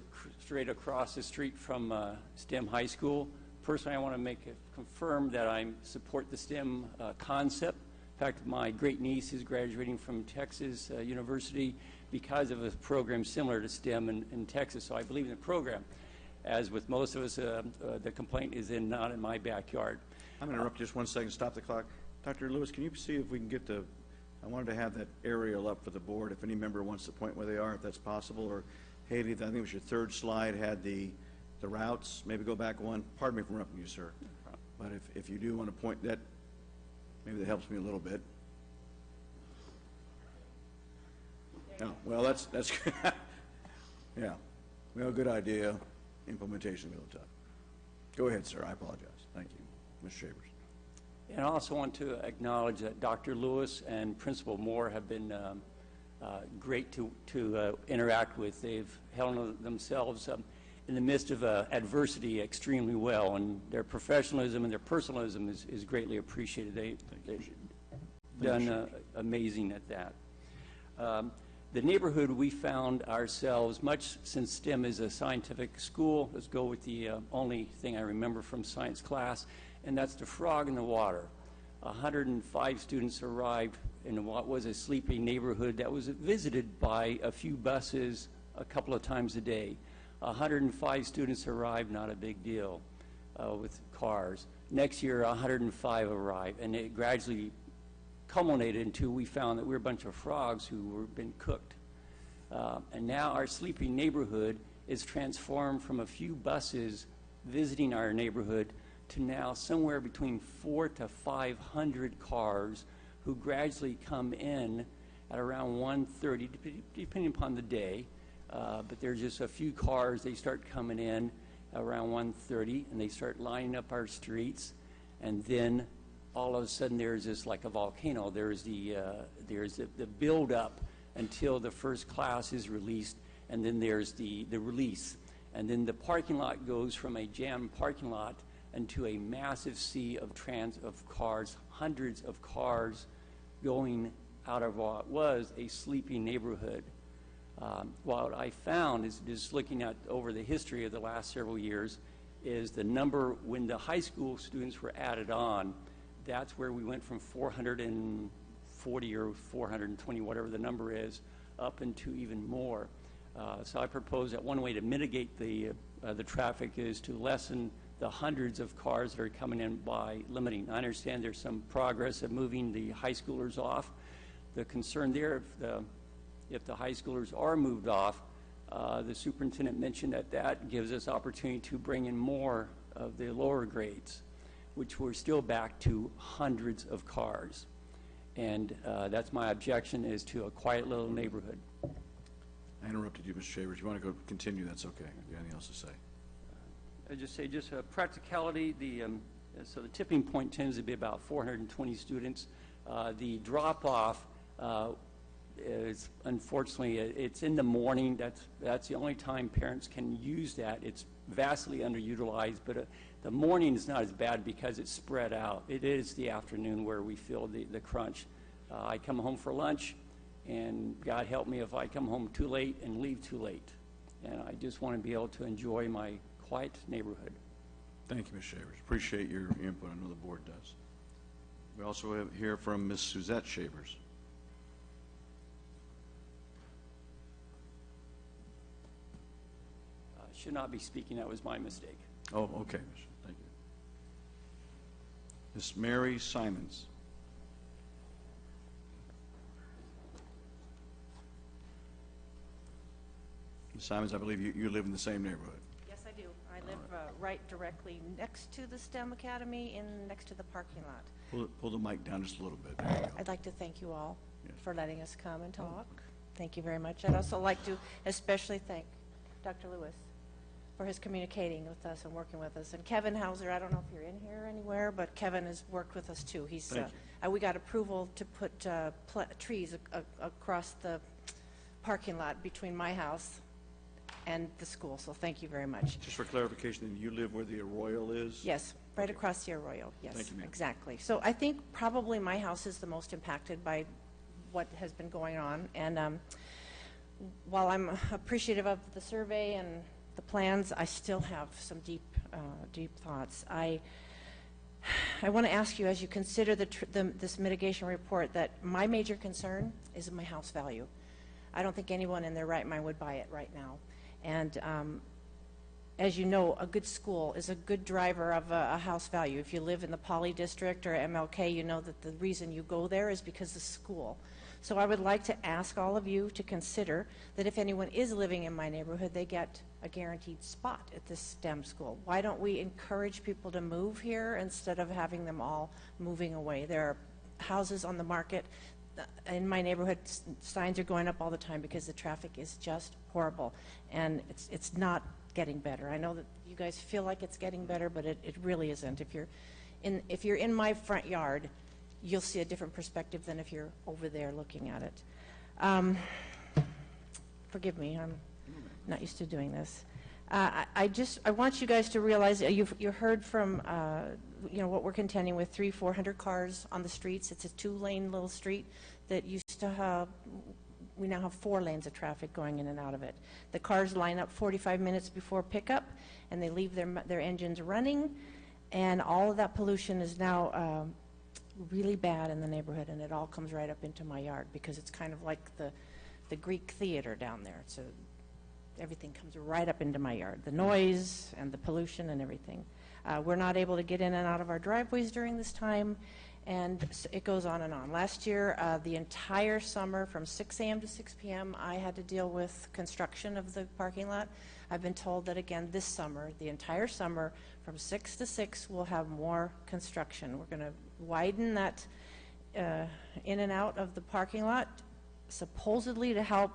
straight across the street from STEM High School. Personally, I want to confirm that I support the STEM concept. In fact, my great niece is graduating from Texas University because of a program similar to STEM in Texas, so I believe in the program. As with most of us, the complaint is not in my backyard. I'm going to interrupt just 1 second, stop the clock. Dr. Lewis, can you see if we can get I wanted to have that aerial up for the board, if any member wants to point where they are, if that's possible, or Haley, I think it was your third slide, had the routes. Maybe go back one. Pardon me for interrupting you, sir. But if you do want to point that, maybe that helps me a little bit. No, well, that's yeah. Well, good idea. Implementation is a little tough. Go ahead, sir. I apologize. Thank you. Ms. Shavers. And I also want to acknowledge that Dr. Lewis and Principal Moore have been great to interact with. They've held themselves in the midst of adversity extremely well, and their professionalism and their personalism is greatly appreciated. They've done amazing at that. The neighborhood, we found ourselves, much since STEM is a scientific school, let's go with the only thing I remember from science class, and that's the frog in the water. 105 students arrived in what was a sleepy neighborhood that was visited by a few buses a couple of times a day. 105 students arrived, not a big deal with cars. Next year, 105 arrived, and it gradually culminated into we found that we were a bunch of frogs who were been cooked. And now our sleepy neighborhood is transformed from a few buses visiting our neighborhood to now somewhere between 400 to 500 cars who gradually come in at around 1:30, depending upon the day. But there's just a few cars, they start coming in around 1:30, and they start lining up our streets. And then all of a sudden there's this, like a volcano, there's the build-up until the first class is released, and then there's the release. And then the parking lot goes from a jammed parking lot into a massive sea of cars, hundreds of cars going out of what was a sleepy neighborhood. What I found is just looking at over the history of the last several years is the number when the high school students were added on, that's where we went from 440 or 420, whatever the number is, up into even more. So I propose that one way to mitigate the traffic is to lessen the hundreds of cars that are coming in by limiting. I understand there's some progress of moving the high schoolers off. The concern there, if the high schoolers are moved off, the superintendent mentioned that gives us opportunity to bring in more of the lower grades, which we're still back to hundreds of cars. And that's my objection, is to a quiet little neighborhood. I interrupted you, Mr. Shavers. You want to go continue, that's okay. If you have anything else to say. I just say, just practicality, so the tipping point tends to be about 420 students. The drop-off is, unfortunately, it's in the morning. That's the only time parents can use that. It's vastly underutilized, but the morning is not as bad because it's spread out. It is the afternoon where we feel the crunch. I come home for lunch, and God help me if I come home too late and leave too late. And I just want to be able to enjoy my quiet neighborhood. Thank you, Ms. Shavers. Appreciate your input. I know the board does. We also hear from Ms. Suzette Shavers. Should not be speaking. That was my mistake. Oh, okay. Thank you. Ms. Mary Simons. Ms. Simons, I believe you live in the same neighborhood. Yes, I do. I live right directly next to the STEM Academy and next to the parking lot. Pull the mic down just a little bit. There you go. I'd like to thank you all for letting us come and talk. Thank you very much. I'd also like to especially thank Dr. Lewis for his communicating with us and working with us. And Kevin Hauser, I don't know if you're in here anywhere, but Kevin has worked with us too. He's we got approval to put trees across the parking lot between my house and the school, so thank you very much. Just for clarification, you live where the Arroyo is? Yes, right across the Arroyo, yes. Thank you, ma'am. Exactly. So I think probably my house is the most impacted by what has been going on. And while I'm appreciative of the survey and the plans, I still have some deep thoughts. I want to ask you, as you consider this mitigation report, that my major concern is my house value. I don't think anyone in their right mind would buy it right now. And as you know, a good school is a good driver of a house value. If you live in the Poly District or MLK, you know that the reason you go there is because of school. So I would like to ask all of you to consider that if anyone is living in my neighborhood, they get a guaranteed spot at this STEM school. Why don't we encourage people to move here instead of having them all moving away? There are houses on the market. In my neighborhood, signs are going up all the time because the traffic is just horrible. And it's not getting better. I know that you guys feel like it's getting better, but it really isn't. If you're in my front yard, you'll see a different perspective than if you're over there looking at it. Forgive me, I'm not used to doing this. I want you guys to realize, you heard from, what we're contending with, 400 cars on the streets. It's a 2-lane little street that used to have, we now have 4 lanes of traffic going in and out of it. The cars line up 45 minutes before pickup, and they leave their engines running, and all of that pollution is now really bad in the neighborhood, and it all comes right up into my yard because it's kind of like the Greek theater down there. So everything comes right up into my yard, the noise and the pollution and everything. We're not able to get in and out of our driveways during this time, and it goes on and on. Last year, the entire summer from 6 a.m. to 6 p.m., I had to deal with construction of the parking lot. I've been told that again this summer, the entire summer, from 6 to 6, we'll have more construction. We're going to widen that in and out of the parking lot, supposedly to help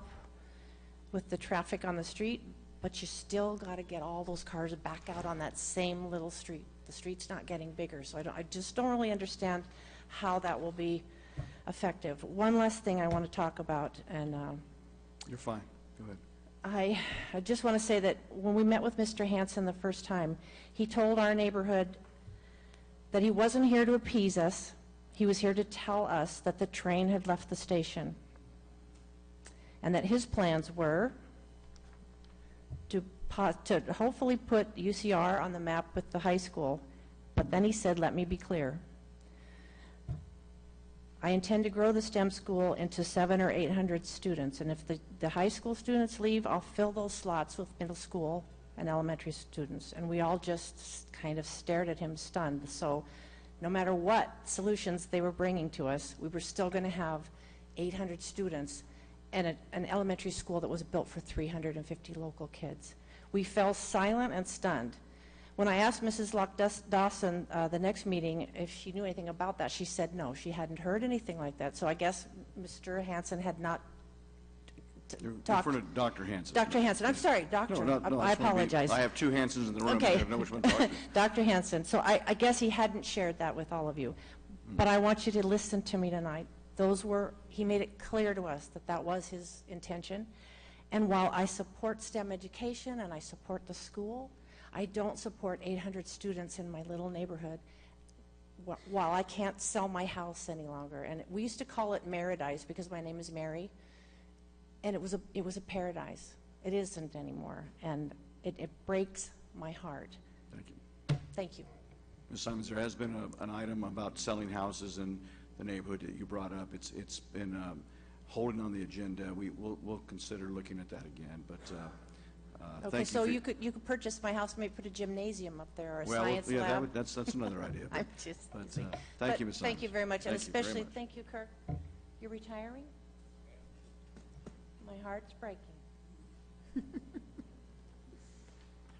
with the traffic on the street, but you still got to get all those cars back out on that same little street. The street's not getting bigger, so I just don't really understand how that will be effective. One last thing I want to talk about, and You're fine. Go ahead. I just want to say that when we met with Mr. Hansen the first time, he told our neighborhood that he wasn't here to appease us. He was here to tell us that the train had left the station, and that his plans were to hopefully put UCR on the map with the high school. But then he said, let me be clear. I intend to grow the STEM school into 700 or 800 students, and if the high school students leave, I'll fill those slots with middle school and elementary students. And we all just kind of stared at him stunned. So no matter what solutions they were bringing to us, we were still going to have 800 students and an elementary school that was built for 350 local kids. We fell silent and stunned. When I asked Mrs. Locke-Dawson the next meeting if she knew anything about that, she said no, she hadn't heard anything like that. So I guess Mr. Hansen had not talked. You're referring to Dr. Hansen. Dr. Hansen, I'm sorry, doctor. No, I apologize. I have 2 Hansens in the room. Okay. I don't know which one to talk to. Dr. Hansen, so I guess he hadn't shared that with all of you. But I want you to listen to me tonight. He made it clear to us that that was his intention. And while I support STEM education and I support the school, I don't support 800 students in my little neighborhood while I can't sell my house any longer. And we used to call it Maradise because my name is Mary, and it was a paradise. It isn't anymore, and it breaks my heart. Thank you. Thank you. Ms. Simons, there has been an item about selling houses in the neighborhood that you brought up. It's been holding on the agenda. We'll consider looking at that again, but Okay, thank so you. you could purchase my house, maybe put a gymnasium up there or a Well, science yeah, lab. that's another idea. I'm just But teasing. thank you, Ms. Thank you Simons. very much, and Thank you very especially much. thank you, Kirk. You're retiring? My heart's breaking.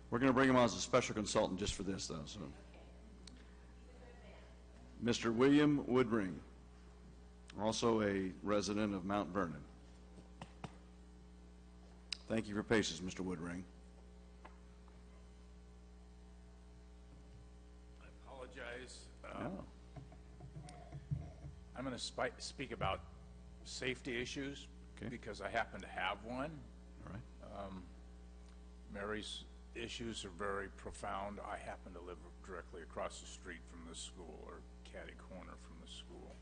We're going to bring him on as a special consultant just for this, though. So, Mr. William Woodring, also a resident of Mount Vernon. Thank you for your patience, Mr. Woodring. I apologize. No. I'm going to speak about safety issues because I happen to have one. All right. Mary's issues are very profound. I happen to live directly across the street from the school, or catty corner from the school.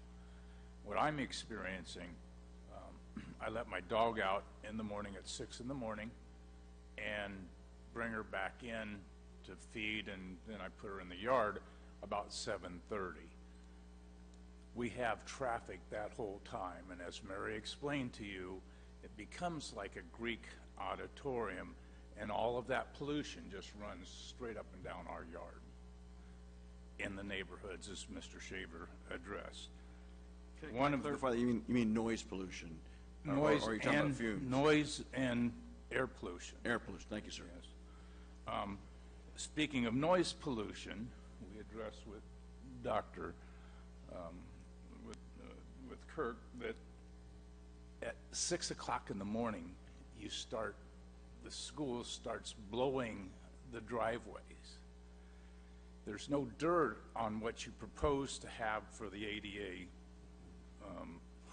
What I'm experiencing, I let my dog out in the morning at 6 in the morning and bring her back in to feed, and then I put her in the yard about 7:30. We have traffic that whole time, and as Mary explained to you, it becomes like a Greek auditorium, and all of that pollution just runs straight up and down our yard in the neighborhoods, as Mr. Shaver addressed. Can I clarify that you mean noise pollution? Noise or are you talking about fumes? Noise and air pollution. Air pollution. Thank you, sir. Yes. Speaking of noise pollution, we addressed with Dr. With Kirk that at 6 o'clock in the morning you start the school starts blowing the driveways. There's no dirt on what you propose to have for the ADA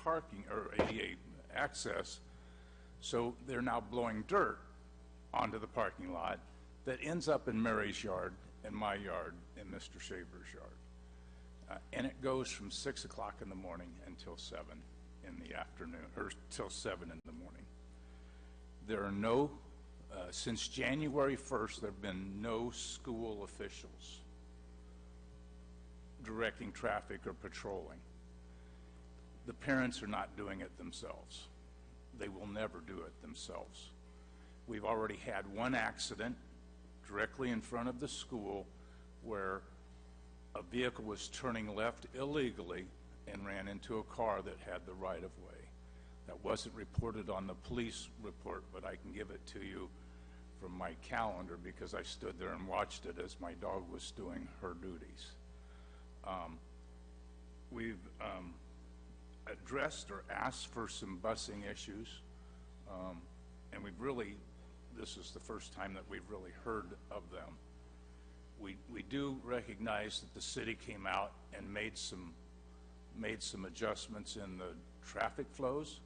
parking or ADA access, so they're now blowing dirt onto the parking lot that ends up in Mary's yard and my yard and Mr. Shaver's yard. And it goes from 6 o'clock in the morning until 7 in the afternoon, or till 7 in the morning. There are no, since January 1st, there have been no school officials directing traffic or patrolling. The parents are not doing it themselves. They will never do it themselves. We've already had one accident directly in front of the school where a vehicle was turning left illegally and ran into a car that had the right-of-way. That wasn't reported on the police report, but I can give it to you from my calendar because I stood there and watched it as my dog was doing her duties. We've addressed or asked for some busing issues, and we've really, this is the first time that we've really heard of them. We do recognize that the city came out and made some adjustments in the traffic flows,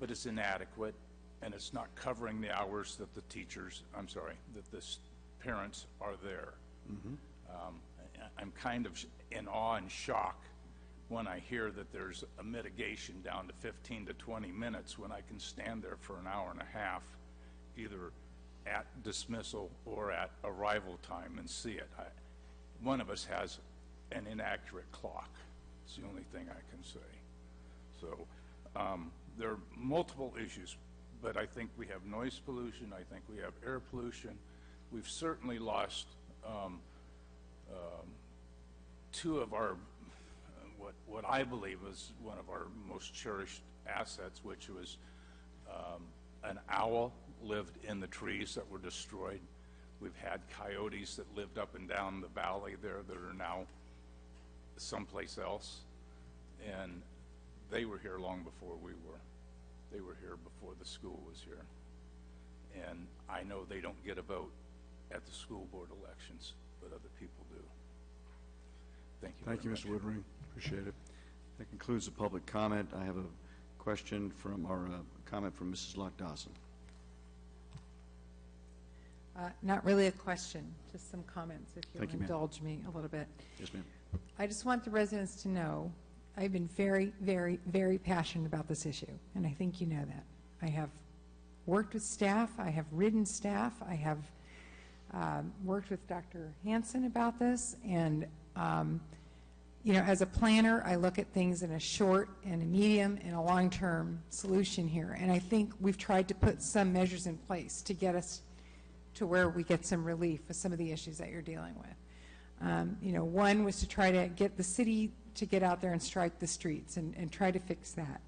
but it's inadequate, and it's not covering the hours that the teachers, that the parents are there. I'm kind of in awe and shock when I hear that there's a mitigation down to 15 to 20 minutes when I can stand there for an hour and a half, either at dismissal or at arrival time, and see it. One of us has an inaccurate clock. It's the only thing I can say. So there are multiple issues, but I think we have noise pollution. I think we have air pollution. We've certainly lost two of our, what I believe is one of our most cherished assets, which was an owl lived in the trees that were destroyed. We've had coyotes that lived up and down the valley there that are now someplace else, and they were here long before we were. They were here before the school was here, and I know they don't get a vote at the school board elections, but other people do. Thank you. Thank you, Mr. Woodring. Appreciate it. That concludes the public comment. I have a question from, or a comment from Mrs. Locke Dawson. Not really a question, just some comments, if you'll Thank you, ma'am. indulge me a little bit. Yes, ma'am. I just want the residents to know I've been very, very, very passionate about this issue, and I think you know that. I have worked with staff, I have ridden staff, I have worked with Dr. Hansen about this, and you know, as a planner, I look at things in a short and a medium and a long-term solution here, and I think we've tried to put some measures in place to get us to where we get some relief with some of the issues that you're dealing with. You know, one was to try to get the city to get out there and strike the streets and try to fix that.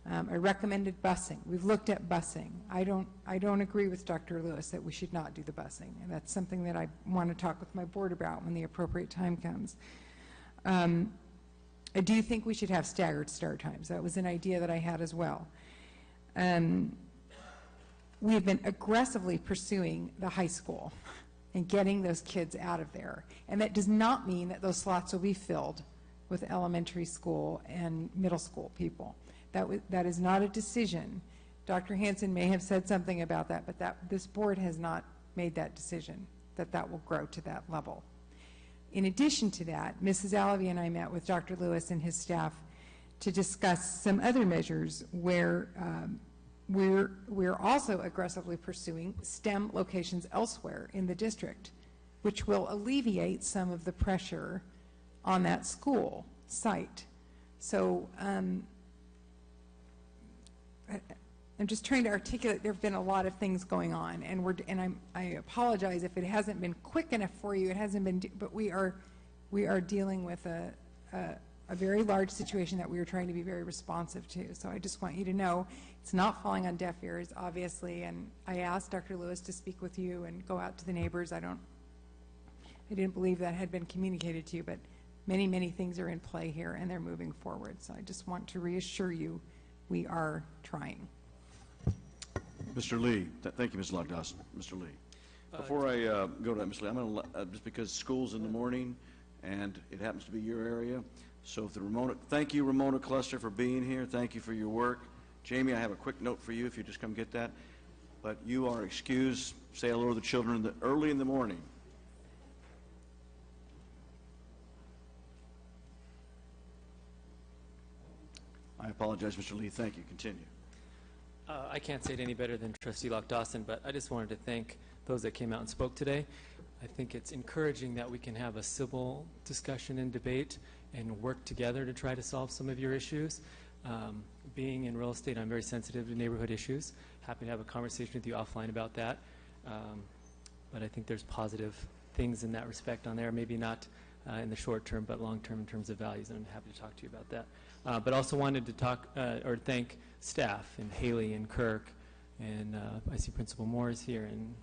I recommended busing. We've looked at busing. I don't agree with Dr. Lewis that we should not do the busing, and that's something that I want to talk with my board about when the appropriate time comes. I do think we should have staggered start times. That was an idea that I had as well. We have been aggressively pursuing the high school and getting those kids out of there, and that does not mean that those slots will be filled with elementary school and middle school people. That is not a decision. Dr. Hansen may have said something about that, but this board has not made that decision, that will grow to that level. In addition to that, Mrs. Allaby and I met with Dr. Lewis and his staff to discuss some other measures where we're also aggressively pursuing STEM locations elsewhere in the district, which will alleviate some of the pressure on that school site. So I'm just trying to articulate. There have been a lot of things going on, and I apologize if it hasn't been quick enough for you. It hasn't been, but we are dealing with a very large situation that we are trying to be very responsive to. So I just want you to know it's not falling on deaf ears, obviously. And I asked Dr. Lewis to speak with you and go out to the neighbors. I didn't believe that had been communicated to you, but many, many things are in play here, and they're moving forward. So I just want to reassure you we are trying. Mr. Lee, thank you, Ms. Lockdawson. Mr. Lee. Before I go to that, Ms. Lee, I'm going to, just because school's in the morning and it happens to be your area, so if the Ramona, thank you, Ramona Cluster, for being here. Thank you for your work. Jamie, I have a quick note for you if you just come get that. But you are excused. Say hello to the children early in the morning. I apologize, Mr. Lee. Thank you. Continue. I can't say it any better than Trustee Lockdawson, but I just wanted to thank those that came out and spoke today. I think it's encouraging that we can have a civil discussion and debate and work together to try to solve some of your issues. Being in real estate, I'm very sensitive to neighborhood issues. Happy to have a conversation with you offline about that. But I think there's positive things in that respect on there, maybe not in the short term, but long term in terms of values, and I'm happy to talk to you about that. But also wanted to talk or thank staff and Haley and Kirk, and I see Principal Moores here, and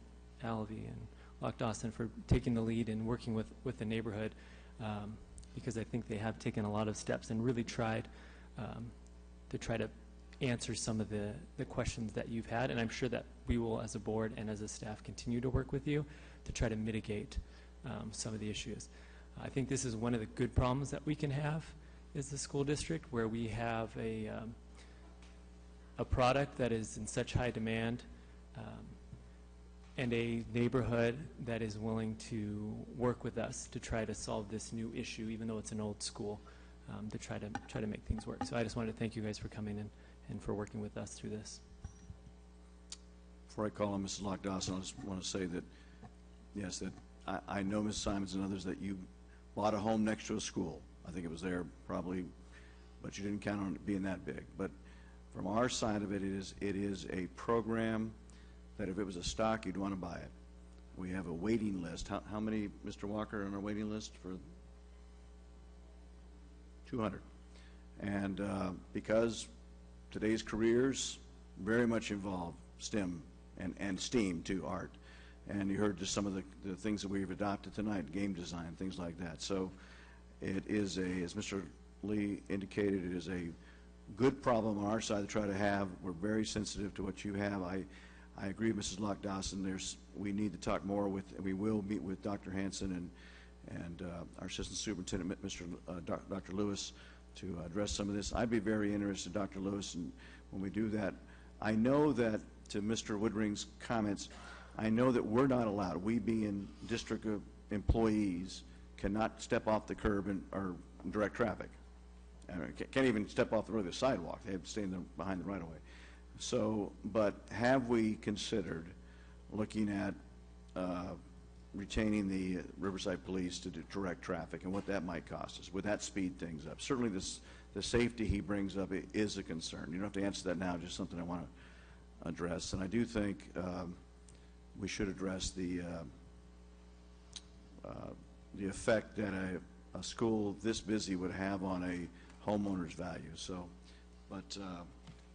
Alvey and Lockdawson for taking the lead and working with the neighborhood, because I think they have taken a lot of steps and really tried to try to answer some of the questions that you've had, and I'm sure that we will, as a board and as a staff, continue to work with you to try to mitigate some of the issues. I think this is one of the good problems that we can have is the school district, where we have a product that is in such high demand and a neighborhood that is willing to work with us to try to solve this new issue, even though it's an old school, to try to make things work. So I just wanted to thank you guys for coming in and for working with us through this. Before I call on Mrs. Lockdawson, I just want to say that, yes, that I know Ms. Simons and others that you bought a home next to a school. I think it was there probably, but you didn't count on it being that big. But from our side of it, it is a program that if it was a stock, you'd want to buy it. We have a waiting list. How many, Mr. Walker, on our waiting list for 200? And because today's careers very much involve STEM and STEAM too, art. And you heard just some of the things that we've adopted tonight, game design, things like that. So it is as Mr. Lee indicated, it is a good problem on our side to try to have. We're very sensitive to what you have. I agree with Mrs. Lockdawson. We need to talk more with, and we will meet with Dr. Hanson and our Assistant Superintendent, Dr. Lewis, to address some of this. I'd be very interested, Dr. Lewis, and when we do that, I know that, to Mr. Woodring's comments, I know that we're not allowed, we being district employees, cannot step off the curb or direct traffic. Can't even step off the road, the sidewalk. They have to stay behind the right-of-way. So, but have we considered looking at retaining the Riverside Police to direct traffic and what that might cost us? Would that speed things up? Certainly the safety he brings up is a concern. You don't have to answer that now, just something I want to address. And I do think we should address the effect that a school this busy would have on a homeowner's value. So, but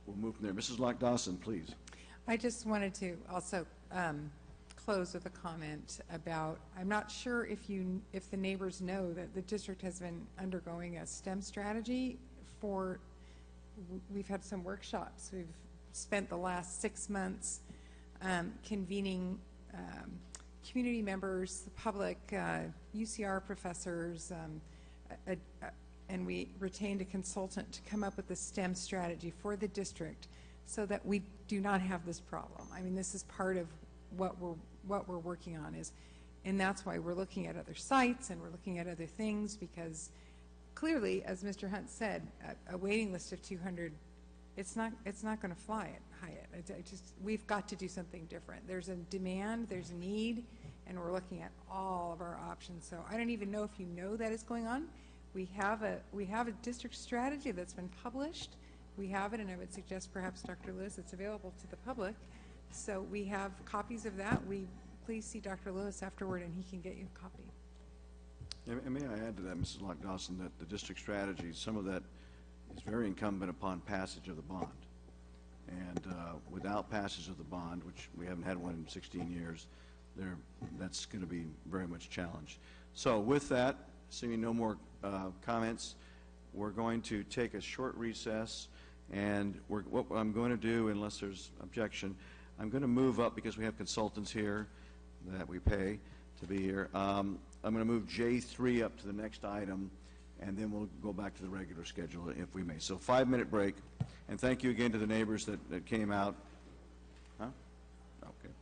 we'll move from there. Mrs. Lockdawson, please. I just wanted to also close with a comment about, I'm not sure if the neighbors know that the district has been undergoing a STEM strategy we've had some workshops. We've spent the last 6 months convening community members, the public, UCR professors, and we retained a consultant to come up with a STEM strategy for the district so that we do not have this problem. I mean, this is part of what we're working on and that's why we're looking at other sites and we're looking at other things, because clearly, as Mr. Hunt said, a waiting list of 200, it's not going to fly at Hyatt. We've got to do something different. There's a demand, there's a need, and we're looking at all of our options. So I don't even know if you know that is going on. We have a district strategy that's been published. We have it, and I would suggest perhaps Dr. Lewis, it's available to the public. So we have copies of that. Please see Dr. Lewis afterward, and he can get you a copy. And may I add to that, Mrs. Lockdawson, that the district strategy, some of that is very incumbent upon passage of the bond. And without passage of the bond, which we haven't had one in 16 years, that's going to be very much challenged. So with that, seeing no more comments, we're going to take a short recess, and what I'm going to do, unless there's objection, I'm going to move up because we have consultants here that we pay to be here. I'm going to move J3 up to the next item, and then we'll go back to the regular schedule if we may. So 5-minute break, and thank you again to the neighbors that came out. Huh? Okay.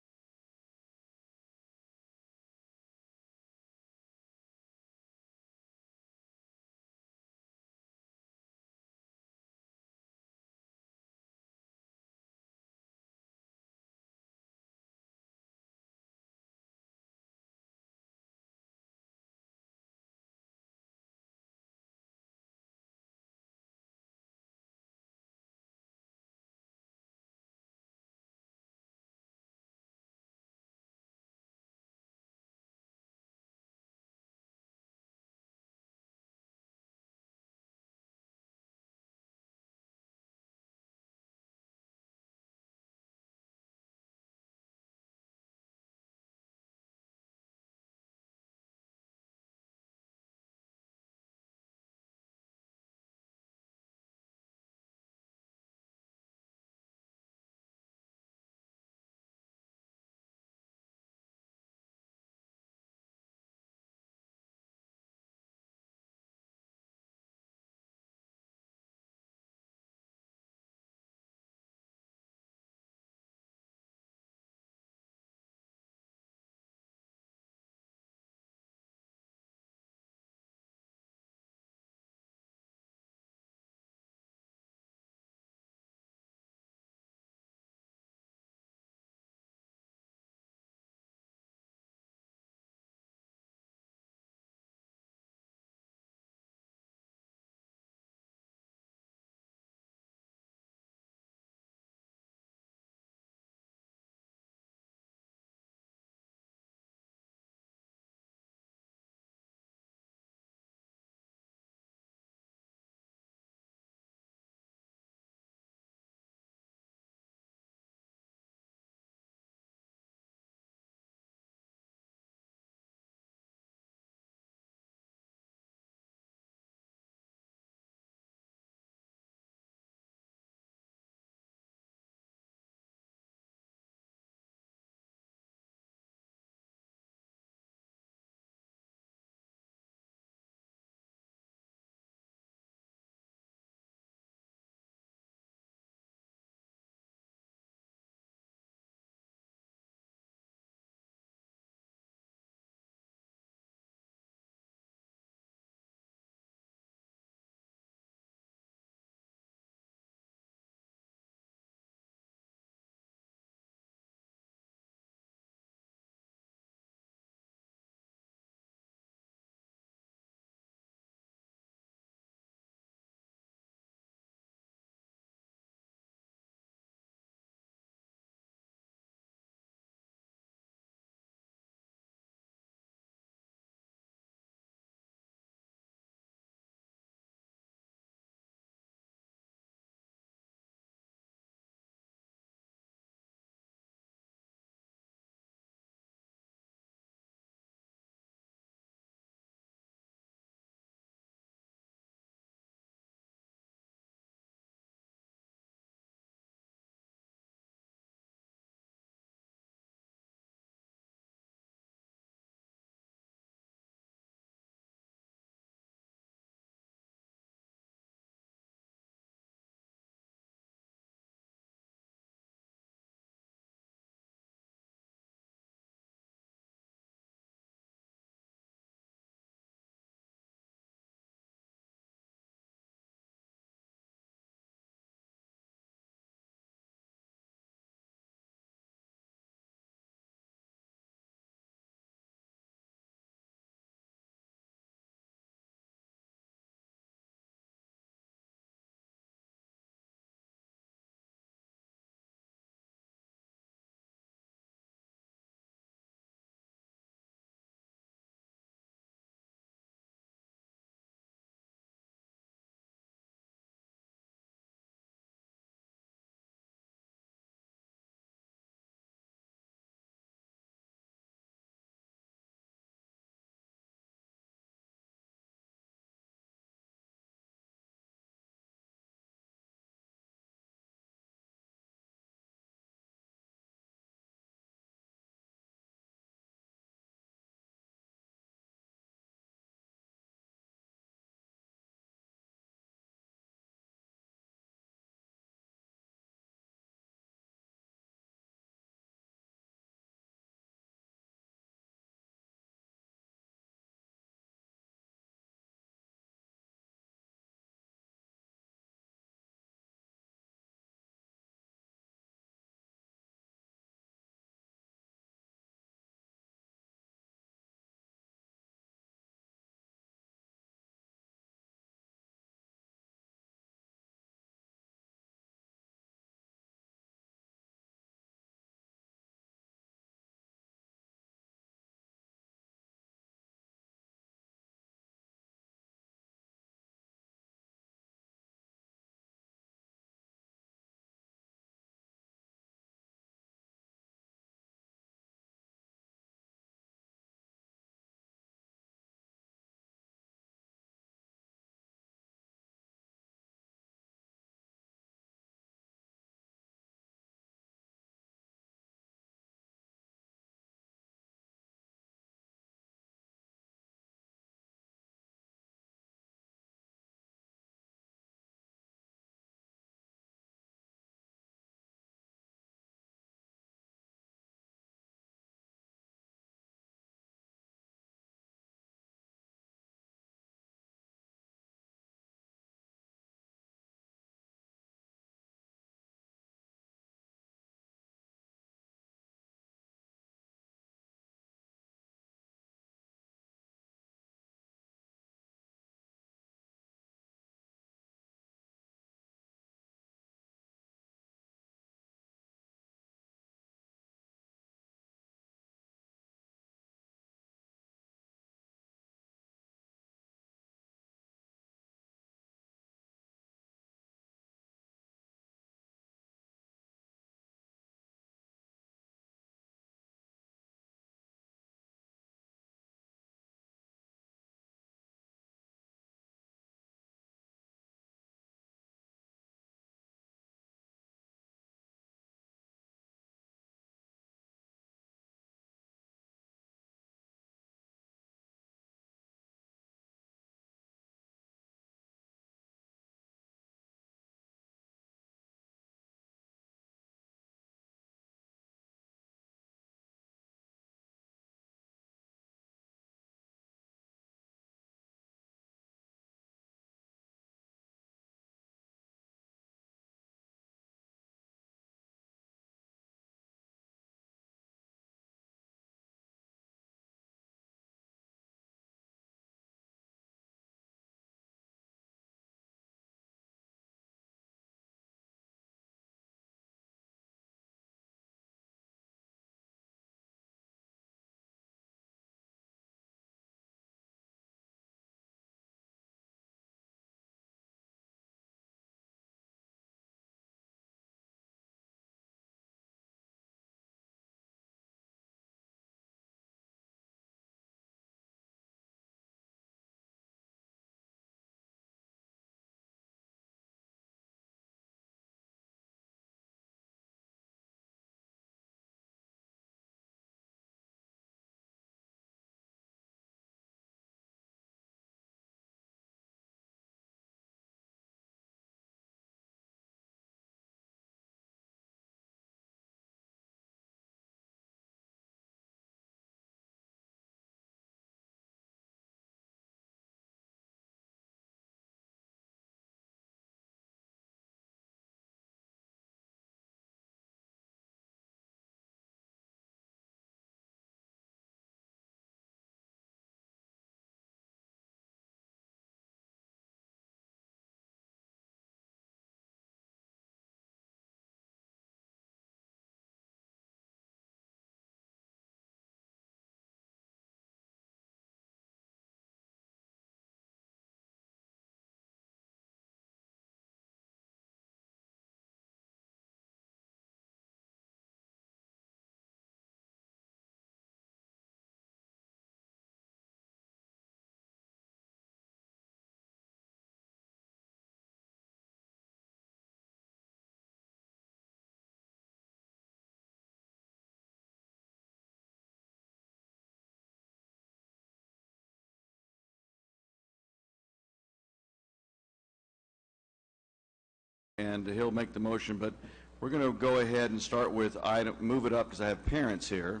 and he'll make the motion, but we're going to go ahead and start with item, move it up because I have parents here,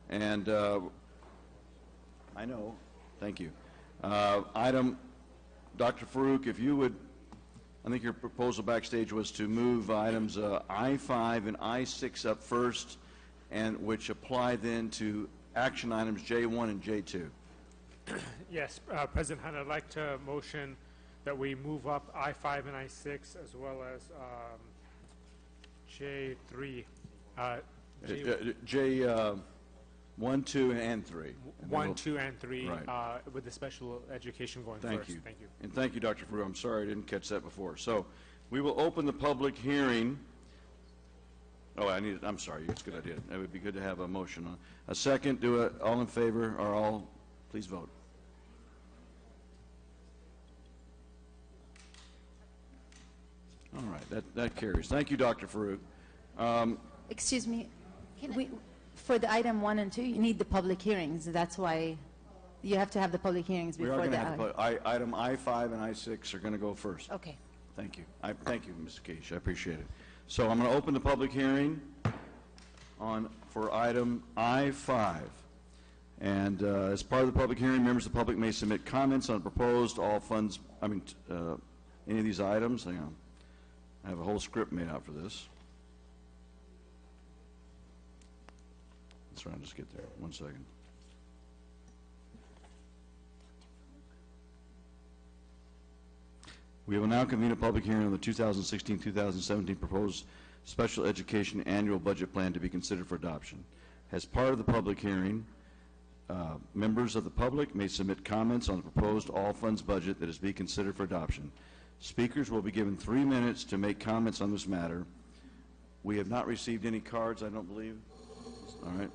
and I know, thank you. Item, Dr. Farouk, if you would, I think your proposal backstage was to move items I-5 and I-6 up first, and which apply then to action items J1 and J2. Yes, President Hunt, I'd like to motion that we move up I-5 and I-6 as well as J3. J1, 2, and 3. 1, 2, and 3, Right. with the special education going Thank first. you. Thank you. And thank you, Dr. Farouk. I'm sorry I didn't catch that before. So we will open the public hearing. Oh, I'm sorry. It's a good idea. It would be good to have a motion on. A second, do it. All in favor, or all, please vote. All right, that carries. Thank you, Dr. Farouk. Excuse me, for the item 1 and 2, you need the public hearings. That's why you have to have the public hearings We are before going to the have to put, item I-5 and I-6 are going to go first. Okay. Thank you. Thank you, Ms. Keish. I appreciate it. So I'm going to open the public hearing for item I-5. And as part of the public hearing, members of the public may submit comments on proposed any of these items. Hang on. I have a whole script made out for this. Let's try and just get there. 1 second. We will now convene a public hearing on the 2016-2017 proposed special education annual budget plan to be considered for adoption. As part of the public hearing, members of the public may submit comments on the proposed all-funds budget that is being considered for adoption. Speakers will be given 3 minutes to make comments on this matter. We have not received any cards, I don't believe. All right.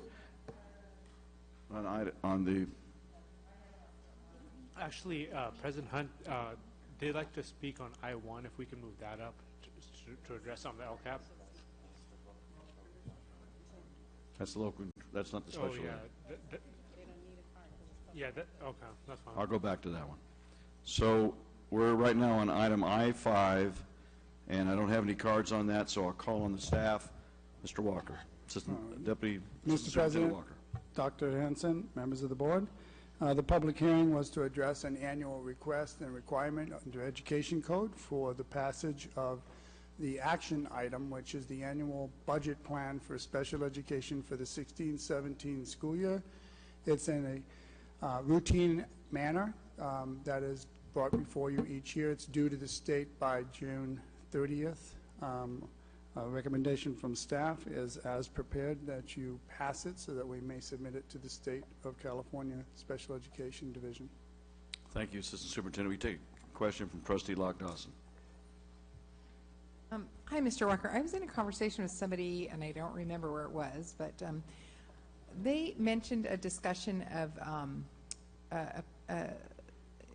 On the Actually, President Hunt, they'd like to speak on I-1, if we can move that up to address some of the LCAP. that's the local. That's not the special. Oh, ed. yeah. Okay, that's fine. I'll go back to that one. So we're right now on item I-5, and I don't have any cards on that, so I'll call on the staff. Mr. Walker, Deputy Mr. President, Walker. Dr. Hanson, members of the board. The public hearing was to address an annual request and requirement under Education Code for the passage of the action item, which is the annual budget plan for special education for the 16-17 school year. It's in a routine manner that is brought before you each year. It's due to the state by June 30th. A recommendation from staff is, as prepared, that you pass it so that we may submit it to the State of California Special Education Division. Thank you, Assistant Superintendent. We take a question from Trustee Locke Dawson. Hi, Mr. Walker. I was in a conversation with somebody, and I don't remember where it was, but they mentioned a discussion of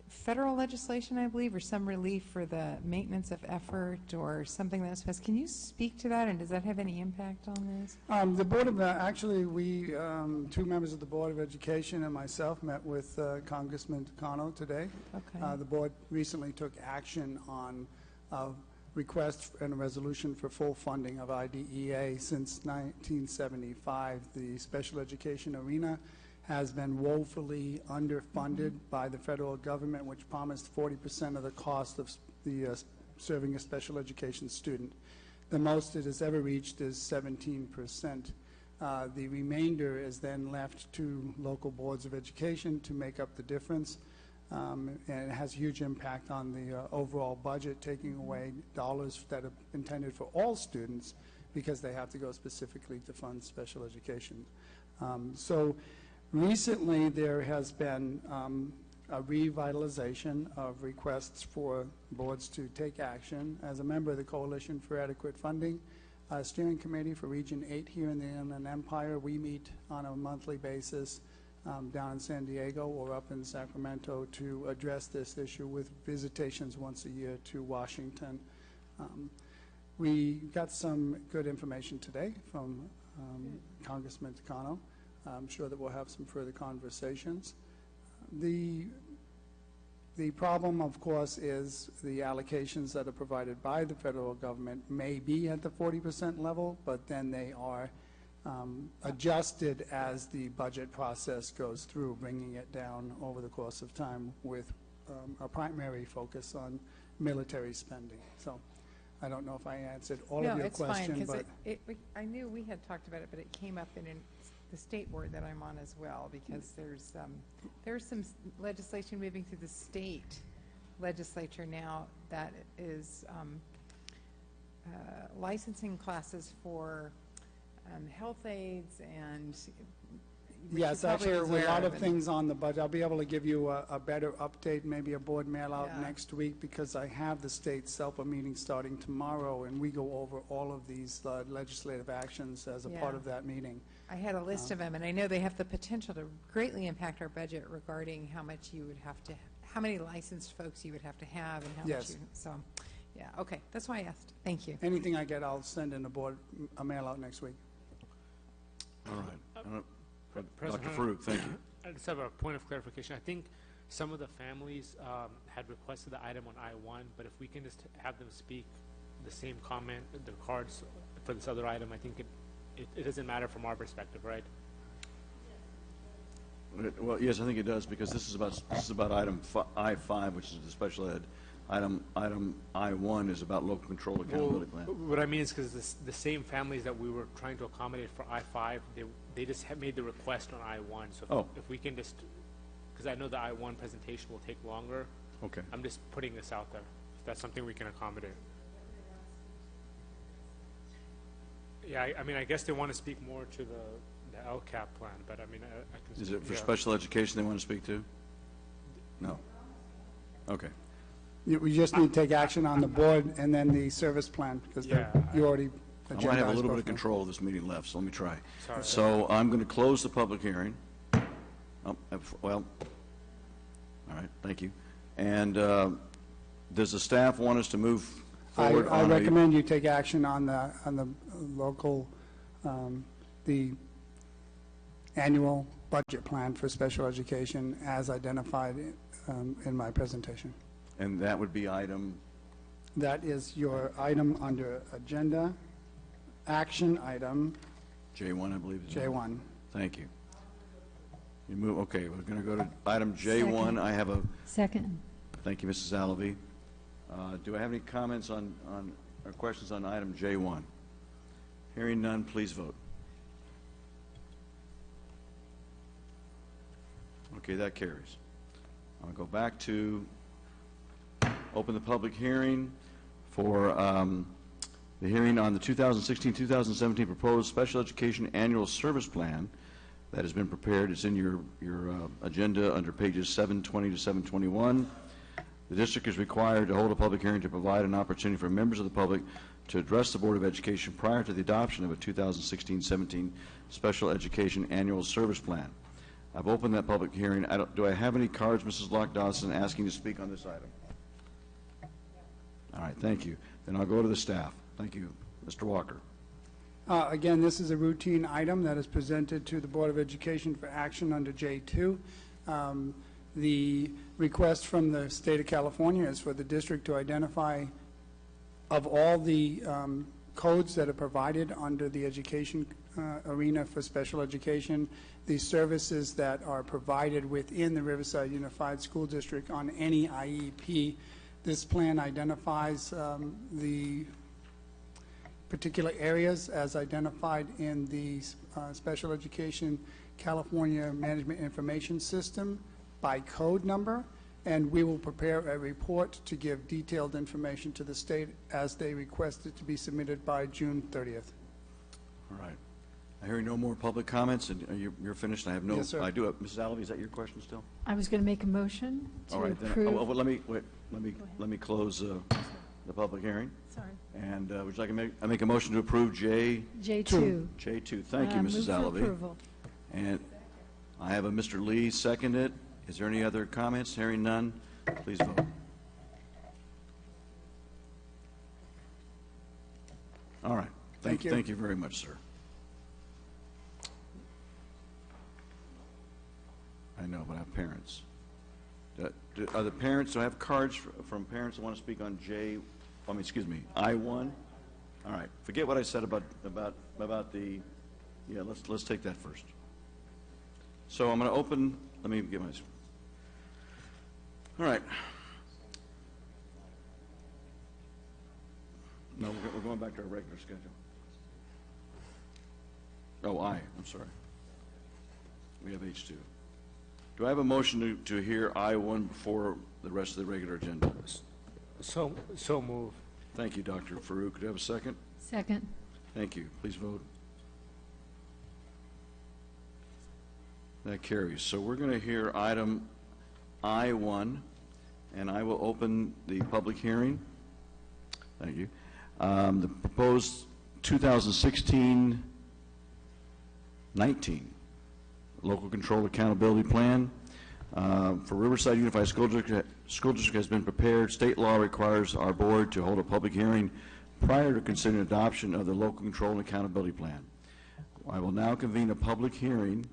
federal legislation, I believe, or some relief for the maintenance of effort or something that was passed. Can you speak to that, and does that have any impact on this? The Board of, actually, we, 2 members of the Board of Education and myself met with Congressman Takano today. Okay. The board recently took action on request and a resolution for full funding of IDEA. Since 1975, the special education arena has been woefully underfunded by the federal government, which promised 40% of the cost of the serving a special education student. The most it has ever reached is 17%. The remainder is then left to local boards of education to make up the difference, and it has huge impact on the overall budget, taking away dollars that are intended for all students because they have to go specifically to fund special education. So recently there has been a revitalization of requests for boards to take action. As a member of the Coalition for Adequate Funding Steering Committee for Region 8 here in the Inland Empire, we meet on a monthly basis down in San Diego or up in Sacramento to address this issue with visitations once a year to Washington. We got some good information today from Congressman Takano. I'm sure that we'll have some further conversations. The The problem, of course, is the allocations that are provided by the federal government may be at the 40% level, but then they are adjusted as the budget process goes through, bringing it down over the course of time with a primary focus on military spending. So I don't know if I answered all of your question, No, it's but fine, because I knew we had talked about it, but it came up in the state board that I'm on as well, because there's some legislation moving through the state legislature now that is licensing classes for health aides and which yes, you actually, probably are there's a aware lot of and- things on the budget. I'll be able to give you a better update, maybe a board mail out Yeah. next week, because I have the state SELPA meeting starting tomorrow, and we go over all of these legislative actions as a part Yeah. of that meeting. I had a list of them, and I know they have the potential to greatly impact our budget regarding how much you would have to, how many licensed folks you would have to have, and how Yes. much you, so, yeah, okay, that's why I asked. Thank you. Anything I get, I'll send in a mail out next week. All right. President Dr. Farouk, thank you. I just have a point of clarification. I think some of the families had requested the item on I-1, but if we can just have them speak the same comment, the cards for this other item, I think it doesn't matter from our perspective, right? Well, yes, I think it does, because this is about item I-5, which is the special ed. Item I-1 is about local control accountability plan. What I mean is because the same families that we were trying to accommodate for I-5, they just have made the request on I-1. So if we can just, because I know the I-1 presentation will take longer. Okay. I'm just putting this out there. If that's something we can accommodate. Yeah, I mean, I guess they want to speak more to the LCAP plan, but I mean, I can. Is it for yeah. special education they want to speak to? No. Okay. We just need to take action on the board and then the service plan, because you already I might have a agendized little bit both of of them. control of this meeting left, so let me try. Sorry. So I'm going to close the public hearing. Well, all right, thank you. And does the staff want us to move forward I on a... recommend you take action on the local, the annual budget plan for special education as identified in my presentation. And that would be item, That is your item under agenda, action item J1, I believe. is it? J1. Thank you. You move, okay, we're going to go to item J1. Second. I have a, Second. thank you, Mrs. Alavi. Do I have any comments on or questions on item J1? Hearing none, please vote. Okay, that carries. I'll go back to open the public hearing for the hearing on the 2016-2017 proposed special education annual service plan that has been prepared. It's in your agenda under pages 720 to 721. The district is required to hold a public hearing to provide an opportunity for members of the public to address the Board of Education prior to the adoption of a 2016-17 special education annual service plan. I've opened that public hearing. Do I have any cards, Mrs. Locke-Dawson, asking to speak on this item? All right, thank you. Then I'll go to the staff. Thank you. Mr. Walker. Again, this is a routine item that is presented to the Board of Education for action under J2. The request from the state of California is for the district to identify, of all the codes that are provided under the education arena for special education, the services that are provided within the Riverside Unified School District on any IEP. This plan identifies the particular areas as identified in the Special Education California Management Information System by code number, and we will prepare a report to give detailed information to the state as they request it to be submitted by June 30th. All right. I hear no more public comments, and you're finished. I have no. Yes, sir. I do have. Mrs. Alavi, is that your question still? I was going to make a motion to All right. Then, approve. well, let me close the public hearing. Sorry. And would you like to make a motion to approve J2. J2. Thank you, Move Mrs. for Alavi. approval. And I have a Mr. Lee seconded. Is there any other comments? Hearing none, please vote. All right. Thank you. Thank you very much, sir. I know, but I have parents. Are the parents, do I have cards from parents that want to speak on I-1? All right, forget what I said about the, yeah, let's take that first. So I'm going to open, let me get my, all right. No, we're going back to our regular schedule. Oh, I'm sorry. We have H2. Do I have a motion to hear I-1 before the rest of the regular agenda? So move. Thank you, Dr. Farouk. Do I have a second? Second. Thank you. Please vote. That carries. So we're going to hear item I-1, and I will open the public hearing. Thank you. The proposed 2016-19 Local Control Accountability Plan for Riverside Unified School District has been prepared. State law requires our board to hold a public hearing prior to considering adoption of the Local Control and Accountability Plan. I will now convene a public hearing.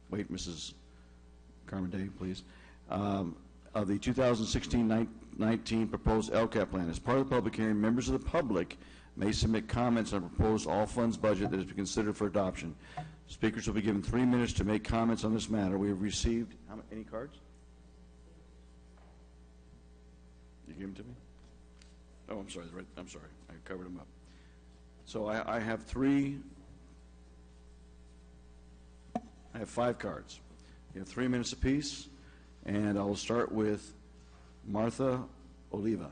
Wait, Mrs. Carmen Day, please. Of the 2016-19 proposed LCAP plan. As part of the public hearing, members of the public may submit comments on a proposed all-funds budget that is considered for adoption. Speakers will be given 3 minutes to make comments on this matter. We have received, any cards? You gave them to me? Oh, I'm sorry. I'm sorry. I covered them up. So I have 5 cards. You have 3 minutes apiece, and I will start with Martha Oliva.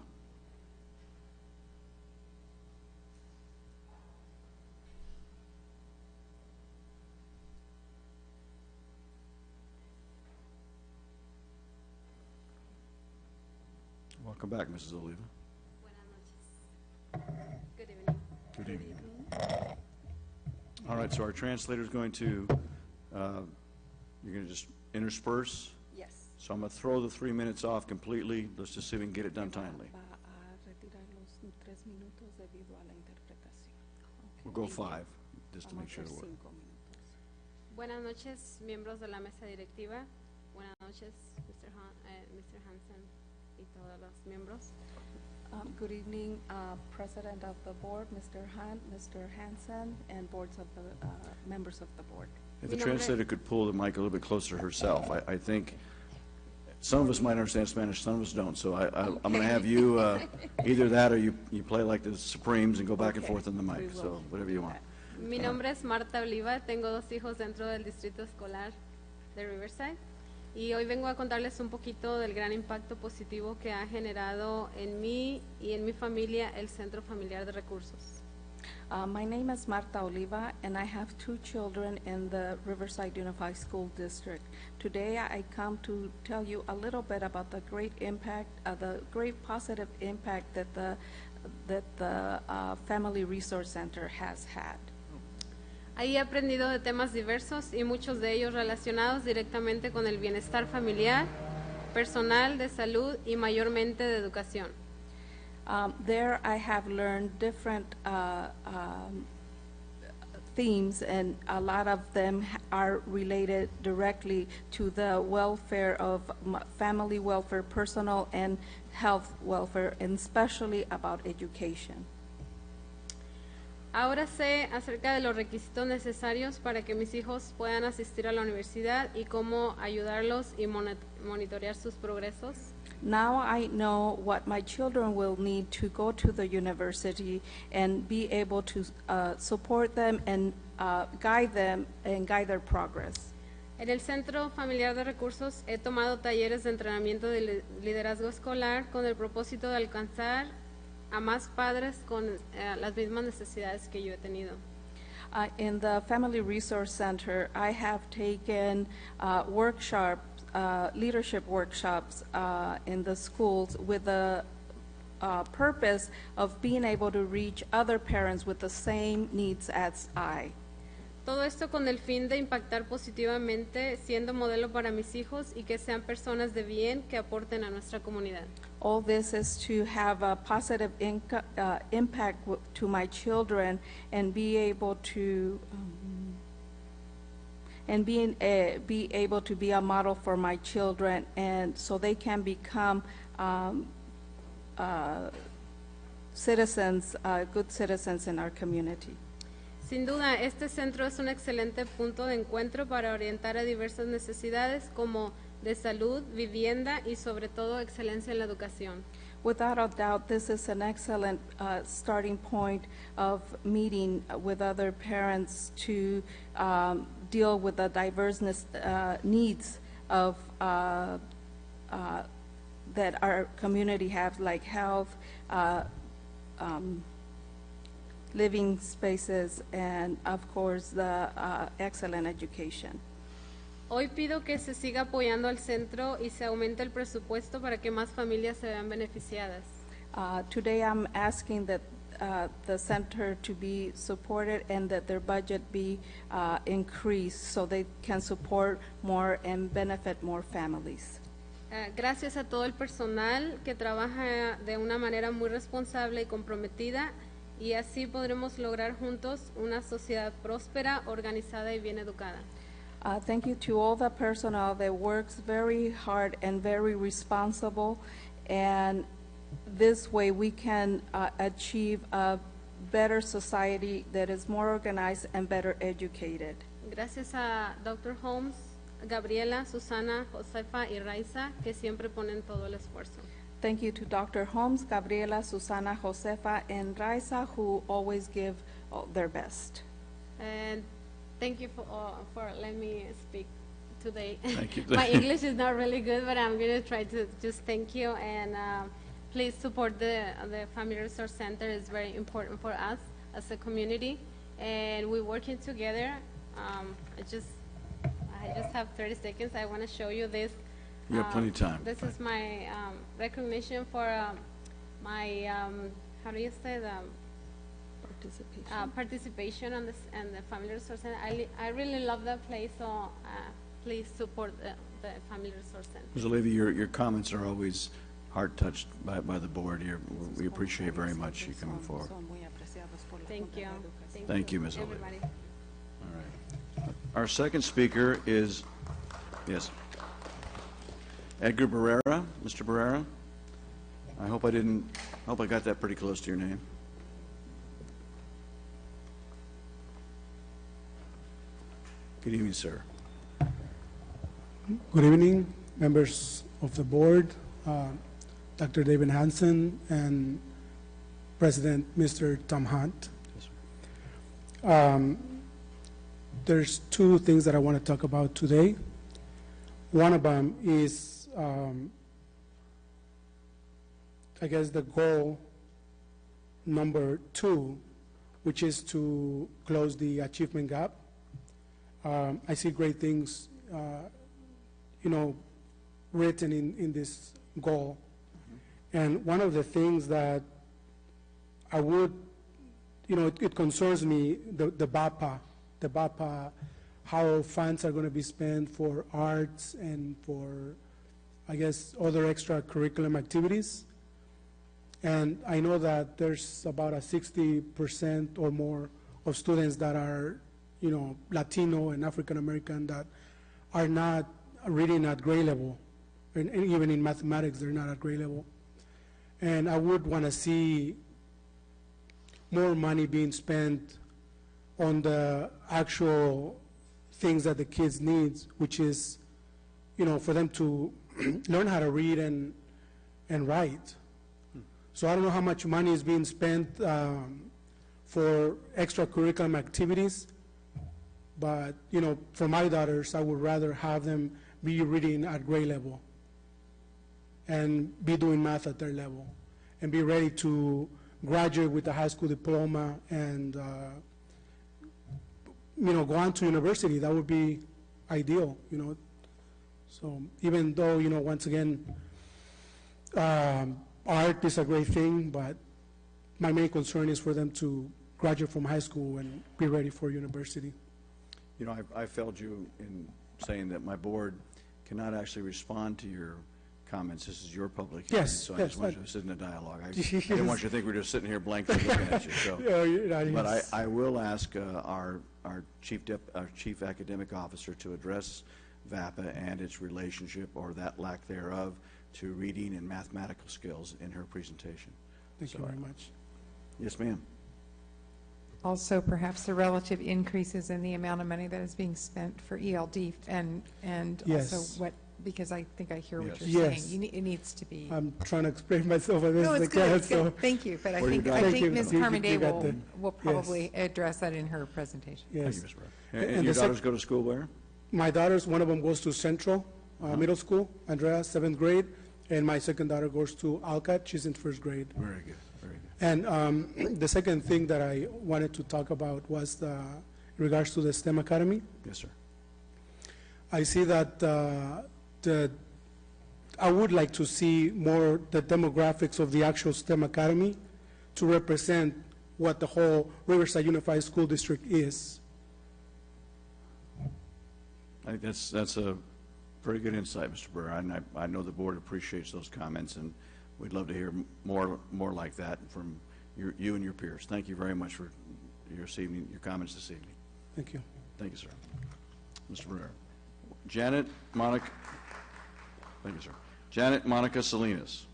Welcome back, Mrs. Oliva. Good evening. Good evening. All right, so our translator is going to, you're going to just intersperse? Yes. So I'm going to throw the 3 minutes off completely. Let's just see if we can get it done timely. We'll go 5, just to make sure it works. Buenas noches, miembros de la mesa directiva. Buenas noches, Mr. Hansen y todos los miembros. Good evening, President of the Board, Mr. Hunt, Mr. Hansen, and boards of the members of the board. If the translator could pull the mic a little bit closer to herself, I think some of us might understand Spanish, some of us don't. So I'm going to have you either that or you play like the Supremes and go back and forth on the mic. So whatever you want. Mi nombre es Marta Oliva, tengo 2 hijos dentro del distrito escolar de Riverside. Y hoy vengo a contarles un poquito del gran impacto positivo que ha generado en mí y en mi familia el Centro Familiar de Recursos. My name is Marta Oliva, and I have 2 children in the Riverside Unified School District. Today, I come to tell you a little bit about the great impact, the great positive impact that the Family Resource Center has had. Ahí he aprendido de temas diversos y muchos de ellos relacionados directamente con el bienestar familiar, personal, de salud y mayormente de educación. There I have learned different themes, and a lot of them are related directly to the welfare of family welfare, personal and health welfare, and especially about education. Ahora sé acerca de los requisitos necesarios para que mis hijos puedan asistir a la universidad y cómo ayudarlos y monitorear sus progresos. Now I know what my children will need to go to the university and be able to support them and guide their progress. En el Centro Familiar de Recursos he tomado talleres de entrenamiento de liderazgo escolar con el propósito de alcanzar a más padres con las mismas necesidades que yo he tenido. In the Family Resource Center, I have taken leadership workshops in the schools with the purpose of being able to reach other parents with the same needs as I. Todo esto con el fin de impactar positivamente, siendo modelo para mis hijos y que sean personas de bien que aporten a nuestra comunidad. All this is to have a positive impact to my children and be able to and be able to be a model for my children, and so they can become citizens, good citizens in our community. Sin duda, este centro es un excelente punto de encuentro para orientar a diversas necesidades como de salud, vivienda y sobre todo excelencia en la educación. Without a doubt, this is an excellent starting point of meeting with other parents to deal with the diverse needs of that our community have, like health, living spaces, and of course the excellent education. Hoy pido que se siga apoyando al centro y se aumente el presupuesto para que más familias se vean beneficiadas. Today I'm asking that the center to be supported and that their budget be increased so they can support more and benefit more families. Gracias a todo el personal que trabaja de una manera muy responsable y comprometida, y así podremos lograr juntos una sociedad próspera, organizada y bien educada. Thank you to all the personnel that works very hard and very responsible, and this way we can achieve a better society that is more organized and better educated. Gracias a Dr. Holmes, Gabriela, Susana, Josefa y Raiza, que siempre ponen todo el esfuerzo. Thank you to Dr. Holmes, Gabriela, Susana, Josefa, and Raiza, who always give their best. And thank you for letting me speak today. Thank you. My English is not really good, but I'm going to try to just thank you, and please support the Family Resource Center. It's very important for us as a community, and we're working together. I just have 30 seconds. I want to show you this. You have plenty of time. This is my recognition for my, how do you say, the participation on this and the Family Resource Center. I really love that place, so please support the Family Resource Center. Ms. Olivia, your comments are always heart-touched by the board. We appreciate very much you coming forward. Thank you. Thank you, Ms. Olivia. Everybody. All right. Our second speaker is, yes, Edgar Barrera. Mr. Barrera, I hope I got that pretty close to your name. Good evening, sir. Good evening, members of the board, Dr. David Hansen, and President Mr. Tom Hunt. There's two things that I want to talk about today. One of them is, I guess, the goal number 2, which is to close the achievement gap. I see great things, written in this goal. And one of the things that I would, it concerns me, the BAPA, how funds are going to be spent for arts and for, I guess, other extracurriculum activities. And I know that there's about a 60% or more of students that are, Latino and African American that are not reading at grade level, and even in mathematics, they're not at grade level. And I would want to see more money being spent on the actual things that the kids need, which is, for them to learn how to read and write. So I don't know how much money is being spent for extracurriculum activities, but, for my daughters, I would rather have them be reading at grade level and be doing math at their level and be ready to graduate with a high school diploma and, go on to university. That would be ideal, So even though, once again, art is a great thing, but my main concern is for them to graduate from high school and be ready for university. I failed you in saying that my board cannot actually respond to your comments. This is your public hearing. Yes, So I yes, just want I- you to sit in a dialogue. I didn't want you to think we're just sitting here blankly looking at you, so. Yeah, you're right, But yes. I will ask our chief academic officer to address VAPA and its relationship, or that lack thereof, to reading and mathematical skills in her presentation. Thank you very much. Yes, ma'am. Also, perhaps the relative increases in the amount of money that is being spent for ELD and Yes. also what, because I think I hear what Yes. you're saying. Yes. It needs to be. I'm trying to explain myself as No, best it's I can, good, it's so. good. Thank you, but I Where you think, got I it. think Thank Ms. you. Carmody You got will the- probably address that in her presentation. Thank Yes. you, Ms. Burr. And And your the sec- daughters go to school where? My daughters, one of them goes to Central Middle School, Andrea, 7th grade, and my second daughter goes to Alcat, she's in 1st grade. Very good, very good. And the second thing that I wanted to talk about was in regards to the STEM Academy. Yes, sir. I see that I would like to see more the demographics of the actual STEM Academy to represent what the whole Riverside Unified School District is. I think that's a very good insight, Mr. Burr, and I know the board appreciates those comments, and we'd love to hear more like that from you and your peers. Thank you very much for your comments this evening. Thank you. Thank you, sir. Mr. Burr. Janet Monica. Thank you, sir. Janet Monica Salinas.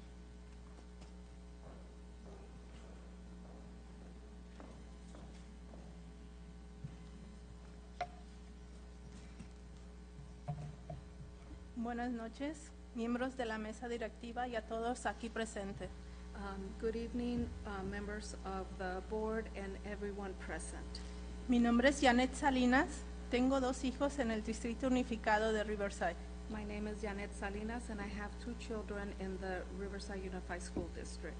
Buenas noches, miembros de la mesa directiva y a todos aquí presentes. Good evening, members of the board and everyone present. Mi nombre es Janet Salinas. Tengo 2 hijos en el Distrito Unificado de Riverside. My name is Janet Salinas, and I have 2 children in the Riverside Unified School District.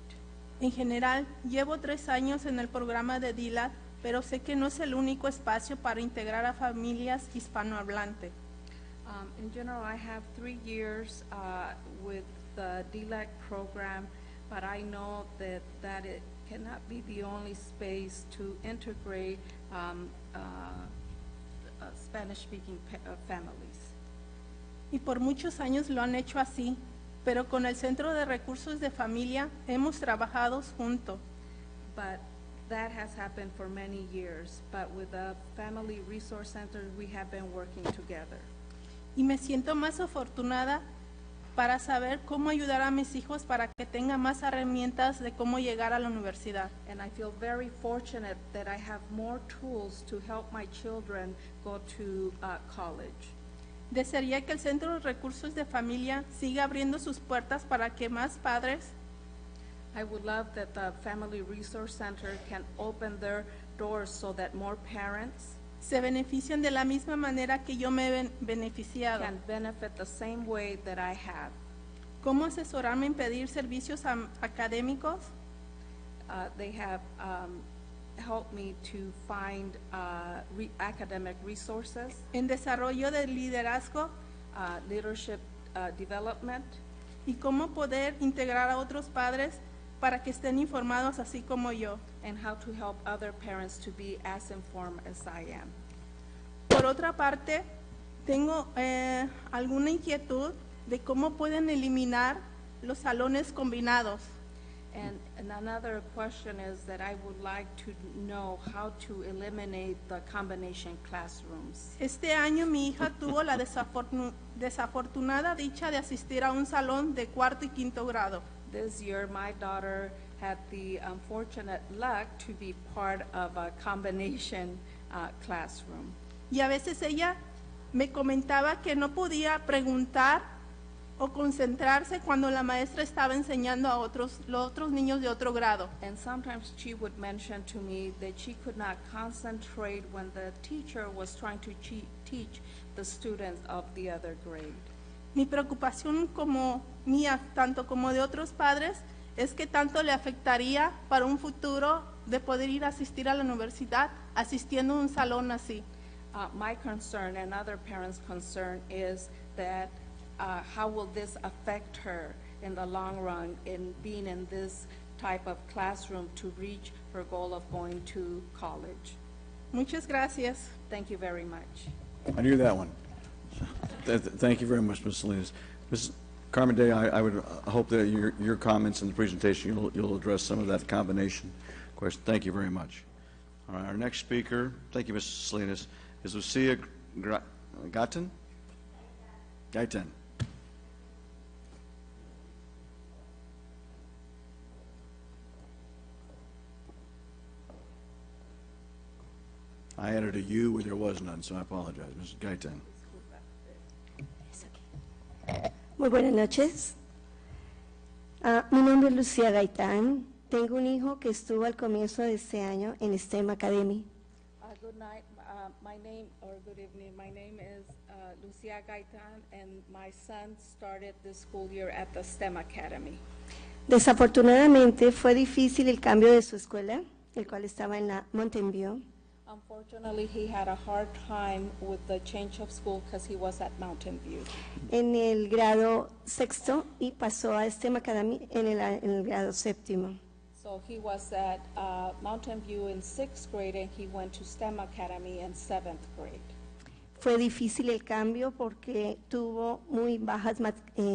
En general, llevo 3 años en el programa de DILAT, pero sé que no es el único espacio para integrar a familias hispanohablantes. In general, I have 3 years with the DLAC program, but I know that it cannot be the only space to integrate Spanish-speaking families. Y por muchos años lo han hecho así, pero con el Centro de Recursos de Familia hemos trabajado juntos. But that has happened for many years, but with the Family Resource Center, we have been working together. Y me siento más afortunada para saber cómo ayudar a mis hijos para que tengan más herramientas de cómo llegar a la universidad. And I feel very fortunate that I have more tools to help my children go to college. Desearía que el Centro de Recursos de Familia siga abriendo sus puertas para que más padres I would love that the Family Resource Center can open their doors so that more parents se beneficien de la misma manera que yo me he beneficiado. can benefit the same way that I have. ¿Cómo asesorarme en pedir servicios académicos? They have helped me to find academic resources, En desarrollo de liderazgo leadership development, y cómo poder integrar a otros padres para que estén informados así como yo. and how to help other parents to be as informed as I am. Por otra parte, tengo alguna inquietud de cómo pueden eliminar los salones combinados. And another question is that I would like to know how to eliminate the combination classrooms. Este año mi hija tuvo la desafortunada dicha de asistir a un salón de 4º y 5º grado. This year, my daughter had the unfortunate luck to be part of a combination classroom. Y a veces ella me comentaba que no podía preguntar o concentrarse cuando la maestra estaba enseñando a los otros niños de otro grado. And sometimes she would mention to me that she could not concentrate when the teacher was trying to teach the students of the other grade. Mi preocupación como mía, tanto como de otros padres, es que tanto le afectaría para un futuro de poder ir a asistir a la universidad asistiendo a un salón así. My concern and other parents' concern is that how will this affect her in the long run in being in this type of classroom to reach her goal of going to college. Muchas gracias. Thank you very much. I knew that one. Thank you very much, Ms. Salinas. Carmen Day, I would hope that your comments in the presentation, you'll address some of that combination question. Thank you very much. All right, our next speaker, thank you, Ms. Salinas, is Lucia Gaitan. Gaitan. I added a U where there was none, so I apologize. Ms. Gaitan. Muy buenas noches. Mi nombre es Lucía Gaitán. Tengo un hijo que estuvo al comienzo de este año en STEM Academy. Good night, my name, or good evening, my name is Lucia Gaitan, and my son started the school year at the STEM Academy. Desafortunadamente fue difícil el cambio de su escuela, el cual estaba en la Mountain View. Unfortunately, he had a hard time with the change of school because he was at Mountain View. En el grado sexto y pasó a STEM Academy en el grado séptimo. So he was at Mountain View in 6th grade, and he went to STEM Academy in 7th grade. Fue difícil el cambio porque tuvo muy bajas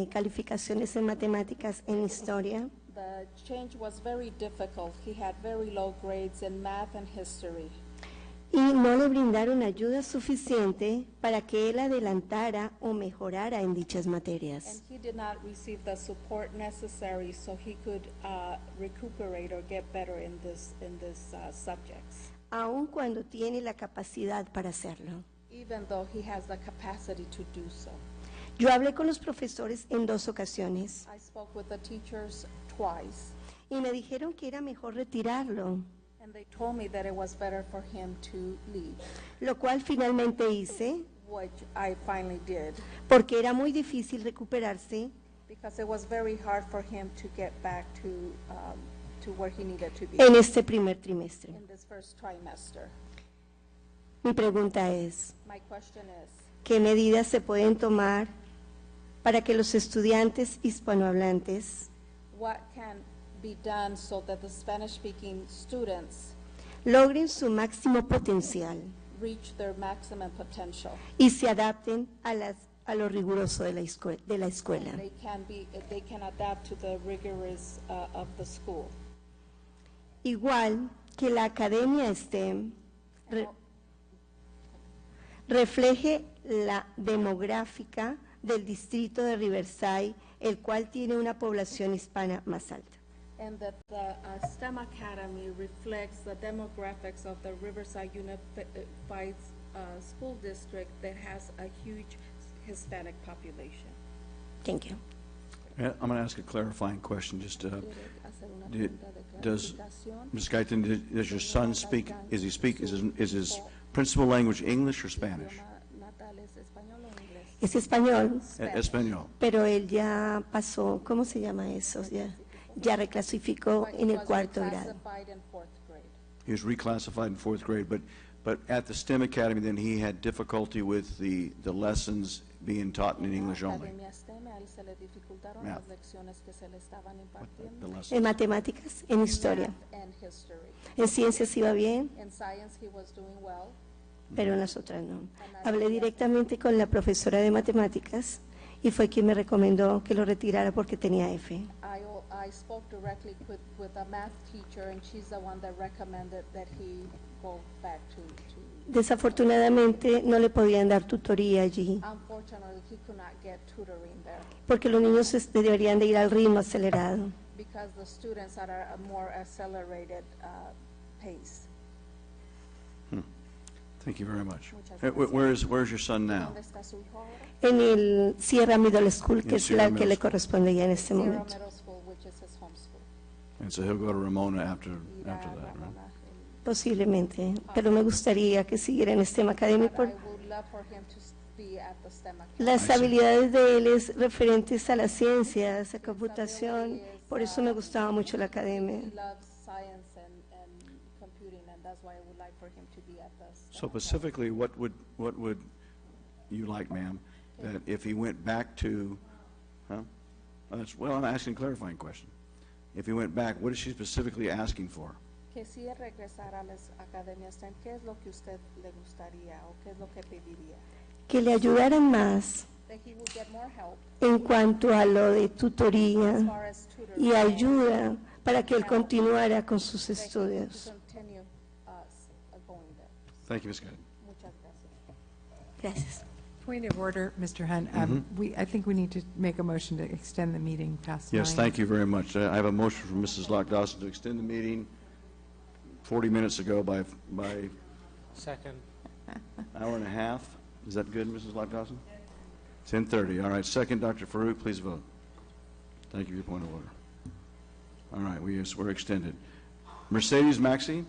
calificaciones en matemáticas, en historia. The change was very difficult. He had very low grades in math and history. Y no le brindaron ayuda suficiente para que él adelantara o mejorara en dichas materias. And he did not receive the support necessary so he could recuperate or get better in this subjects. Aun cuando tiene la capacidad para hacerlo. Even though he has the capacity to do so. Yo hablé con los profesores en 2 ocasiones. I spoke with the teachers twice. Y me dijeron que era mejor retirarlo. And they told me that it was better for him to leave. Lo cual finalmente hice. Which I finally did. Porque era muy difícil recuperarse. Because it was very hard for him to get back to where he needed to be. En este primer trimestre. In this first trimester. Mi pregunta es, My question is, ¿qué medidas se pueden tomar para que los estudiantes hispanohablantes what can be done so that the Spanish-speaking students logren su máximo potencial reach their maximum potential? y se adapten a lo riguroso de la escuela? They can adapt to the rigorous of the school. Igual que la Academia STEM refleje la demográfica del distrito de Riverside, el cual tiene una población hispana más alta. And that the STEM Academy reflects the demographics of the Riverside Unified School District that has a huge Hispanic population. Thank you. I'm going to ask a clarifying question. Just does Ms. Gaitan, does your son speak? Is his principal language English or Spanish? Es español. Español. Pero él ya pasó, ¿cómo se llama eso? Ya reclasificó en el 4º grado. He was reclassified in 4th grade, but at the STEM Academy, then he had difficulty with the lessons being taught in English only. Math. The lessons. En matemáticas, en historia. En ciencias iba bien, pero en las otras no. Hablé directamente con la profesora de matemáticas y fue quien me recomendó que lo retirara porque tenía F. I spoke directly with a math teacher, and she's the one that recommended that he go back to Desafortunadamente no le podían dar tutoría allí, Unfortunately, he could not get tutoring there porque los niños deberían de ir al ritmo acelerado. because the students are at a more accelerated pace. Thank you very much. Where's your son now? ¿Dónde está su hijo ahora? En el Sierra Middle School, que En es Sierra la que Middle le School. corresponde ya en este Sierra momento. Middle School, which is his home school. And so he'll go to Ramona after that, right? Posiblemente, pero me gustaría que siguiera en STEM Academy por I would love for him to be at the STEM Academy. las habilidades de él es referentes a las ciencias, a computación, por eso me gustaba mucho la academia. He loves science and computing, and that's why I would like for him to be at the STEM So specifically, what would you like, ma'am, that if he went back to, well, I'm asking a clarifying question. If he went back, what is she specifically asking for? Que si él regresara a las academias ¿qué es lo que usted le gustaría o qué es lo que pediría? Que le ayudaran más that he will get more help en cuanto a lo de as tutoría far as tutoring y ayuda para que él continuara con sus to estudios. continue going there. Thank you, Ms. Guy. Muchas gracias. Gracias. Point of order, Mr. Hunt. I think we need to make a motion to extend the meeting past 9. Yes, thank you very much. I have a motion from Mrs. Locke Dawson to extend the meeting 40 minutes ago by Second. hour and a half. Is that good, Mrs. Locke Dawson? 10:30. All right. Second, Dr. Farouk, please vote. Thank you for your point of order. All right, we're extended. Mercedes Maxey?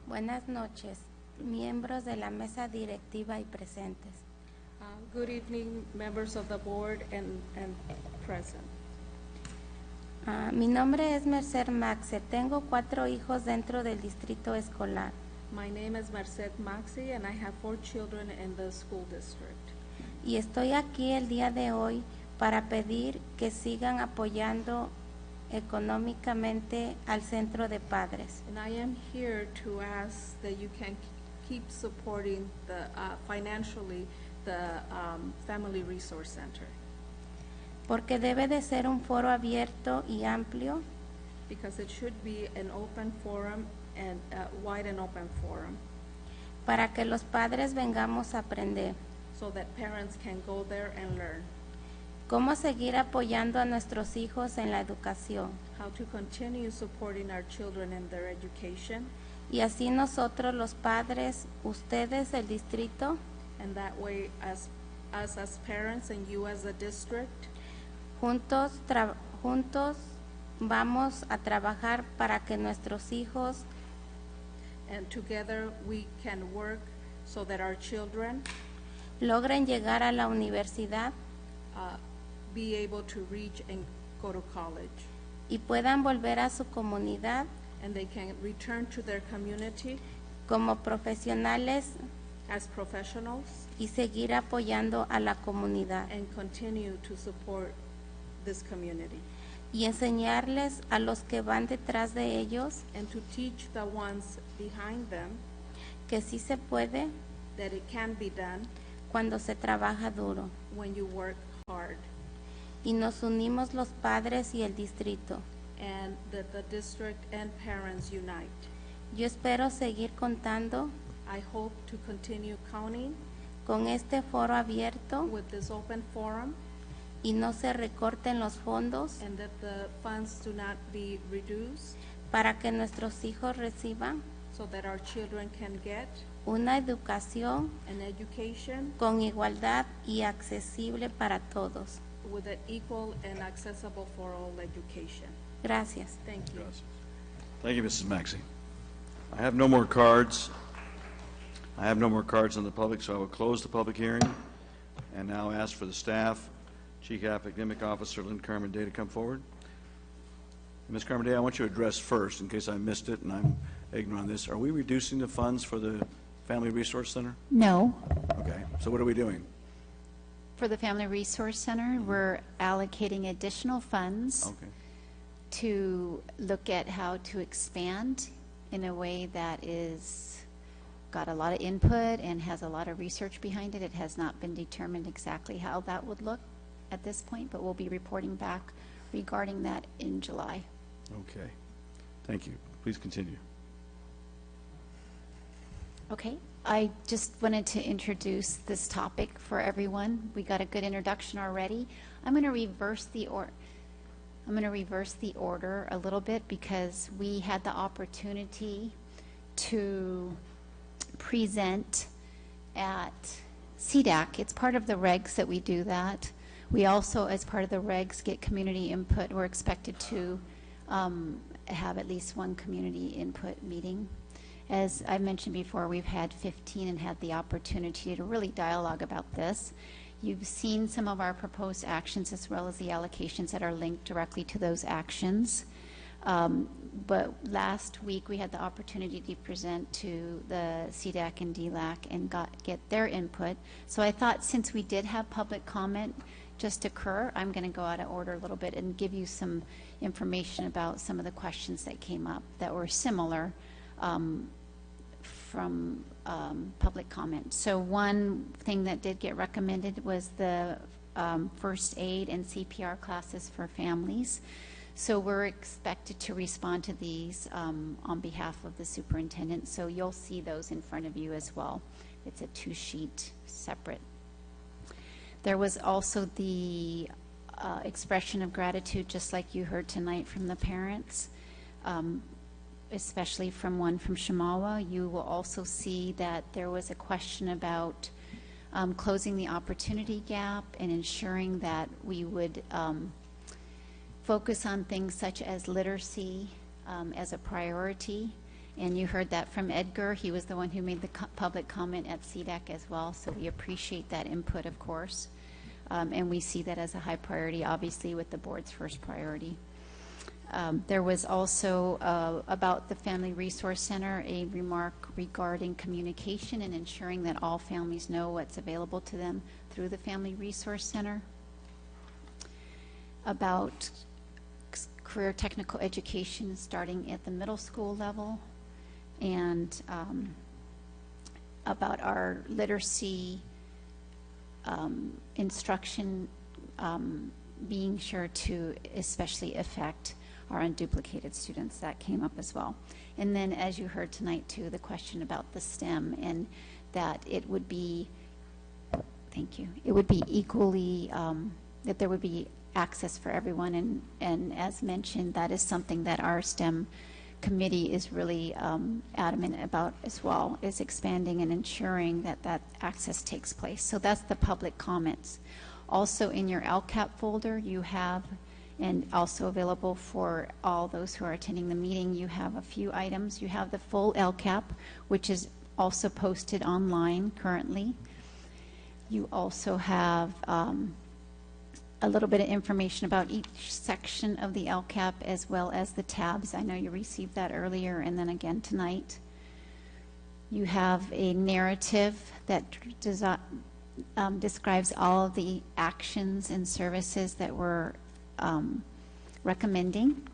Buenas noches, miembros de la mesa directiva y presentes. Good evening, members of the board and present. Mi nombre es Merced Maxe. Tengo 4 hijos dentro del distrito escolar. My name is Merced Maxi, and I have 4 children in the school district. Y estoy aquí el día de hoy para pedir que sigan apoyando económicamente al Centro de Padres. And I am here to ask that you can keep supporting financially the Family Resource Center. Porque debe de ser un foro abierto y amplio Because it should be an open forum and wide and open forum, para que los padres vengamos a aprender so that parents can go there and learn cómo seguir apoyando a nuestros hijos en la educación. how to continue supporting our children in their education. Y así nosotros los padres, ustedes el distrito, And that way, us as parents and you as a district, juntos vamos a trabajar para que nuestros hijos and together we can work so that our children logren llegar a la universidad be able to reach and go to college, y puedan volver a su comunidad and they can return to their community como profesionales as professionals y seguir apoyando a la comunidad and continue to support this community, y enseñarles a los que van detrás de ellos and to teach the ones behind them que sí se puede that it can be done cuando se trabaja duro. when you work hard, Y nos unimos los padres y el distrito. and that the district and parents unite. Yo espero seguir contando I hope to continue counting con este foro abierto with this open forum, y no se recorten los fondos and that the funds do not be reduced, para que nuestros hijos reciban so that our children can get una educación an education con igualdad y accesible para todos. with an equal and accessible for all education. Gracias. Thank you. Thank you, Mrs. Maxey. I have no more cards. I have no more cards on the public, so I will close the public hearing and now ask for the staff, Chief Academic Officer Lynn Carmen-Day to come forward. Ms. Carmen-Day, I want you to address first, in case I missed it and I'm ignorant on this. Are we reducing the funds for the Family Resource Center? No. Okay, so what are we doing? For the Family Resource Center, we're allocating additional funds Okay. to look at how to expand in a way that is got a lot of input and has a lot of research behind it. It has not been determined exactly how that would look at this point, but we'll be reporting back regarding that in July. Okay, thank you. Please continue. Okay, I just wanted to introduce this topic for everyone. We got a good introduction already. I'm going to reverse the order a little bit because we had the opportunity to present at CDAC. It's part of the regs that we do that. We also, as part of the regs, get community input. We're expected to have at least one community input meeting. As I mentioned before, we've had 15 and had the opportunity to really dialogue about this. You've seen some of our proposed actions as well as the allocations that are linked directly to those actions. But last week, we had the opportunity to present to the CDAC and DLAC and get their input. So I thought, since we did have public comment just occur, I'm going to go out of order a little bit and give you some information about some of the questions that came up that were similar from public comment. So one thing that did get recommended was the first aid and CPR classes for families. So we're expected to respond to these on behalf of the superintendent. So you'll see those in front of you as well. It's a 2-sheet separate. There was also the expression of gratitude, just like you heard tonight from the parents, especially from one from Shamawa. You will also see that there was a question about closing the opportunity gap and ensuring that we would focus on things such as literacy as a priority. And you heard that from Edgar. He was the one who made the public comment at CDAC as well, so we appreciate that input, of course. And we see that as a high priority, obviously, with the board's first priority. There was also, about the Family Resource Center, a remark regarding communication and ensuring that all families know what's available to them through the Family Resource Center. About career technical education starting at the middle school level, and about our literacy instruction being sure to especially affect our unduplicated students. That came up as well. And then, as you heard tonight too, the question about the STEM, and that it would be, thank you, it would be equally, that there would be access for everyone, and as mentioned, that is something that our STEM committee is really adamant about as well, is expanding and ensuring that that access takes place. So that's the public comments. Also in your LCAP folder, you have, and also available for all those who are attending the meeting, you have a few items. You have the full LCAP, which is also posted online currently. You also have a little bit of information about each section of the LCAP, as well as the tabs. I know you received that earlier, and then again tonight. You have a narrative that describes all of the actions and services that we're recommending,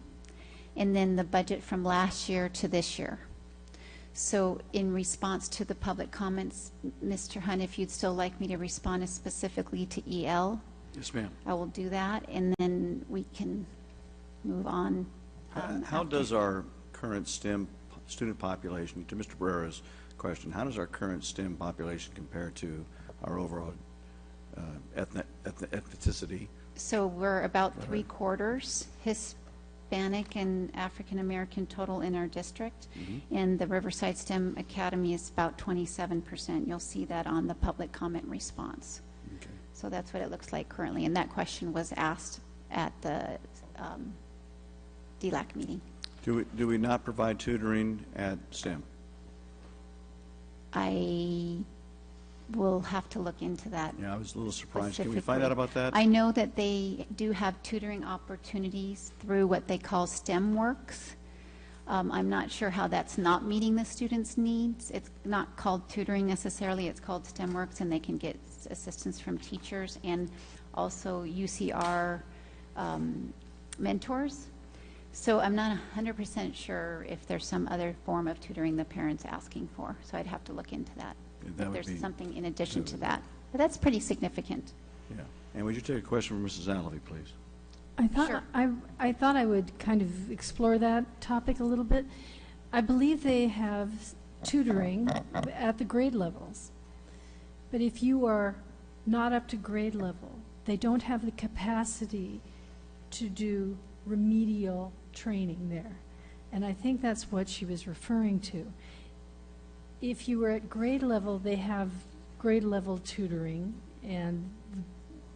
and then the budget from last year to this year. So in response to the public comments, Mr. Hunt, if you'd still like me to respond specifically to EL, yes, ma'am. I will do that, and then we can move on. How does our current STEM student population, to Mr. Barrera's question, how does our current STEM population compare to our overall ethnicity? So we're about 3/4 Hispanic and African American total in our district, and the Riverside STEM Academy is about 27%. You'll see that on the public comment response. So that's what it looks like currently, and that question was asked at the DLAC meeting. Do we not provide tutoring at STEM? I will have to look into that. Yeah, I was a little surprised. Can we find out about that? I know that they do have tutoring opportunities through what they call STEM Works. I'm not sure how that's not meeting the students' needs. It's not called tutoring necessarily, it's called STEM Works, and they can get assistance from teachers and also UCR mentors. So I'm not 100% sure if there's some other form of tutoring the parents asking for. So I'd have to look into that. If there's something in addition to that. But that's pretty significant. Yeah. And would you take a question from Mrs. Alavi, please? I thought I would kind of explore that topic a little bit. I believe they have tutoring at the grade levels. But if you are not up to grade level, they don't have the capacity to do remedial training there. And I think that's what she was referring to. If you were at grade level, they have grade level tutoring and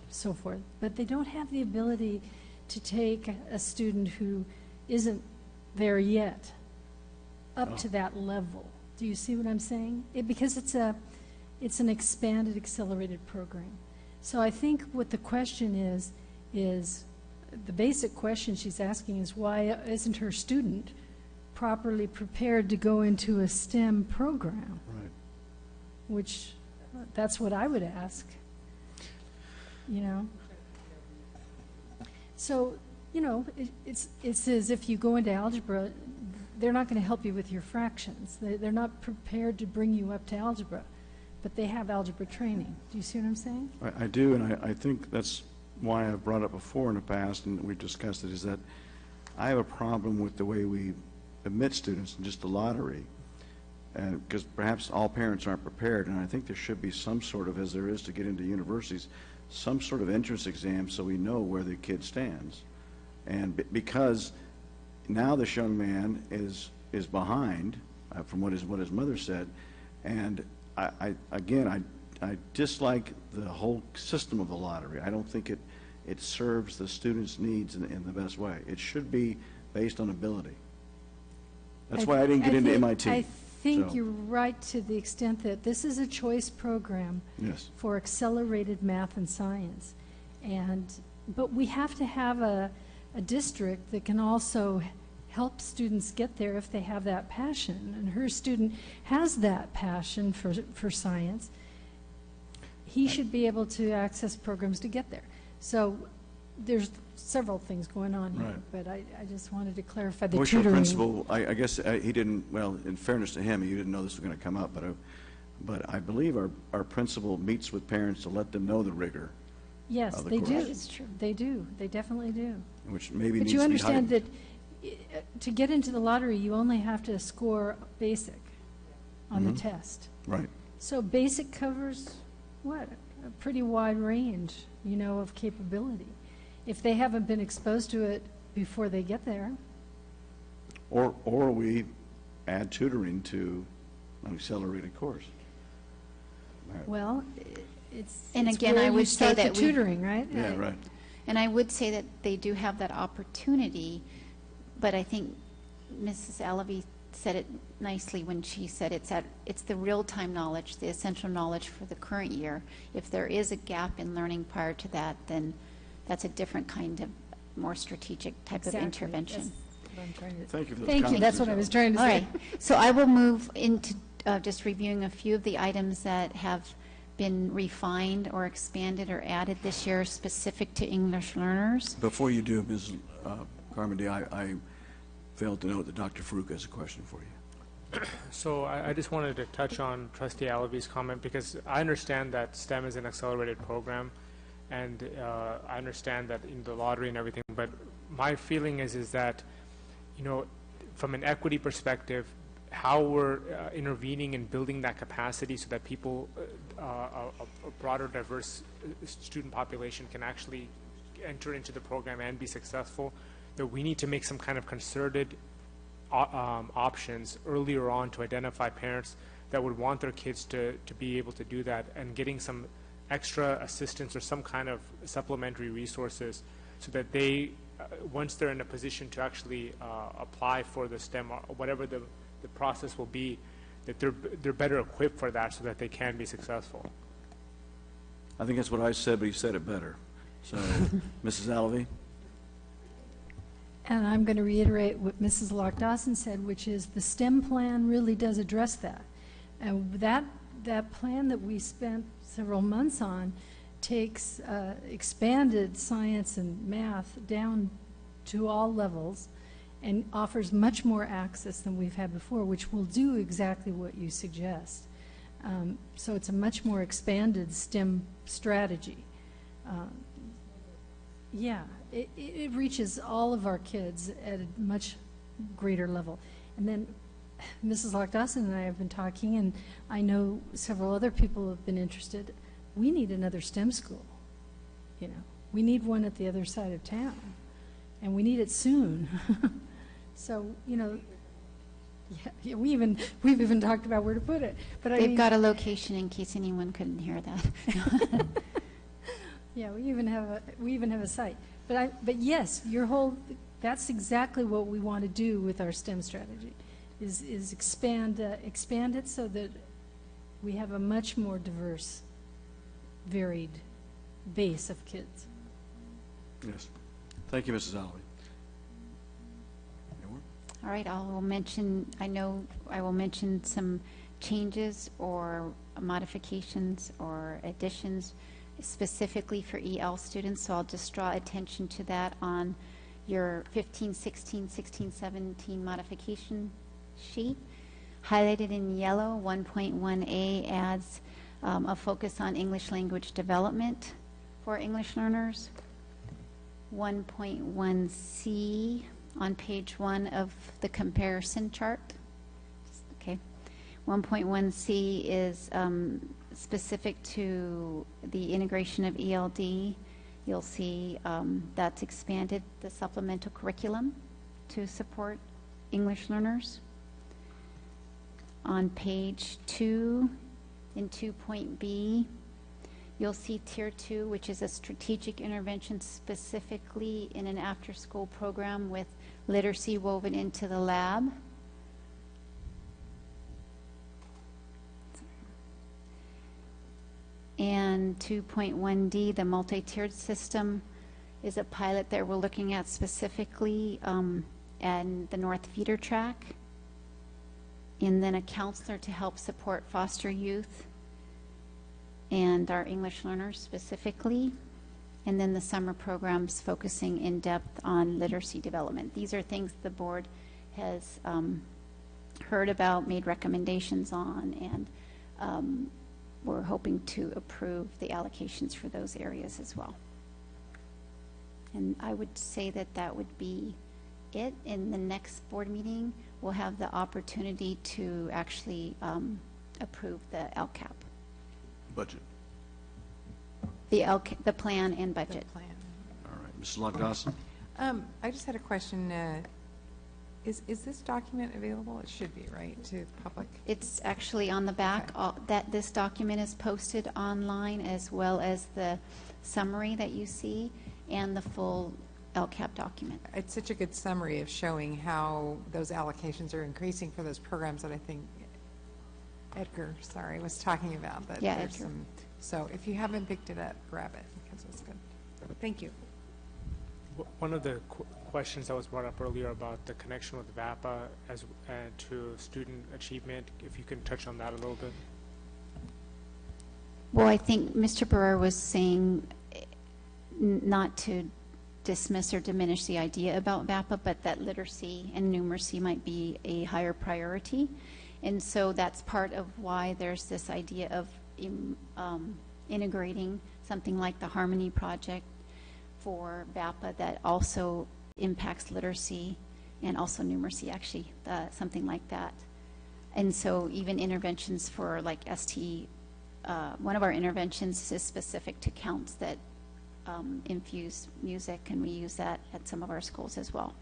so forth, but they don't have the ability to take a student who isn't there yet up to that level. Do you see what I'm saying? Because it's an expanded, accelerated program. So I think what the question is the basic question she's asking is why isn't her student properly prepared to go into a STEM program? Right. Which, that's what I would ask, you know? So, you know, it's as if you go into algebra, they're not going to help you with your fractions. They're not prepared to bring you up to algebra, but they have algebra training. Do you see what I'm saying? I do, and I think that's why I've brought it up before in the past, and we've discussed it, is that I have a problem with the way we admit students in just the lottery, because perhaps all parents aren't prepared, and I think there should be some sort of, as there is to get into universities, some sort of entrance exam so we know where the kid stands. And because now this young man is behind, from what his mother said, and I dislike the whole system of the lottery. I don't think it serves the students' needs in the best way. It should be based on ability. That's why I didn't get into MIT. I think So, you're right to the extent that this is a choice program Yes. for accelerated math and science. But we have to have a district that can also help students get there if they have that passion. And her student has that passion for science. He should be able to access programs to get there. So there's several things going on here, Right. but I just wanted to clarify the Wish our tutoring. principal, I guess he didn't, well, in fairness to him, he didn't know this was going to come up, but I believe our principal meets with parents to let them know the rigor, Yes, of the they course. do. That is true. They do. They definitely do. which maybe But needs you to be understand heightened. that to get into the lottery, you only have to score basic on the Mhm. test. Right. So basic covers, what, a pretty wide range, you know, of capability. If they haven't been exposed to it before they get there, Or we add tutoring to an accelerated course. well, it's And it's again, where I you would say start the that we- tutoring, right? Yeah, right. And I would say that they do have that opportunity, but I think Mrs. Alavi said it nicely when she said it's the real-time knowledge, the essential knowledge for the current year. If there is a gap in learning prior to that, then that's a different kind of more strategic type Exactly. of intervention. That's what I'm trying to- Thank you for those Thank you, comments, that's what I Ms. was trying to All say. right, so I will move into just reviewing a few of the items that have been refined or expanded or added this year specific to English learners. Before you do, Ms. Carmody, I failed to note that Dr. Farouk has a question for you. So I just wanted to touch on Trustee Alavi's comment, because I understand that STEM is an accelerated program, and I understand that in the lottery and everything, but my feeling is that, you know, from an equity perspective, how we're intervening and building that capacity so that people, a broader, diverse student population can actually enter into the program and be successful, that we need to make some kind of concerted options earlier on to identify parents that would want their kids to be able to do that, and getting some extra assistance or some kind of supplementary resources so that they, once they're in a position to actually apply for the STEM or whatever the process will be, that they're better equipped for that so that they can be successful. I think that's what I said, but he said it better. So, Mrs. Alavi? And I'm going to reiterate what Mrs. Lock-Dawson said, which is the STEM plan really does address that. And that plan that we spent several months on takes expanded science and math down to all levels and offers much more access than we've had before, which will do exactly what you suggest. So it's a much more expanded STEM strategy. Yeah, it reaches all of our kids at a much greater level. And then Mrs. Lock-Dawson and I have been talking, and I know several other people have been interested. We need another STEM school, you know. We need one at the other side of town, and we need it soon. So, you know, yeah, we've even talked about where to put it. But I They've mean, got a location in case anyone couldn't hear that. yeah, we even have a site. But yes, that's exactly what we want to do with our STEM strategy, is expand it so that we have a much more diverse, varied base of kids. Yes. Thank you, Mrs. Alvey. All right, I will mention some changes or modifications or additions specifically for EL students, so I'll just draw attention to that on your 15-16, 16-17 modification sheet. Highlighted in yellow, 1.1A adds a focus on English language development for English learners. 1.1C on page 1 of the comparison chart. Okay. 1.1C is specific to the integration of ELD. You'll see that's expanded the supplemental curriculum to support English learners. On page 2, in 2.B, you'll see Tier 2, which is a strategic intervention specifically in an after-school program with literacy woven into the lab. And 2.1D, the multi-tiered system, is a pilot that we're looking at specifically and the North Feeder Track. And then a counselor to help support foster youth and our English learners specifically. And then the summer programs focusing in depth on literacy development. These are things the board has heard about, made recommendations on, and we're hoping to approve the allocations for those areas as well. And I would say that that would be it. In the next board meeting, we'll have the opportunity to actually approve the LCAP. Budget. The plan and budget. All right, Mrs. Lock-Dawson. I just had a question. Is this document available? It should be, right, to the public? It's actually on the back. Okay. This document is posted online, as well as the summary that you see and the full LCAP document. It's such a good summary of showing how those allocations are increasing for those programs that I think Edgar, was talking about. That yeah, there's Edgar. So if you haven't picked it up, grab it, because it's good. Thank you. One of the questions that was brought up earlier about the connection with VAPA to student achievement, if you can touch on that a little bit. Well, I think Mr. Barrera was saying not to dismiss or diminish the idea about VAPA, but that literacy and numeracy might be a higher priority. And so that's part of why there's this idea of integrating something like the Harmony Project for VAPA that also impacts literacy and also numeracy, actually, something like that. And so even interventions for like STE, one of our interventions is specific to counts that infuse music, and we use that at some of our schools as well.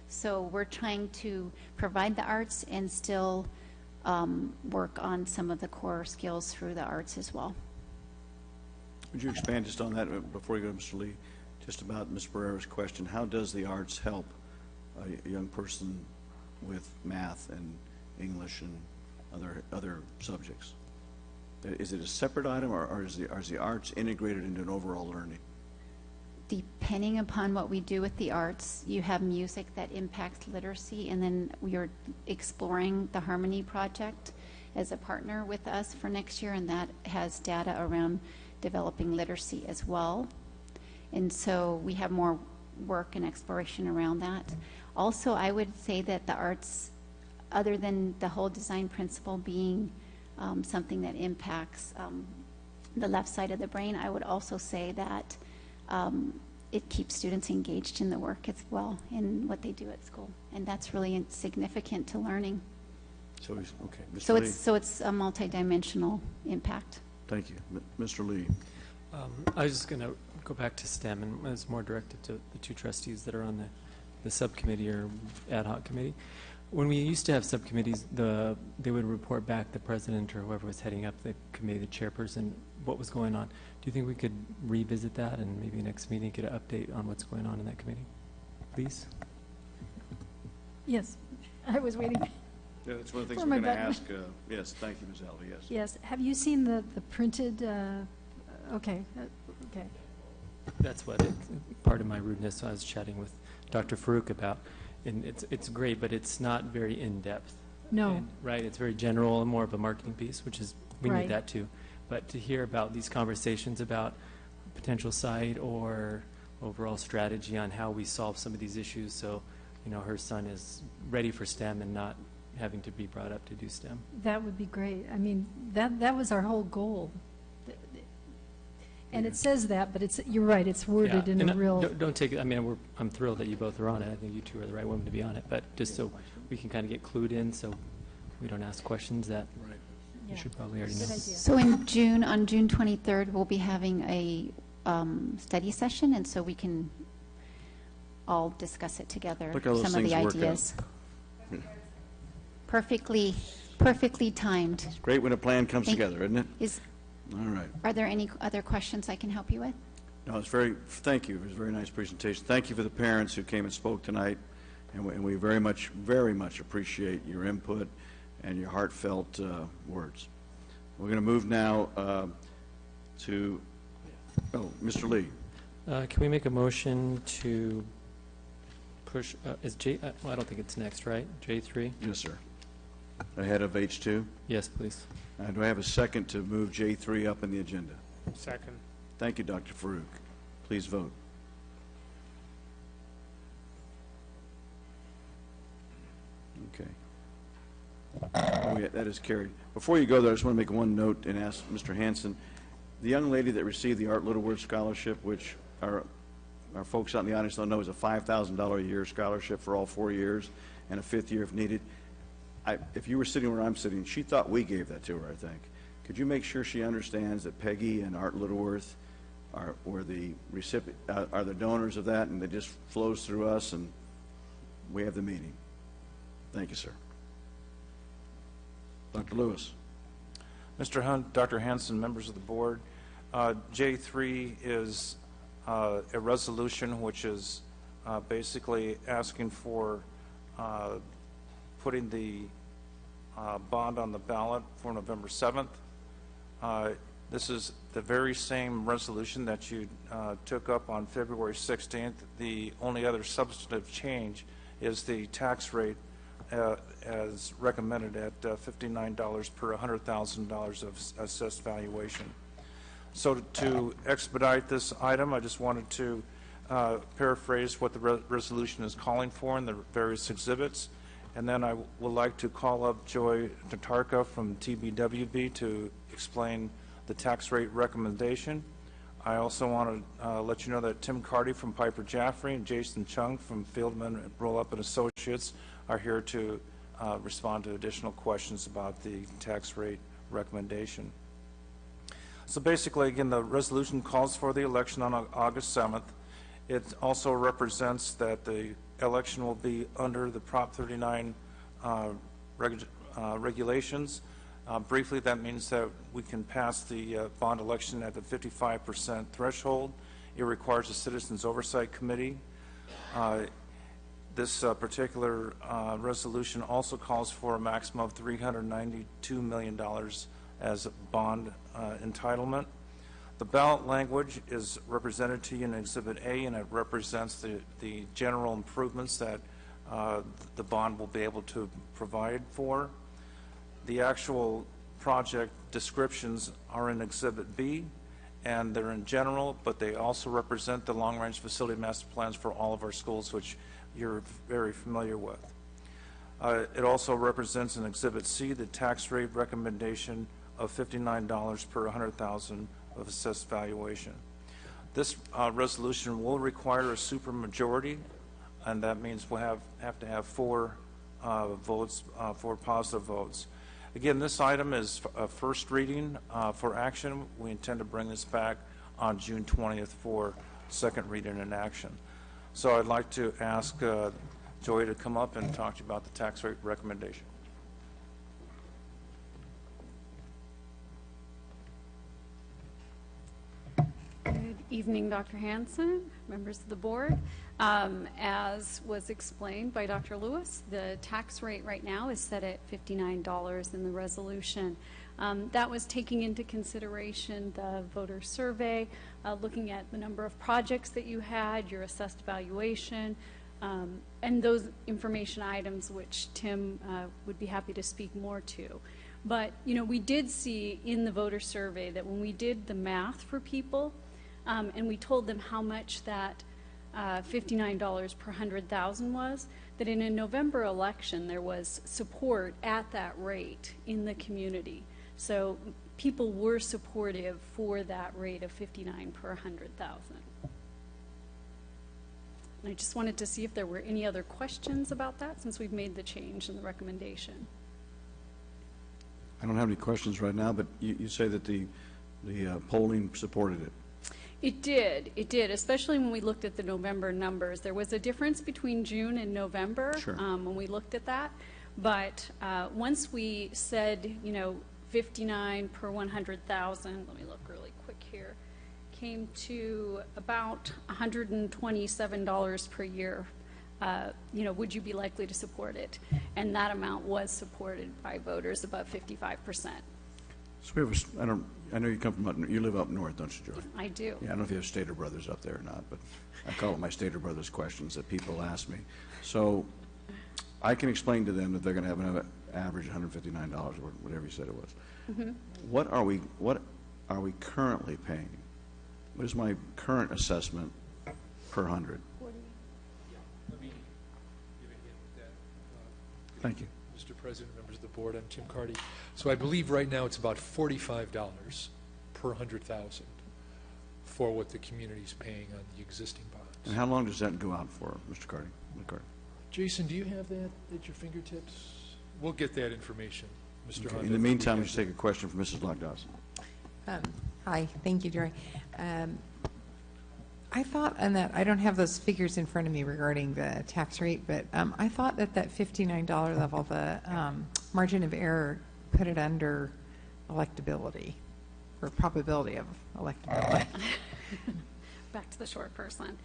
So we're trying to provide the arts and still work on some of the core skills through the arts as well. Would you expand just on that before you go to Mr. Lee, just about Ms. Barrera's question? How does the arts help a young person with math and English and other subjects? Is it a separate item, or is the arts integrated into an overall learning? Depending upon what we do with the arts, you have music that impacts literacy, and then we are exploring the Harmony Project as a partner with us for next year, and that has data around developing literacy as well. And so we have more work and exploration around that. Also, I would say that the arts, other than the whole design principle being something that impacts the left side of the brain, I would also say that it keeps students engaged in the work as well, in what they do at school, and that's really significant to learning. So, okay, Mr. So Lee. it's a multidimensional impact. Thank you. Mr. Lee. I was just going to go back to STEM, and it's more directed to the two trustees that are on the subcommittee or ad hoc committee. When we used to have subcommittees, they would report back the president or whoever was heading up the committee, the chairperson, what was going on. Do you think we could revisit that and maybe next meeting get an update on what's going on in that committee? Please? Yes, I was waiting. Yeah, that's one of the things For we're my going to button. ask. Yes, thank you, Ms. Alvey, yes. Yes, have you seen the printed, okay, okay. that's what part of my rudeness I was chatting with Dr. Farouk about. And it's great, but it's not very in-depth. No. And, right, it's very general and more of a marketing piece, which is, we Right. need that too. But to hear about these conversations about potential site or overall strategy on how we solve some of these issues, so, you know, her son is ready for STEM and not having to be brought up to do STEM. That would be great. I mean, that was our whole goal. And it says that, but you're right, it's worded in and a real... Don't take it, I mean, I'm thrilled that you both are on it. I think you two are the right women to be on it, but just so we can kind of get clued in, so we don't ask questions that you should probably already know. So in June, on June 23rd, we'll be having a study session, and so we can all discuss it together, Look how those some of the things work out. ideas. Perfectly timed. It's great when a plan comes Thank- together, isn't it? Is, All right. are there any other questions I can help you with? No, thank you. It was a very nice presentation. Thank you for the parents who came and spoke tonight, and we very much appreciate your input and your heartfelt words. We're going to move now to, Mr. Lee. Can we make a motion to push, is well, I don't think it's next, right? J3? Yes, sir. Ahead of H2? Yes, please. Do I have a second to move J3 up in the agenda? Second. Thank you, Dr. Farouk. Please vote. Okay. Oh, yeah, that is carried. Before you go there, I just want to make one note and ask Mr. Hanson, the young lady that received the Art Littleworth Scholarship, which our folks out in the audience don't know is a $5,000 a year scholarship for all 4 years and a 5th year if needed. If you were sitting where I'm sitting, she thought we gave that to her, I think. Could you make sure she understands that Peggy and Art Littleworth are the donors of that, and it just flows through us, and we have the meeting. Thank you, sir. Dr. Lewis. Mr. Hunt, Dr. Hanson, members of the board, J3 is a resolution which is basically asking for putting the bond on the ballot for November 7th. This is the very same resolution that you took up on February 16th. The only other substantive change is the tax rate as recommended at $59 per $100,000 of assessed valuation. So to expedite this item, I just wanted to paraphrase what the resolution is calling for in the various exhibits. And then I would like to call up Joy Tatarka from TBWB to explain the tax rate recommendation. I also want to let you know that Tim Carty from Piper Jaffray and Jason Chung from Fieldman Roll-Up and Associates are here to respond to additional questions about the tax rate recommendation. So basically, again, the resolution calls for the election on August 7th. It also represents that the election will be under the Prop 39 regulations. Briefly, that means that we can pass the bond election at the 55% threshold. It requires a Citizens Oversight Committee. This particular resolution also calls for a maximum of $392 million as a bond entitlement. The ballot language is represented to you in Exhibit A, and it represents the general improvements that the bond will be able to provide for. The actual project descriptions are in Exhibit B, and they're in general, but they also represent the long-range facility master plans for all of our schools, which you're very familiar with. It also represents in Exhibit C the tax rate recommendation of $59 per $100,000 of assessed valuation. This resolution will require a supermajority, and that means we'll have to have 4 votes, 4 positive votes. Again, this item is a first reading for action. We intend to bring this back on June 20th for second reading and action. So I'd like to ask Joy to come up and talk to you about the tax rate recommendation. Good evening, Dr. Hanson, members of the board. As was explained by Dr. Lewis, the tax rate right now is set at $59 in the resolution. That was taking into consideration the voter survey, looking at the number of projects that you had, your assessed valuation, and those information items which Tim would be happy to speak more to. But, you know, we did see in the voter survey that when we did the math for people, and we told them how much that $59 per 100,000 was, that in a November election there was support at that rate in the community. So people were supportive for that rate of 59 per 100,000. And I just wanted to see if there were any other questions about that since we've made the change in the recommendation. I don't have any questions right now, but you say that the polling supported it. It did, especially when we looked at the November numbers. There was a difference between June and November when we looked at that. But once we said, you know, 59 per 100,000, let me look really quick here, came to about $127 per year. You know, would you be likely to support it? And that amount was supported by voters, above 55%. So we have I know you come from you live up north, don't you, Joy? I do. Yeah, I don't know if you have Stater Brothers up there or not, but I call it my Stater Brothers questions that people ask me. So I can explain to them that they're going to have an average $159 or whatever you said it was. Mm-hmm. What are we currently paying? What is my current assessment per 100? Let me give a hint with that. Thank you. Mr. President, members of the board, I'm Tim Carty. So I believe right now it's about $45 per 100,000 for what the community's paying on the existing bonds. And how long does that go out for, Mr. Carty? Jason, do you have that at your fingertips? We'll get that information, Mr. Okay. Hunt. In the meantime, let's take a question from Mrs. Lock-Dawson. Hi, thank you, Jerry. I thought, and that I don't have those figures in front of me regarding the tax rate, but I thought that $59 level, the margin of error, put it under electability, or probability of electability. Back to the short person.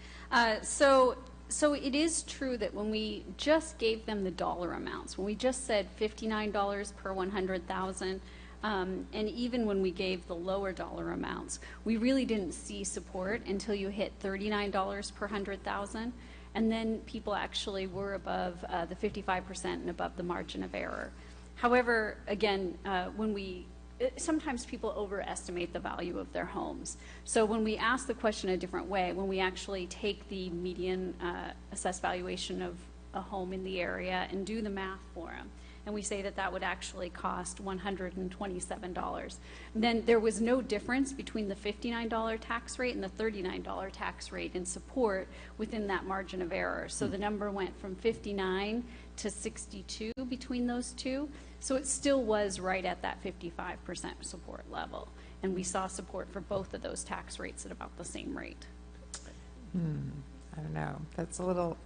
So it is true that when we just gave them the dollar amounts, when we just said $59 per 100,000, and even when we gave the lower dollar amounts, we really didn't see support until you hit $39 per 100,000, and then people actually were above the 55% and above the margin of error. However, again, sometimes people overestimate the value of their homes. So when we ask the question a different way, when we actually take the median assessed valuation of a home in the area and do the math for them, and we say that that would actually cost $127. Then there was no difference between the $59 tax rate and the $39 tax rate in support within that margin of error. So the number went from 59 to 62 between those two. So it still was right at that 55% support level. And we saw support for both of those tax rates at about the same rate. I don't know. That's a little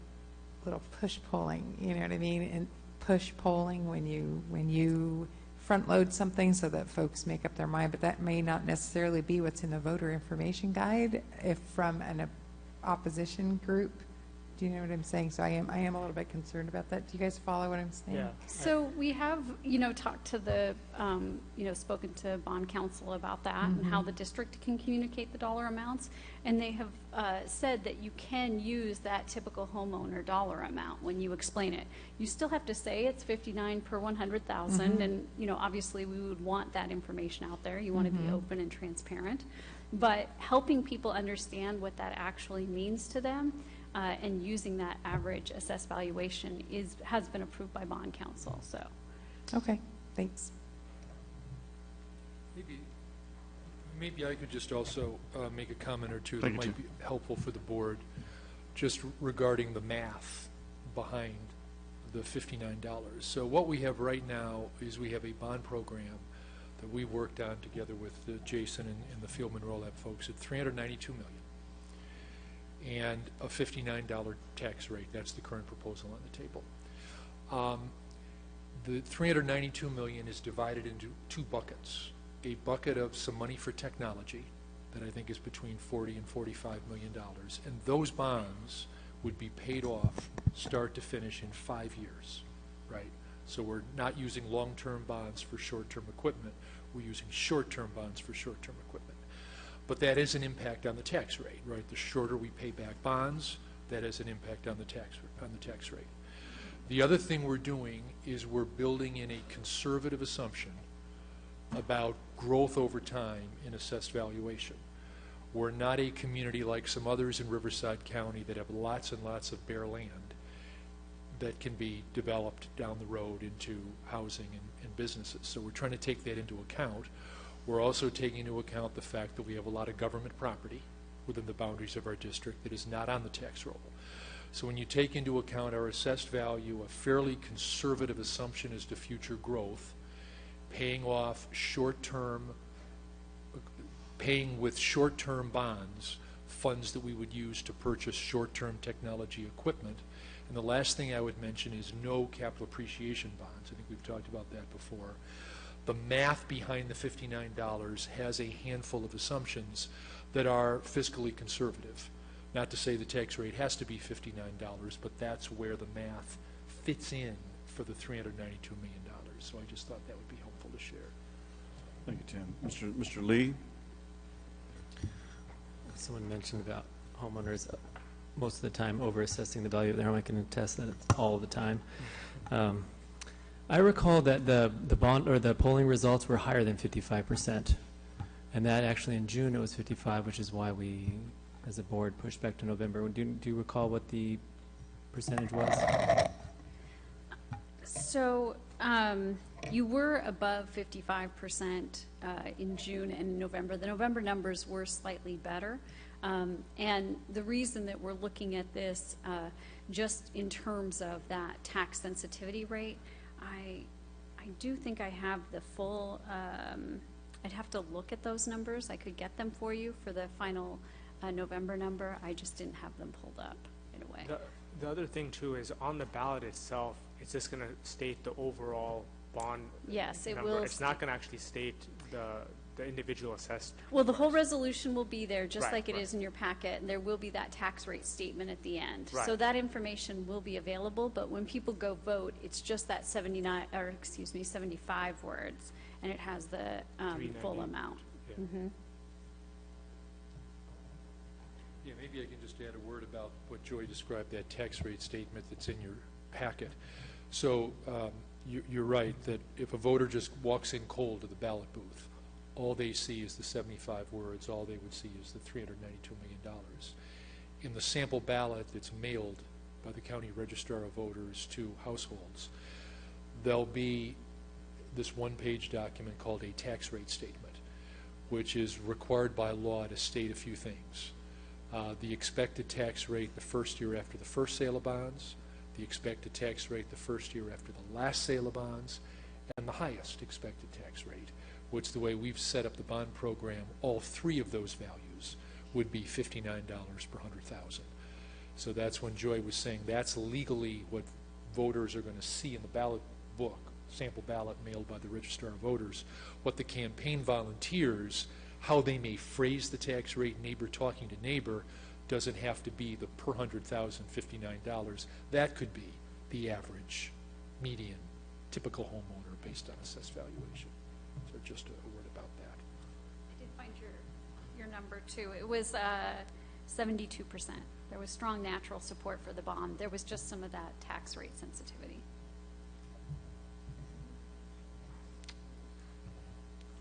push polling, you know what I mean? And push polling when you front load something so that folks make up their mind, but that may not necessarily be what's in the voter information guide if from an opposition group. Do you know what I'm saying? So I am a little bit concerned about that. Do you guys follow what I'm saying? Yeah. So we have, talked to the, spoken to bond counsel about that and how the district can communicate the dollar amounts. And they have said that you can use that typical homeowner dollar amount when you explain it. You still have to say it's 59 per 100,000. And, obviously we would want that information out there. You want to be open and transparent. But helping people understand what that actually means to them and using that average assessed valuation has been approved by bond counsel. So, okay, thanks. Maybe I could just also make a comment or two that might be helpful for the board, just regarding the math behind the $59. So what we have right now is we have a bond program that we worked on together with Jason and the Field Monroe Lab folks at $392 million. And a $59 tax rate. That's the current proposal on the table. The $392 million is divided into two buckets. A bucket of some money for technology that I think is between $40 and $45 million. And those bonds would be paid off start to finish in 5 years, right? So we're not using long-term bonds for short-term equipment. we're using short-term bonds for short-term equipment. But that is an impact on the tax rate, right? The shorter we pay back bonds, that has an impact on the tax rate. The other thing we're doing is we're building in a conservative assumption about growth over time in assessed valuation. We're not a community like some others in Riverside County that have lots and lots of bare land that can be developed down the road into housing and businesses. So we're trying to take that into account. We're also taking into account the fact that we have a lot of government property within the boundaries of our district that is not on the tax roll. So when you take into account our assessed value, a fairly conservative assumption as to future growth, paying off paying with short-term bonds, funds that we would use to purchase short-term technology equipment. And the last thing I would mention is no capital appreciation bonds. I think we've talked about that before. The math behind the $59 has a handful of assumptions that are fiscally conservative. Not to say the tax rate has to be $59, but that's where the math fits in for the $392 million. So I just thought that would be helpful to share. Thank you, Tim. Mr. Lee? Someone mentioned about homeowners most of the time over-assessing the value of their home. I can attest that it's all the time. I recall that the bond or the polling results were higher than 55%, and that actually in June it was 55, which is why we, as a board, pushed back to November. Do you recall what the percentage was? So you were above 55% in June and November. The November numbers were slightly better. And the reason that we're looking at this just in terms of that tax sensitivity rate, I do think I have the full, I'd have to look at those numbers. I could get them for you for the final November number. I just didn't have them pulled up in a way. The other thing too is on the ballot itself, it's just going to state the overall bond Yes, it number. will. It's not going to actually state the individual assessed. Well, the whole resolution will be there, just Right, like it right. is in your packet, and there will be that tax rate statement at the end. Right. So that information will be available, but when people go vote, it's just that 75 words, and it has the full 390. amount. Yeah. Mhm. Yeah, maybe I can just add a word about what Joy described, that tax rate statement that's in your packet. So you're right that if a voter just walks in cold to the ballot booth, all they see is the 75 words, all they would see is the $392 million. In the sample ballot that's mailed by the county registrar of voters to households, there'll be this one-page document called a tax rate statement, which is required by law to state a few things. The expected tax rate the first year after the first sale of bonds, the expected tax rate the first year after the last sale of bonds, and the highest expected tax rate, which the way we've set up the bond program, all three of those values would be $59 per 100,000. So that's when Joy was saying that's legally what voters are going to see in the ballot book, sample ballot mailed by the registrar of voters. What the campaign volunteers, how they may phrase the tax rate, neighbor talking to neighbor, doesn't have to be the per 100,000 $59. That could be the average, median, typical homeowner based on assessed valuation. So just a word about that. I did find your number too. It was 72%. There was strong natural support for the bond. There was just some of that tax rate sensitivity.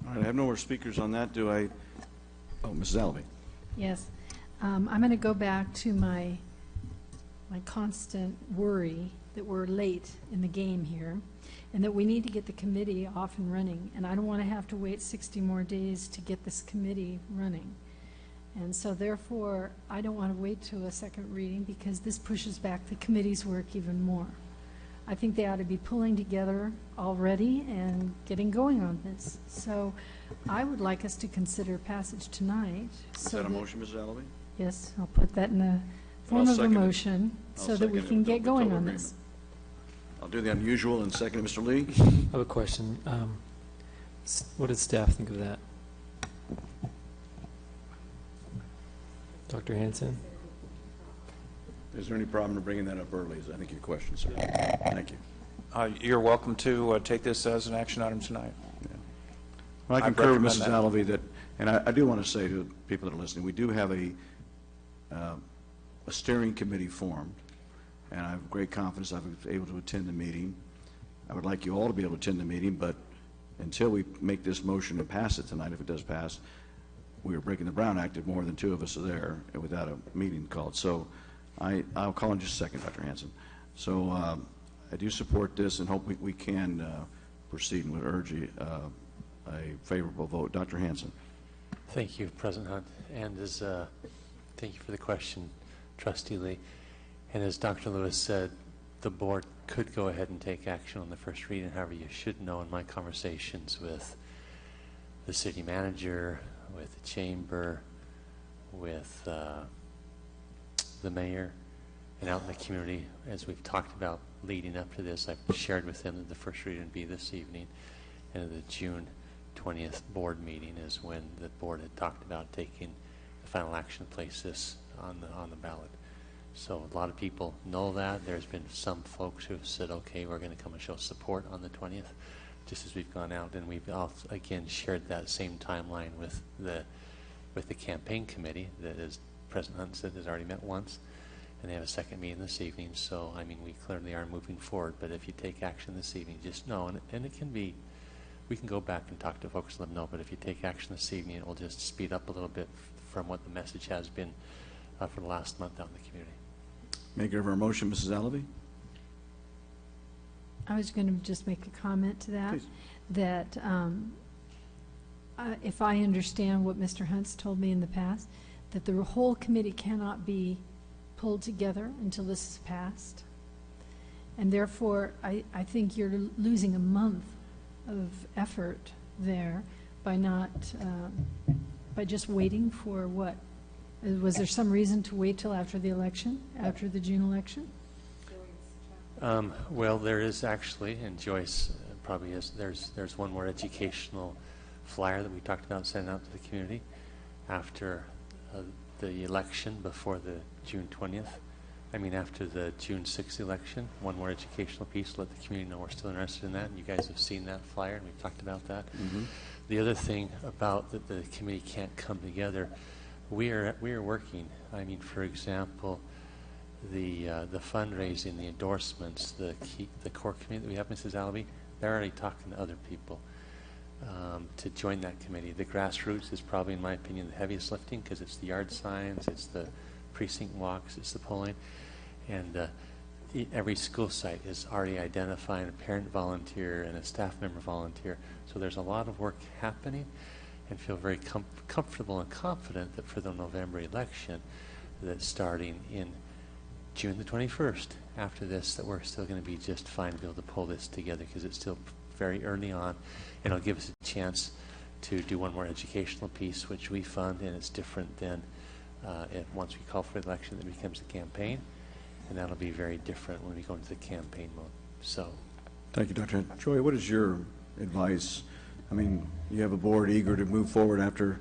All right, I have no more speakers on that. Do I? Oh, Mrs. Alvey. Yes. I'm going to go back to my constant worry that we're late in the game here and that we need to get the committee off and running. And I don't want to have to wait 60 more days to get this committee running. And so therefore, I don't want to wait till a second reading because this pushes back the committee's work even more. I think they ought to be pulling together already and getting going on this. So I would like us to consider passage tonight. Is that a motion, Mrs. Alvey? Yes, I'll put that in the form of a motion so that we can get going on this. I'll do the unusual and second, Mr. Lee. I have a question. What does staff think of that? Dr. Hanson? Is there any problem in bringing that up early? Is I think your question, sir. Thank you. You're welcome to take this as an action item tonight. Well, I I'd concur with recommend Mrs. that. Alvey that, and I do want to say to people that are listening, we do have a steering committee formed, and I have great confidence I was able to attend the meeting. I would like you all to be able to attend the meeting, but until we make this motion and pass it tonight, if it does pass, we are breaking the Brown Act if more than 2 of us are there without a meeting called. So I'll call in just a second, Dr. Hanson. So I do support this and hope we can proceed and would urge a favorable vote. Dr. Hanson. Thank you, President Hunt. And as thank you for the question, Trustee Lee. And as Dr. Lewis said, the board could go ahead and take action on the first reading. However, you should know in my conversations with the city manager, with the chamber, with the mayor, and out in the community, as we've talked about leading up to this, I've shared with them that the first reading would be this evening, and the June 20th board meeting is when the board had talked about taking the final action place this on the ballot. So a lot of people know that. There's been some folks who have said, okay, we're going to come and show support on the 20th, just as we've gone out. And we've also, again, shared that same timeline with the campaign committee that, as President Hunt said, has already met once. And they have a second meeting this evening. So, I mean, we clearly are moving forward. But if you take action this evening, just know, and it can be, we can go back and talk to folks and let them know, but if you take action this evening, it will just speed up a little bit from what the message has been for the last month out in the community. Maker of our motion, Mrs. Alvey. I was going to just make a comment to that. Please. That if I understand what Mr. Hunt's told me in the past, that the whole committee cannot be pulled together until this is passed. And therefore, I think you're losing a month of effort there by not, by just waiting for what? Was there some reason to wait till after the election, after the June election? Well, there is actually, and Joyce probably is, there's one more educational flyer that we talked about sending out to the community after the election, before the June 20th. I mean, after the June 6th election, one more educational piece to let the community know we're still interested in that, and you guys have seen that flyer, and we've talked about that. Mm-hmm. The other thing about that the committee can't come together, we are working. I mean, for example, the fundraising, the endorsements, the core committee that we have, Mrs. Alvey, they're already talking to other people to join that committee. The grassroots is probably, in my opinion, the heaviest lifting, because it's the yard signs, it's the precinct walks, it's the polling, and every school site is already identifying a parent volunteer and a staff member volunteer. So there's a lot of work happening, and feel very comfortable and confident that for the November election, that starting in June the 21st, after this, that we're still going to be just fine to be able to pull this together, because it's still very early on, and it'll give us a chance to do one more educational piece, which we fund, and it's different than once we call for the election, that becomes the campaign, and that'll be very different when we go into the campaign mode. So, Thank you, Dr. Hunt. Joy, what is your advice? I mean, you have a board eager to move forward after,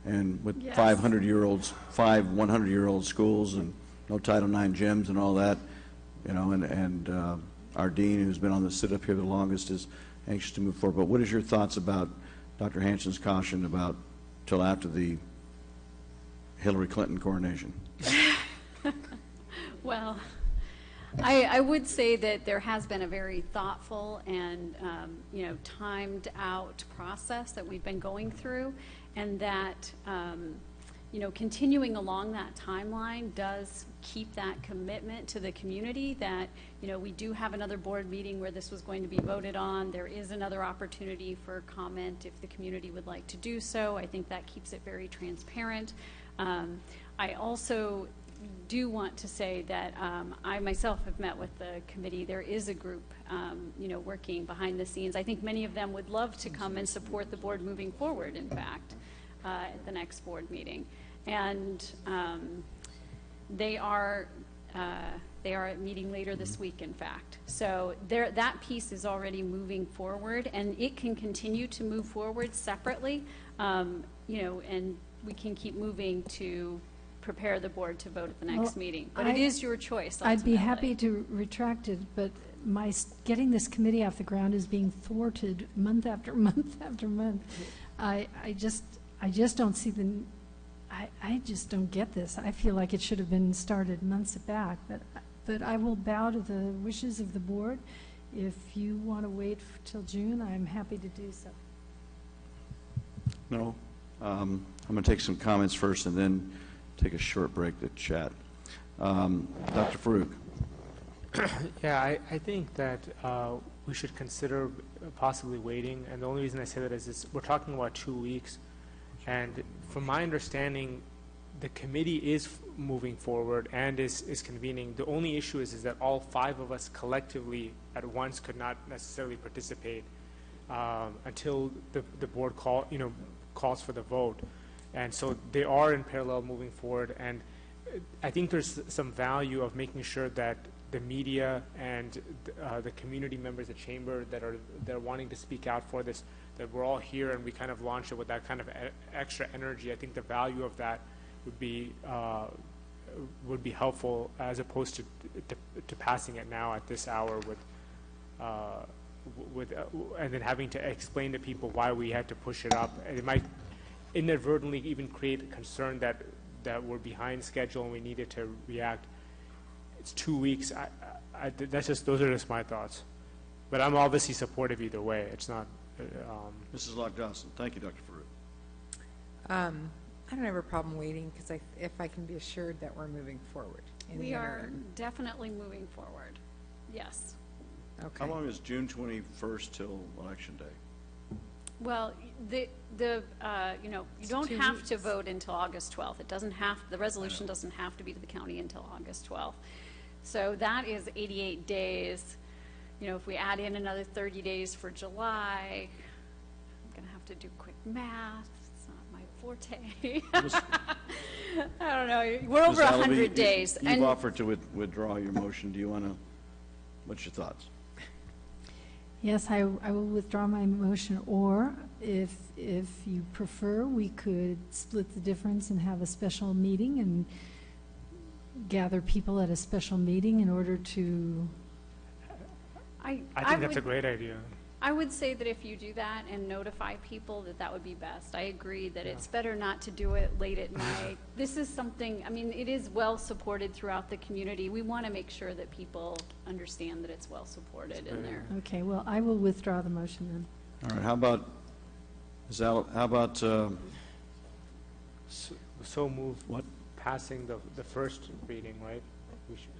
and with Yes. 500-year-olds, 5 100-year-old schools, and no Title IX gyms and all that, you know, and our dean, who's been on the sit-up here the longest, is anxious to move forward. But what is your thoughts about Dr. Hanson's caution about till after the Hillary Clinton coronation? Well, I would say that there has been a very thoughtful and, timed out process that we've been going through, and that, continuing along that timeline does keep that commitment to the community that, we do have another board meeting where this was going to be voted on. There is another opportunity for comment if the community would like to do so. I think that keeps it very transparent. I also do want to say that I myself have met with the committee. There is a group, working behind the scenes. I think many of them would love to come and support the board moving forward, in fact, at the next board meeting. And they are meeting later this week, in fact. So that piece is already moving forward, and it can continue to move forward separately, and we can keep moving to prepare the board to vote at the next meeting. But it is your choice, I'd be ultimately. happy to retract it, but getting this committee off the ground is being thwarted month after month after month. I just don't see I just don't get this. I feel like it should have been started months back, but I will bow to the wishes of the board. If you want to wait till June, I'm happy to do so. No? I'm going to take some comments first and then take a short break to chat. Dr. Farouk. Yeah, I think that we should consider possibly waiting, and the only reason I say that is we're talking about 2 weeks, and from my understanding, the committee is moving forward and is convening. The only issue is that all 5 of us collectively at once could not necessarily participate until the board calls for the vote, and so they are in parallel moving forward. And I think there's some value of making sure that the media and the community members, the chamber that are wanting to speak out for this, that we're all here and we kind of launch it with that kind of extra energy. I think the value of that would be helpful as opposed to passing it now at this hour and then having to explain to people why we had to push it up. And it might inadvertently even create a concern that we're behind schedule and we needed to react. It's 2 weeks. Those are just my thoughts. But I'm obviously supportive either way. It's not. Mrs. Locke-Dawson. Thank you, Dr. Farouk. I don't have a problem waiting because if I can be assured that we're moving forward. We are definitely moving forward. Yes. Okay. How long is June 21st till Election Day? Well, you don't have to vote until August 12th. The resolution doesn't have to be to the county until August 12th. So that is 88 days. If we add in another 30 days for July, I'm going to have to do quick math. It's not my forte. I don't know. We're over 100 days. You've offered to withdraw your motion. Do you want to, what's your thoughts? Yes, I will withdraw my motion, or if you prefer, we could split the difference and have a special meeting and gather people at a special meeting in order to... I think that's a great idea. I would say that if you do that and notify people, that would be best. I agree that it's better not to do it late at night. This is something, it is well supported throughout the community. We want to make sure that people understand that it's well supported in there. Okay, well, I will withdraw the motion then. All right, how about so move what? Passing the first reading, right? We should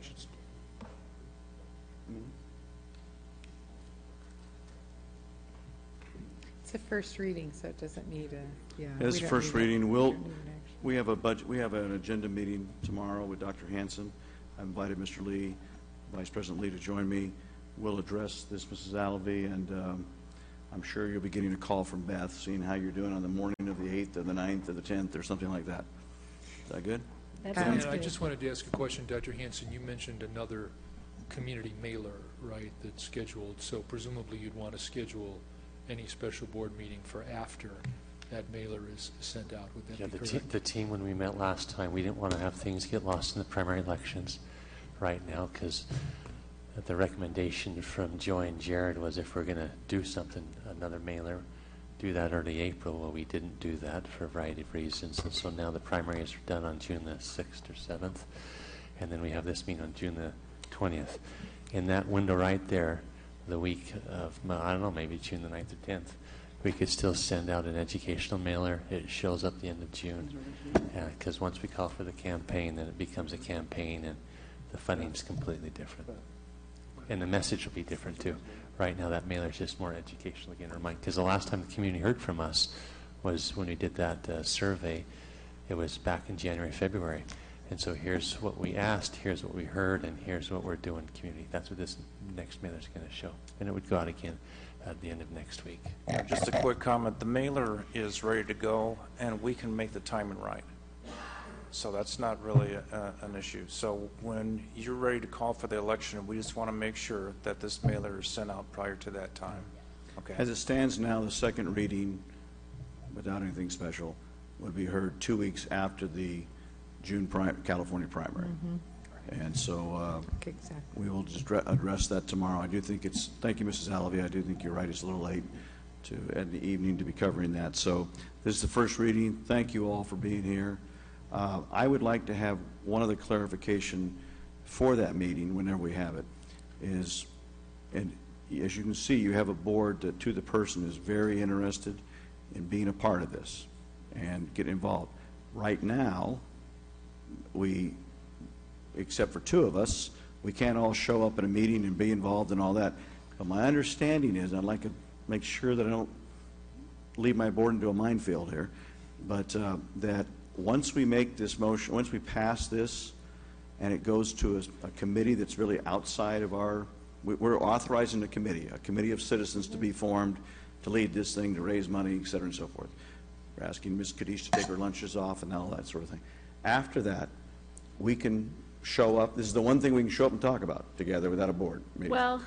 It's a first reading, so it doesn't need a, As a first reading, we have a budget. We have an agenda meeting tomorrow with Dr. Hanson. I invited Mr. Lee, Vice President Lee, to join me. We'll address this, Mrs. Alavi, and I'm sure you'll be getting a call from Beth, seeing how you're doing on the morning of the 8th or the 9th or the 10th or something like that. Is that good? That sounds good. I just wanted to ask a question, Dr. Hanson. You mentioned another community mailer, right, that's scheduled. So presumably you'd want to schedule any special board meeting for after that mailer is sent out. Would that be correct? The team, when we met last time, we didn't want to have things get lost in the primary elections right now, because the recommendation from Joy and Jared was if we're going to do something, another mailer, do that early April. Well, we didn't do that for a variety of reasons, and so now the primaries are done on June the 6th or 7th, and then we have this meeting on June the 20th. In that window right there, the week of, I don't know, maybe June the 9th or 10th, we could still send out an educational mailer. It shows up the end of June, because once we call for the campaign, then it becomes a campaign, and the funding's completely different. And the message will be different, too. Right now, that mailer is just more educational, again, remind, because the last time the community heard from us was when we did that survey. It was back in January, February. And so here's what we asked, here's what we heard, and here's what we're doing, community. That's what this next mailer is going to show. And it would go out again at the end of next week. Just a quick comment. The mailer is ready to go, and we can make the timing right. So that's not really an issue. So when you're ready to call for the election, we just want to make sure that this mailer is sent out prior to that time. Okay. As it stands now, the second reading, without anything special, would be heard 2 weeks after the June California primary. And so we will just address that tomorrow. I do think thank you, Mrs. Alavi. I do think you're right, it's a little late. in the evening to be covering that. So this is the first reading. Thank you all for being here. I would like to have one other clarification for that meeting whenever we have it is, and as you can see, you have a board that to the person is very interested in being a part of this and get involved. Right now, except for two of us, we can't all show up at a meeting and be involved in all that. But my understanding is, I'd like to make sure that I don't leave my board into a minefield here, but that once we make this motion, once we pass this, and it goes to a committee that's really outside of our, we're authorizing a committee of citizens to be formed to lead this thing, to raise money, et cetera, and so forth. We're asking Ms. Kadish to take her lunches off and all that sort of thing. After that, we can show up. This is the one thing we can show up and talk about together without a board meeting. Well,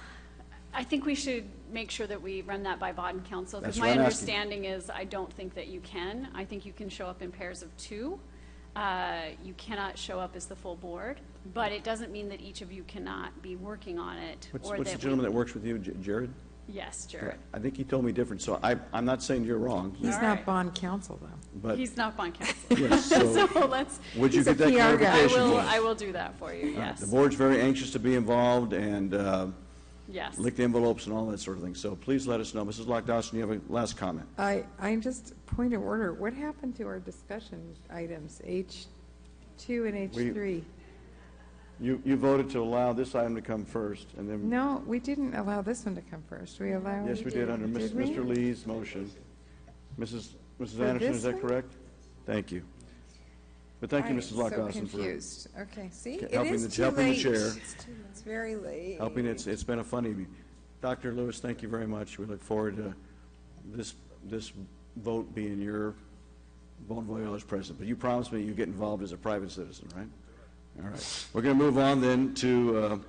I think we should make sure that we run that by bond council, because That's my what I'm asking. understanding is I don't think that you can. I think you can show up in pairs of two. You cannot show up as the full board, but it doesn't mean that each of you cannot be working on it. What's or the that gentleman that works with you, Jared? Yes, Jared. I think he told me different, so I'm not saying you're wrong. He's All not right. bond counsel, though. But He's not bond counsel. Yes, so let's. would you He's a get that PR guy. clarification for us? I will do that for you, All right. yes. The board's very anxious to be involved and Yes. lick the envelopes and all that sort of thing. So please let us know. Mrs. Lockdawson, you have a last comment. I just, point of order, what happened to our discussion items, H2 and H3? You voted to allow this item to come first, and then... No, we didn't allow this one to come first. We allowed... Yes, we did under Did we? Mr. Lee's motion. Mrs. For Anderson, this is that one? correct? Thank you. But thank you, I Mrs. am Lockdawson, so for confused. Okay, see, it helping is the- too helping the late. chair. It's very late. helping. It's been a fun evening. Dr. Lewis, thank you very much. We look forward to this vote being your bon voyage as president. But you promised me you get involved as a private citizen, right? All right. We're going to move on then to,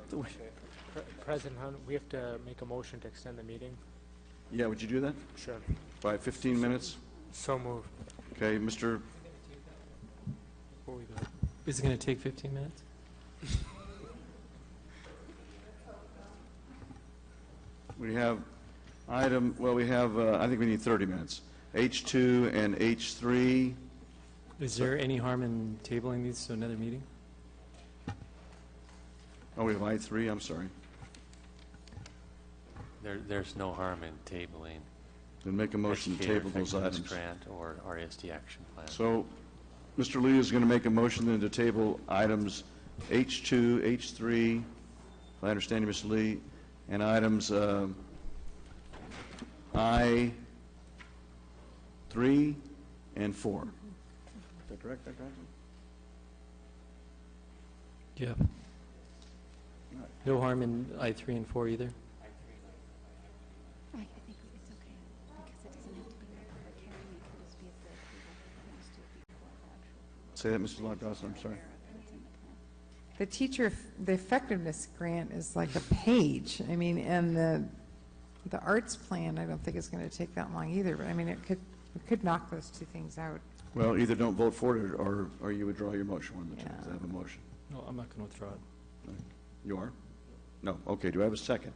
President Hunt, we have to make a motion to extend the meeting. yeah, would you do that? Sure. By 15 minutes? So moved. Okay, Mr. Before we go. Is it going to take 15 minutes? We have I think we need 30 minutes. H2 and H3. Is there any harm in tabling these to another meeting? Oh, we have I3, I'm sorry. There's no harm in tabling. Then make a motion to Educator table those Effectiveness items. Grant or RSD action plan. So, Mr. Lee is going to make a motion then to table items H2, H3, if I understand you, Mr. Lee, and items I3 and 4. Is that correct, Dr. Hanson? Yeah. No harm in I3 and 4 either? I think it's okay, because it doesn't have to be a public hearing, it can just be at the approval. It has to be before the actual Say that, Mrs. Lockdawson, I'm sorry. The the effectiveness grant is like a page. I mean, and the arts plan, I don't think is going to take that long either, but I mean, it could knock those two things out. Well, either don't vote for it or you withdraw your motion. One of the two. I have a motion. No, I'm not going to withdraw it. You are? No. Okay, do I have a second?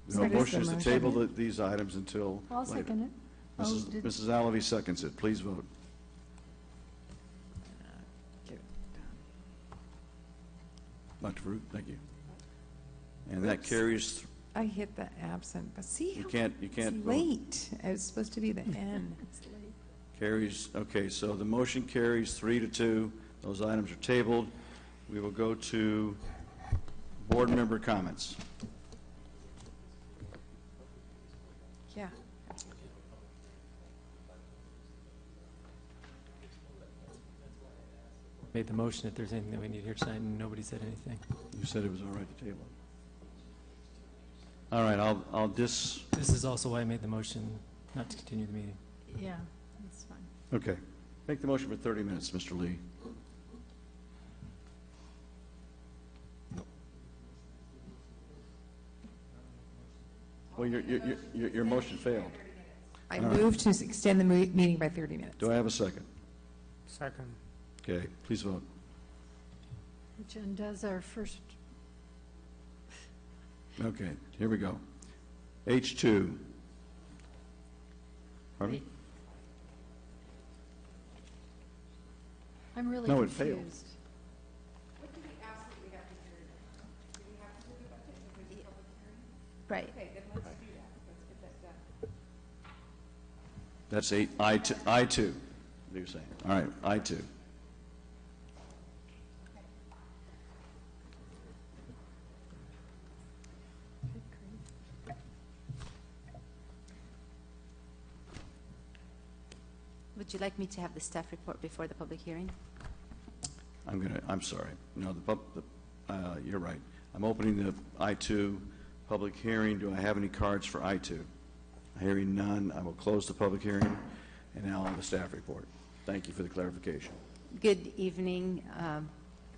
So No, it is the motion is to motion. table these items until I'll later. second it. Mrs. Alavi seconds it. Please vote. Get it Dr. Farooq, thank you. And that Oops. carries, I hit the absent, but see you how can't it's vote. late. It's supposed to be the N. Carries, okay, so the motion carries 3-2. Those items are tabled. We will go to board member comments. Yeah. Made the motion if there's anything that we need here tonight, and nobody said anything. You said it was all right to table it. All right, I'll This is also why I made the motion not to continue the meeting. Yeah, that's fine. okay. Make the motion for 30 minutes, Mr. Lee. Well, your motion failed. I All right. move to extend the meeting by 30 minutes. Do I have a second? Second. Okay, please vote. Which undoes our first, Okay, here we go. H2. Pardon? I'm really No, it confused. failed. Right. That's I2, you're saying. All right, I2. Would you like me to have the staff report before the public hearing? I'm sorry. No, you're right. I'm opening the I2 public hearing. Do I have any cards for I2? Hearing none, I will close the public hearing, and now on the staff report. Thank you for the clarification. Good evening,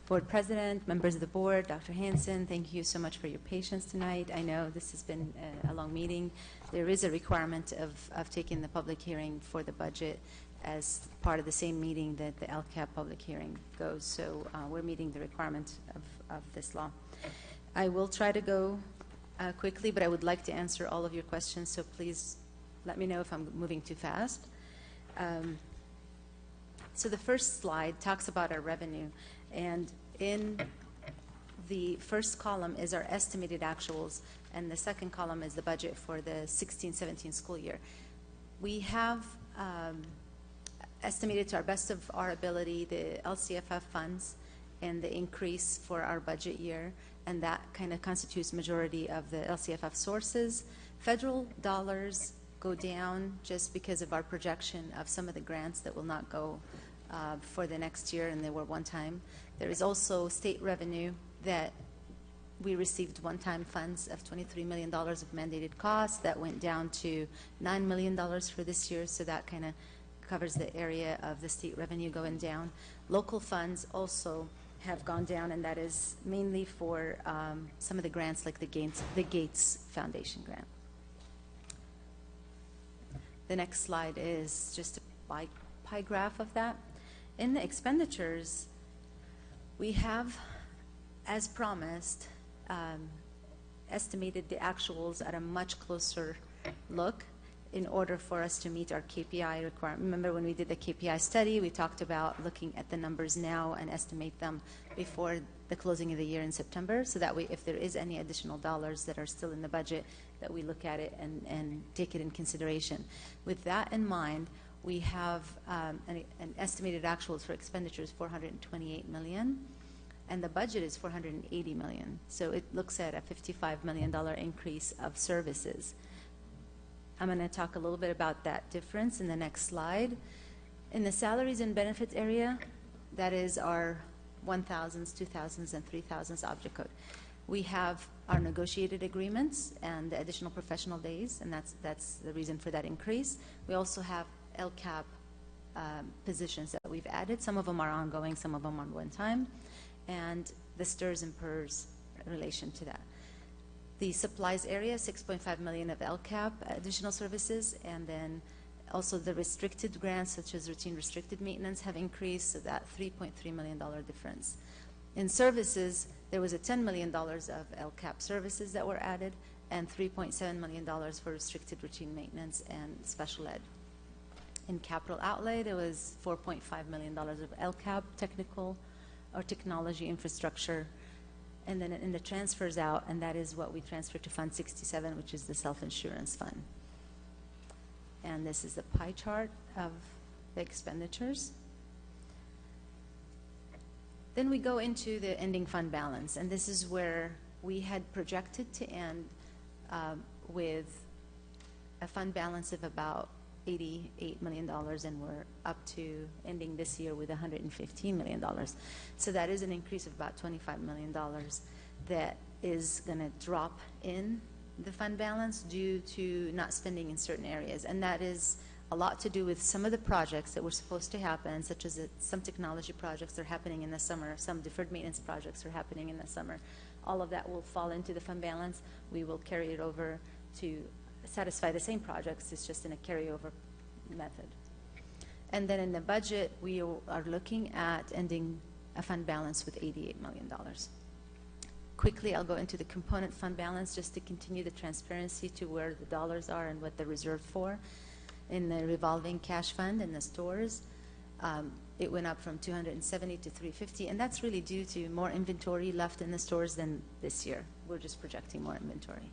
Board President, members of the board, Dr. Hanson. Thank you so much for your patience tonight. I know this has been a long meeting. There is a requirement of taking the public hearing for the budget as part of the same meeting that the LCAP public hearing goes. So we're meeting the requirement of this law. I will try to go quickly, but I would like to answer all of your questions, so please let me know if I'm moving too fast. So the first slide talks about our revenue, and in the first column is our estimated actuals, and the second column is the budget for the 16-17 school year. We have estimated to our best of our ability the LCFF funds and the increase for our budget year, and that kind of constitutes majority of the LCFF sources. Federal dollars go down just because of our projection of some of the grants that will not go for the next year, and they were one time. There is also state revenue that we received one-time funds of $23 million of mandated costs that went down to $9 million for this year, so that kind of covers the area of the state revenue going down. Local funds also have gone down, and that is mainly for some of the grants like the Gates Foundation grant. The next slide is just a pie graph of that. In the expenditures, we have, as promised, estimated the actuals at a much closer look in order for us to meet our KPI requirement. Remember when we did the KPI study, we talked about looking at the numbers now and estimate them before the closing of the year in September, so that way if there is any additional dollars that are still in the budget, that we look at it and take it in consideration. With that in mind, we have an estimated actuals for expenditures $428 million, and the budget is $480 million. So it looks at a $55 million increase of services. I'm going to talk a little bit about that difference in the next slide. In the salaries and benefits area, that is our 1,000s, 2,000s, and 3,000s object code. We have our negotiated agreements and the additional professional days, and that's the reason for that increase. We also have LCAP positions that we've added. Some of them are ongoing, some of them are one time, and the STRS and PERS relation to that. The supplies area, $6.5 million of LCAP additional services, and then also the restricted grants such as routine restricted maintenance have increased, so that $3.3 million difference. In services, there was a $10 million of LCAP services that were added, and $3.7 million for restricted routine maintenance and special ed. In capital outlay, there was $4.5 million of LCAP technical or technology infrastructure. And then in the transfers out, and that is what we transfer to Fund 67, which is the self-insurance fund. And this is the pie chart of the expenditures. Then we go into the ending fund balance, and this is where we had projected to end with a fund balance of about $88 million, and we're up to ending this year with $115 million. So that is an increase of about $25 million that is going to drop in the fund balance due to not spending in certain areas. And that is a lot to do with some of the projects that were supposed to happen, such as some technology projects are happening in the summer, some deferred maintenance projects are happening in the summer. All of that will fall into the fund balance. We will carry it over to satisfy the same projects. It's just in a carryover method. And then in the budget, we are looking at ending a fund balance with $88 million. quickly, I'll go into the component fund balance just to continue the transparency to where the dollars are and what they're reserved for. In the revolving cash fund in the stores, it went up from 270 to 350, and that's really due to more inventory left in the stores than this year. We're just projecting more inventory.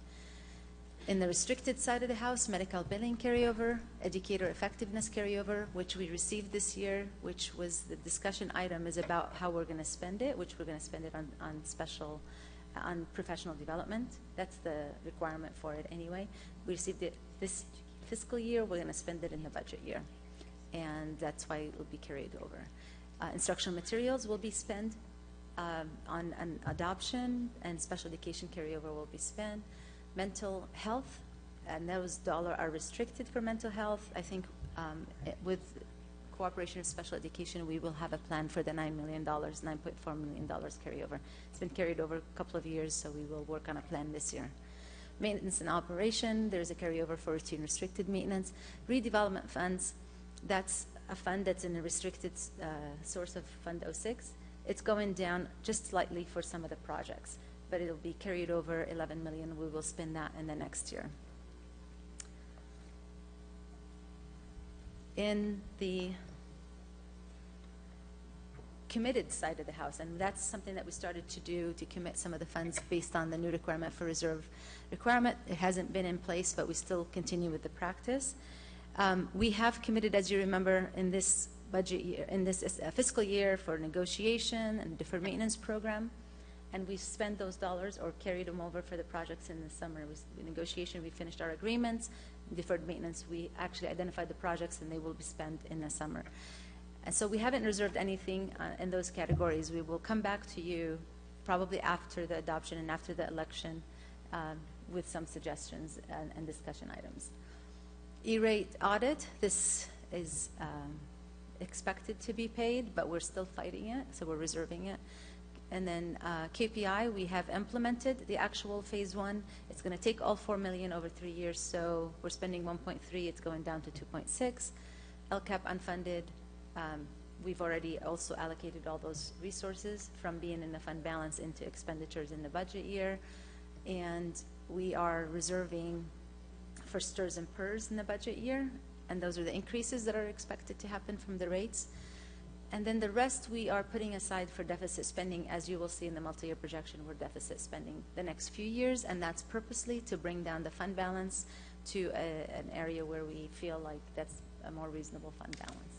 In the restricted side of the house, medical billing carryover, educator effectiveness carryover, which we received this year, which was the discussion item, is about how we're going to spend it, which we're going to spend it on professional development. That's the requirement for it anyway. We received it this fiscal year. We're going to spend it in the budget year, and that's why it will be carried over. Instructional materials will be spent on an adoption, and special education carryover will be spent. Mental health, and those dollars are restricted for mental health. I think with cooperation of special education, we will have a plan for the $9 million, $9.4 million carryover. It's been carried over a couple of years, so we will work on a plan this year. Maintenance and operation, there's a carryover for routine restricted maintenance. Redevelopment funds, that's a fund that's in a restricted source of Fund 06. It's going down just slightly for some of the projects, but it'll be carried over $11 million. We will spend that in the next year. In the committed side of the house, and that's something that we started to do to commit some of the funds based on the new requirement for reserve requirement. It hasn't been in place, but we still continue with the practice. We have committed, as you remember, in this budget year, in this fiscal year, for negotiation and deferred maintenance program. And we spent those dollars or carried them over for the projects in the summer. With negotiation, we finished our agreements. Deferred maintenance, we actually identified the projects, and they will be spent in the summer. And so we haven't reserved anything in those categories. We will come back to you probably after the adoption and after the election with some suggestions and discussion items. E-rate audit, this is expected to be paid, but we're still fighting it, so we're reserving it. And then KPI, we have implemented the actual phase 1. It's going to take all $4 million over 3 years, so we're spending 1.3. It's going down to 2.6. LCAP unfunded, we've already also allocated all those resources from being in the fund balance into expenditures in the budget year. And we are reserving for STRS and PERS in the budget year, and those are the increases that are expected to happen from the rates. And then the rest we are putting aside for deficit spending. As you will see in the multi-year projection, we're deficit spending the next few years, and that's purposely to bring down the fund balance to an area where we feel like that's a more reasonable fund balance.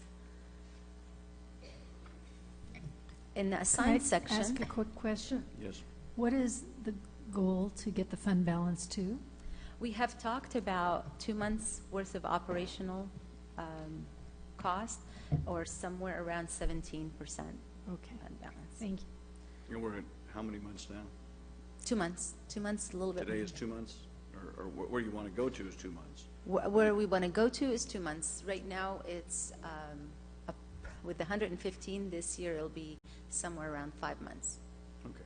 In the assigned section. Ask a quick question? Yes. What is the goal to get the fund balance to? We have talked about 2 months worth of operational cost, or somewhere around 17% fund balance. Thank you. And we're at how many months now? 2 months. 2 months, a little bit. Today is 2 months? Or where you want to go to is 2 months? Where we want to go to is 2 months. Right now, it's with the 115 this year, it'll be somewhere around 5 months. Okay.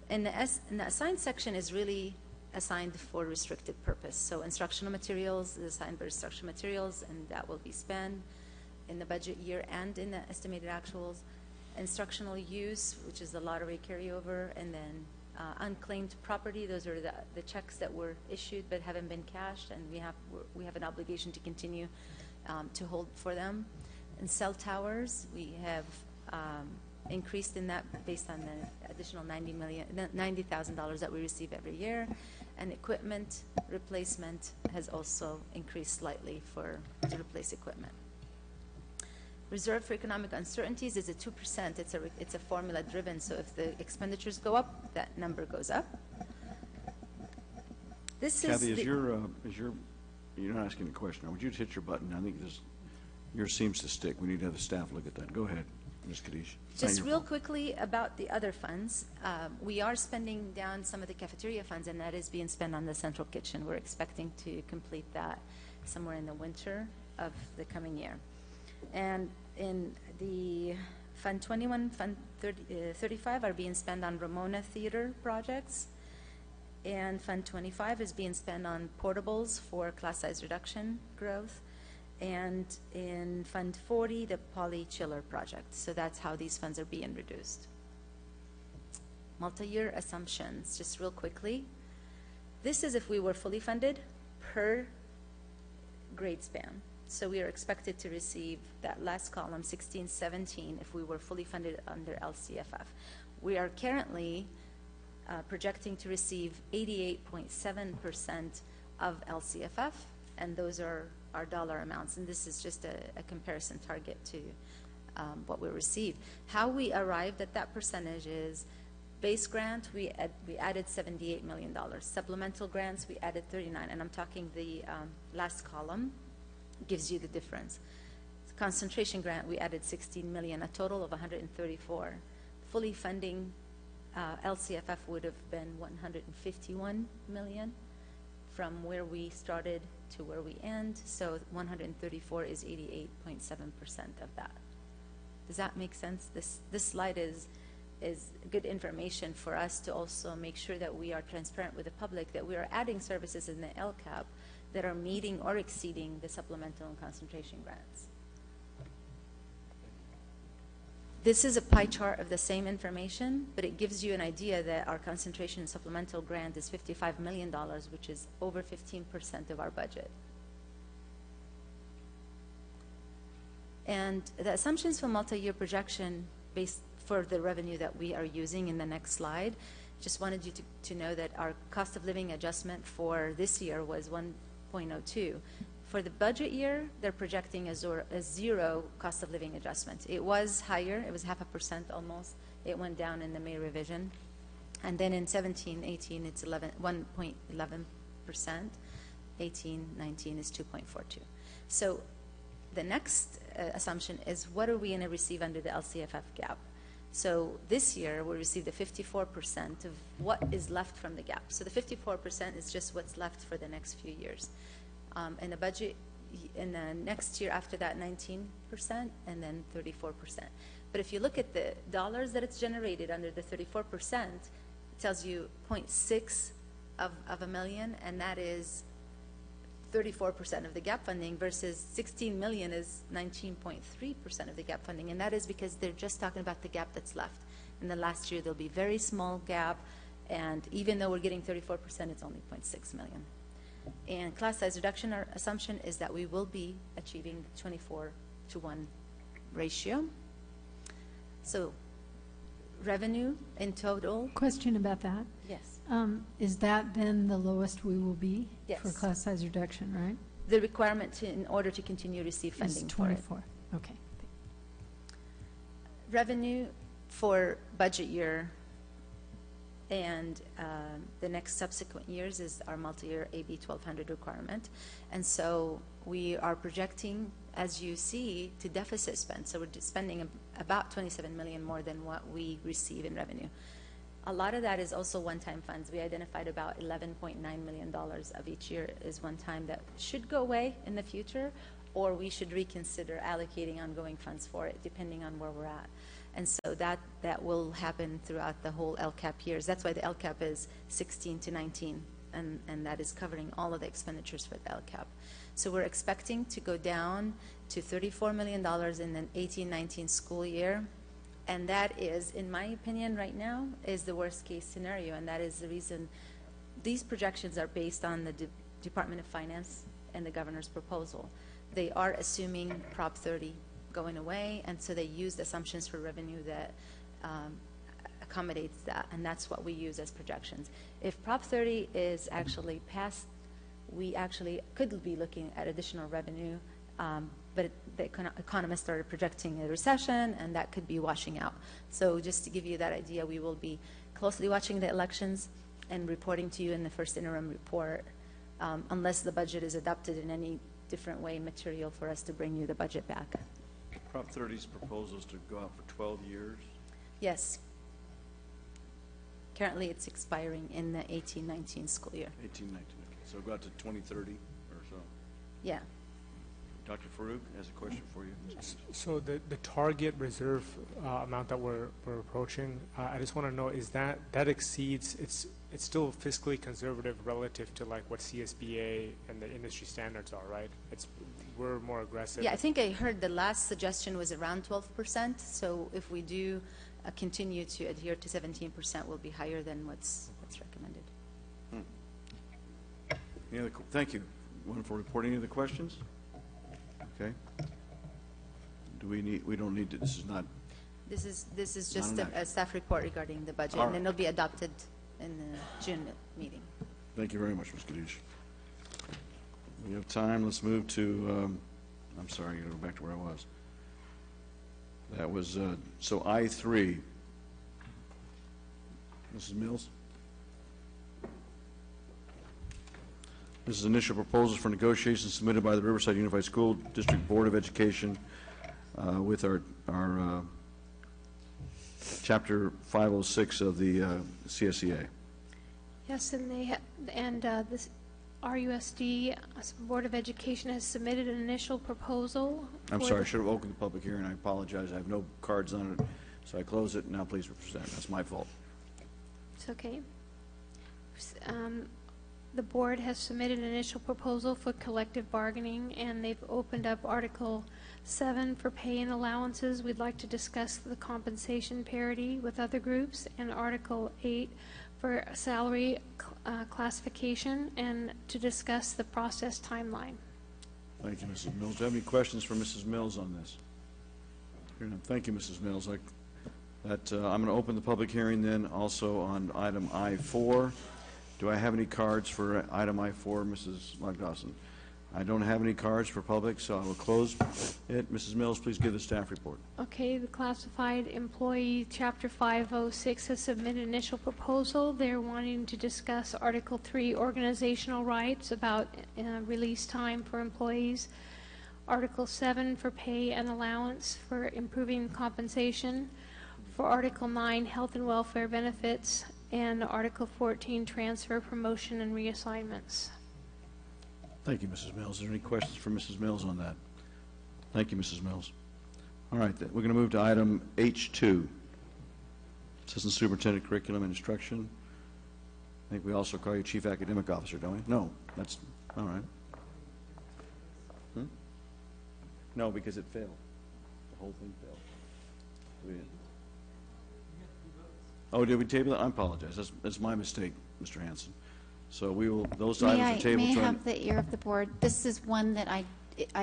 And the assigned section is really assigned for restricted purpose. So instructional materials is assigned for instructional materials, and that will be spent in the budget year and in the estimated actuals. Instructional use, which is the lottery carryover, and then unclaimed property. Those are the checks that were issued but haven't been cashed, and we have an obligation to continue to hold for them. And cell towers, we have increased in that based on the additional $90,000 that we receive every year. And equipment replacement has also increased slightly to replace equipment. Reserve for economic uncertainties is at 2%. It's a formula driven, so if the expenditures go up, that number goes up. This Kathy, is you're not asking a question. Would you hit your button? I think yours seems to stick. We need to have the staff look at that. Go ahead, Ms. Kadish. Just real quickly about the other funds. We are spending down some of the cafeteria funds, and that is being spent on the central kitchen. We're expecting to complete that somewhere in the winter of the coming year. And in the Fund 21, Fund 35 are being spent on Ramona Theater projects. And Fund 25 is being spent on portables for class size reduction growth. And in Fund 40, the Poly Chiller project. So that's how these funds are being reduced. multi-year assumptions, just real quickly. This is if we were fully funded per grade span. So we are expected to receive that last column, 16, 17, if we were fully funded under LCFF. We are currently projecting to receive 88.7% of LCFF, and those are our dollar amounts. And this is just a comparison target to what we receive. How we arrived at that percentage is base grant, we added $78 million. Supplemental grants, we added 39, and I'm talking the last column gives you the difference. Concentration grant, we added 16 million, a total of 134. Fully funding LCFF would have been 151 million from where we started to where we end. So 134 is 88.7% of that. Does that make sense? This slide is good information for us to also make sure that we are transparent with the public, that we are adding services in the LCAP that are meeting or exceeding the supplemental and concentration grants. This is a pie chart of the same information, but it gives you an idea that our concentration and supplemental grant is $55 million, which is over 15% of our budget. And the assumptions for multi-year projection based for the revenue that we are using in the next slide, just wanted you to know that our cost of living adjustment for this year was 1.02. For the budget year, they're projecting a zero cost of living adjustment. It was higher, it was 0.5% almost. It went down in the May revision. And then in 17, 18, it's 1.11%. 18, 19 is 2.42. So the next assumption is what are we going to receive under the LCFF gap? So this year we received the 54% of what is left from the gap. So the 54% is just what's left for the next few years. In the budget, in the next year after that, 19% and then 34%. But if you look at the dollars that it's generated under the 34%, it tells you 0.6 of a million, and that is 34% of the gap funding versus 16 million is 19.3% of the gap funding. And that is because they're just talking about the gap that's left. In the last year, there'll be very small gap. And even though we're getting 34%, it's only 0.6 million. And class size reduction, our assumption is that we will be achieving the 24:1 ratio. So revenue in total. Question about that. Yes. Is that then the lowest we will be Yes. for class size reduction, right? The requirement in order to continue to receive funding Is for it. 24. Okay. Revenue for budget year and the next subsequent years is our multi-year AB 1200 requirement. And so we are projecting, as you see, to deficit spend. So we're spending about 27 million more than what we receive in revenue. A lot of that is also one-time funds. We identified about $11.9 million of each year is one-time that should go away in the future, or we should reconsider allocating ongoing funds for it, depending on where we're at. And so that will happen throughout the whole LCAP years. That's why the LCAP is 16 to 19, and that is covering all of the expenditures for the LCAP. So we're expecting to go down to $34 million in the 18-19 school year. And that is, in my opinion right now, is the worst case scenario. And that is the reason these projections are based on the Department of Finance and the governor's proposal. They are assuming Prop 30 going away, and so they used assumptions for revenue that accommodates that, and that's what we use as projections. If Prop 30 is actually passed, we actually could be looking at additional revenue, but the economists are projecting a recession, and that could be washing out. So just to give you that idea, we will be closely watching the elections and reporting to you in the first interim report, unless the budget is adopted in any different way, material for us to bring you the budget back. Prop 30's proposals to go out for 12 years? Yes. Currently, it's expiring in the 18-19 school year. 18-19, okay. So go out to 2030 or so. Yeah. Dr. Farouk has a question for you. So the target reserve amount that we're approaching, I just want to know, is that exceeds, it's still fiscally conservative relative to like what CSBA and the industry standards are, right? We're more aggressive. Yeah, I think I heard the last suggestion was around 12%. So if we do continue to adhere to 17% will be higher than what's recommended. Thank you. Wonderful report. Any other questions? Okay. We don't need to, this is not, This is just Not an a staff report regarding the budget, All and then right. it'll be adopted in the June meeting. thank you very much, Ms. Kadesh. We have time, let's move to, I'm sorry, I gotta go back to where I was. That was, so I-3. Mrs. Mills? This is initial proposals for negotiations submitted by the Riverside Unified School District Board of Education with our Chapter 506 of the CSEA. Yes, and this RUSD Board of Education has submitted an initial proposal. I'm for sorry, I the- should have opened the public hearing. I apologize. I have no cards on it, so I close it. Now please present. That's my fault. It's okay. The board has submitted an initial proposal for collective bargaining, and they've opened up Article 7 for pay and allowances. We'd like to discuss the compensation parity with other groups, and Article 8 for salary classification, and to discuss the process timeline. Thank you, Mrs. Mills. Do you have any questions for Mrs. Mills on this? Hearing none. Thank you, Mrs. Mills. I'm going to open the public hearing then also on item I-4. Do I have any cards for item I-4, Mrs. Lock-Dawson? I don't have any cards for public, so I will close it. Mrs. Mills, please give the staff report. Okay, the classified employee, Chapter 506, has submitted an initial proposal. They're wanting to discuss Article 3, organizational rights, about release time for employees. Article 7 for pay and allowance for improving compensation. For Article 9, health and welfare benefits. And Article 14, transfer, promotion, and reassignments. Thank you, Mrs. Mills. Is there any questions for Mrs. Mills on that? Thank you, Mrs. Mills. All right, we're going to move to item H2, Assistant Superintendent Curriculum and Instruction. I think we also call you Chief Academic Officer, don't we? No, that's, all right. No, because it failed. The whole thing failed. We didn't. Oh, did we table that? I apologize. That's my mistake, Mr. Hanson. So we will, those items are tabled. May I have the ear of the board? This is one that I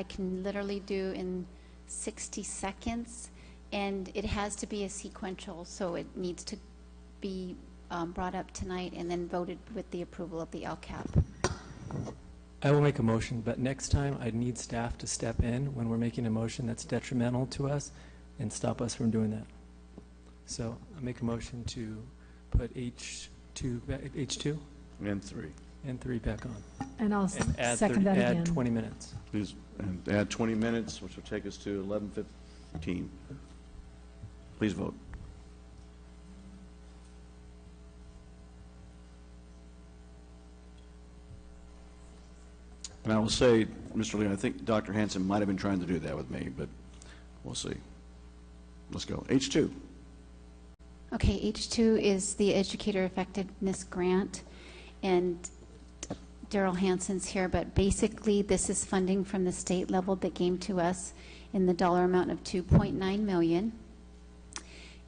can literally do in 60 seconds, and it has to be a sequential, so it needs to be brought up tonight and then voted with the approval of the LCAP. I will make a motion, but next time I need staff to step in when we're making a motion that's detrimental to us and stop us from doing that. So I make a motion to put H2 And 3. and 3 back on. And I'll add second that again. Add 20 minutes. Please, and add 20 minutes, which will take us to 11:15. Please vote. And I will say, Mr. Lee, I think Dr. Hanson might have been trying to do that with me, but we'll see. Let's go. H2. Okay, H2 is the Educator Effectiveness Grant, and Daryl Hansen's here, but basically this is funding from the state level that came to us in the dollar amount of $2.9 million.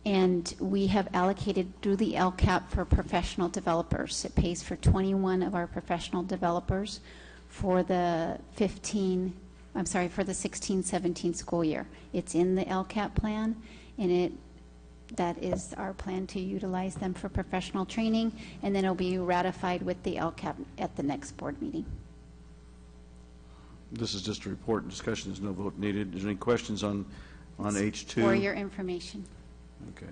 And we have allocated through the LCAP for professional developers. It pays for 21 of our professional developers for the 16-17 school year. It's in the LCAP plan, and that is our plan to utilize them for professional training, and then it'll be ratified with the LCAP at the next board meeting. This is just a report and discussion. There's no vote needed. Is there any questions on H2? For your information. Okay.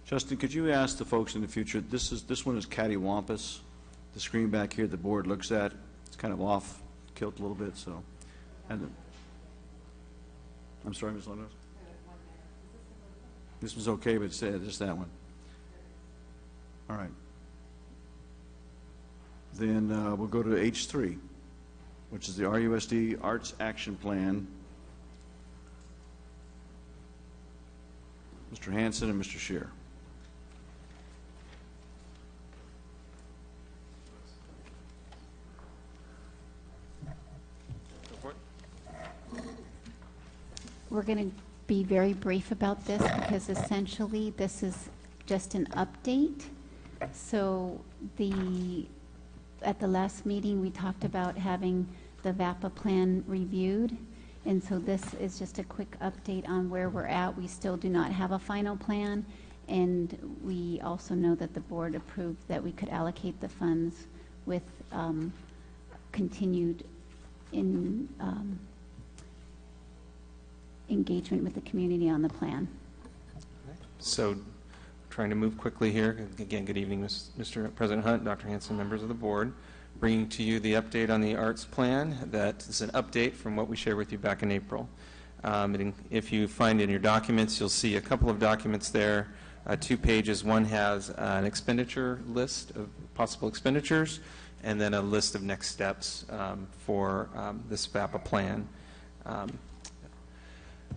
Justin, could you ask the folks in the future, this one is cattywampus. The screen back here the board looks at, it's kind of off kilt a little bit, so. I'm sorry, Ms. Londos? This one's okay, but just that one. All right. Then we'll go to H3, which is the RUSD Arts Action Plan. Mr. Hanson and Mr. Scheer. We're going to be very brief about this because essentially this is just an update. So at the last meeting, we talked about having the VAPA plan reviewed. And so this is just a quick update on where we're at. We still do not have a final plan. And we also know that the board approved that we could allocate the funds with continued engagement with the community on the plan. So, trying to move quickly here. Again, good evening, Mr. President Hunt, Dr. Hanson, members of the board. Bringing to you the update on the arts plan. That is an update from what we shared with you back in April. And if you find in your documents, you'll see a couple of documents there, 2 pages. One has an expenditure list of possible expenditures, and then a list of next steps for this VAPA plan.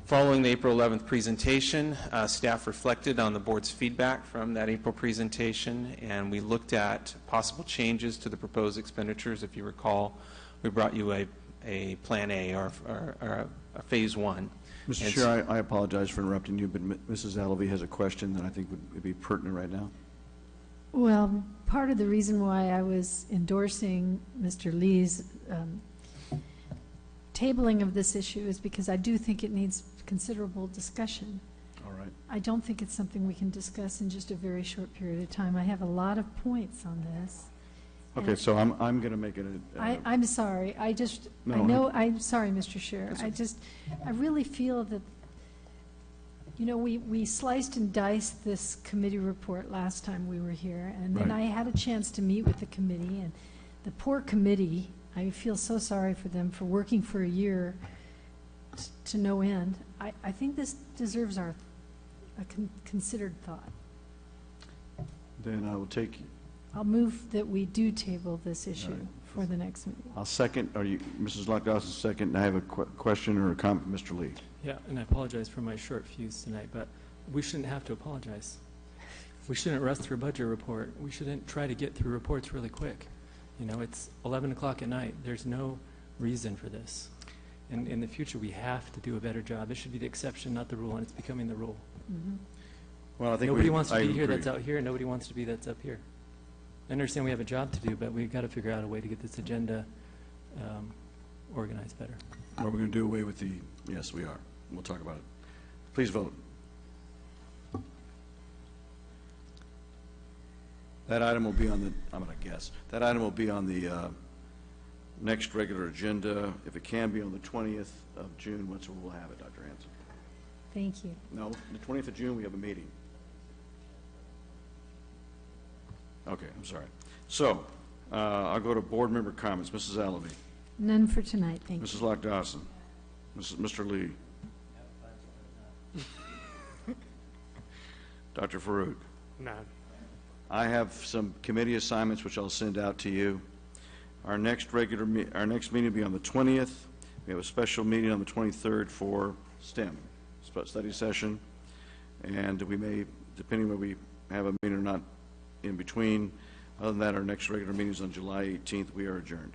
Following the April 11th presentation, staff reflected on the board's feedback from that April presentation, and we looked at possible changes to the proposed expenditures. If you recall, we brought you a Plan A or a Phase 1. Mr. Chair, I apologize for interrupting you, but Mrs. Alvey has a question that I think would be pertinent right now. Well, part of the reason why I was endorsing Mr. Lee's tabling of this issue is because I do think it needs considerable discussion. All right. I don't think it's something we can discuss in just a very short period of time. I have a lot of points on this. Okay, so I'm going to make it I'm sorry. I'm sorry, Mr. Chair. I really feel that, you know, we sliced and diced this committee report last time we were here, and then I had a chance to meet with the committee, and the poor committee, I feel so sorry for them for working for a year to no end. I think this deserves a considered thought. Then I will take... I'll move that we do table this issue for the next meeting. I'll second. Mrs. Lockdawson, second. I have a question or a comment, Mr. Lee. Yeah, and I apologize for my short fuse tonight, but we shouldn't have to apologize. We shouldn't rush through a budget report. We shouldn't try to get through reports really quick. You know, it's 11 o'clock at night. There's no reason for this. And in the future, we have to do a better job. This should be the exception, not the rule, and it's becoming the rule. Mm-hmm. Well, I think nobody wants to be here that's out here, and nobody wants to be that's up here. I understand we have a job to do, but we've got to figure out a way to get this agenda organized better. Are we going to do away with the... Yes, we are. We'll talk about it. Please vote. That item will be on the... I'm going to guess. That item will be on the next regular agenda. If it can be on the 20th of June, we'll have it, Dr. Hanson. Thank you. No, the 20th of June, we have a meeting. Okay, I'm sorry. So, I'll go to board member comments. Mrs. Alvey. None for tonight, thank you. Mrs. Lockdawson. Mr. Lee. Dr. Farouk. None. I have some committee assignments which I'll send out to you. Our next meeting will be on the 20th. We have a special meeting on the 23rd for STEM study session, and we may, depending whether we have a meeting or not, in between. Other than that, our next regular meeting is on July 18th. We are adjourned.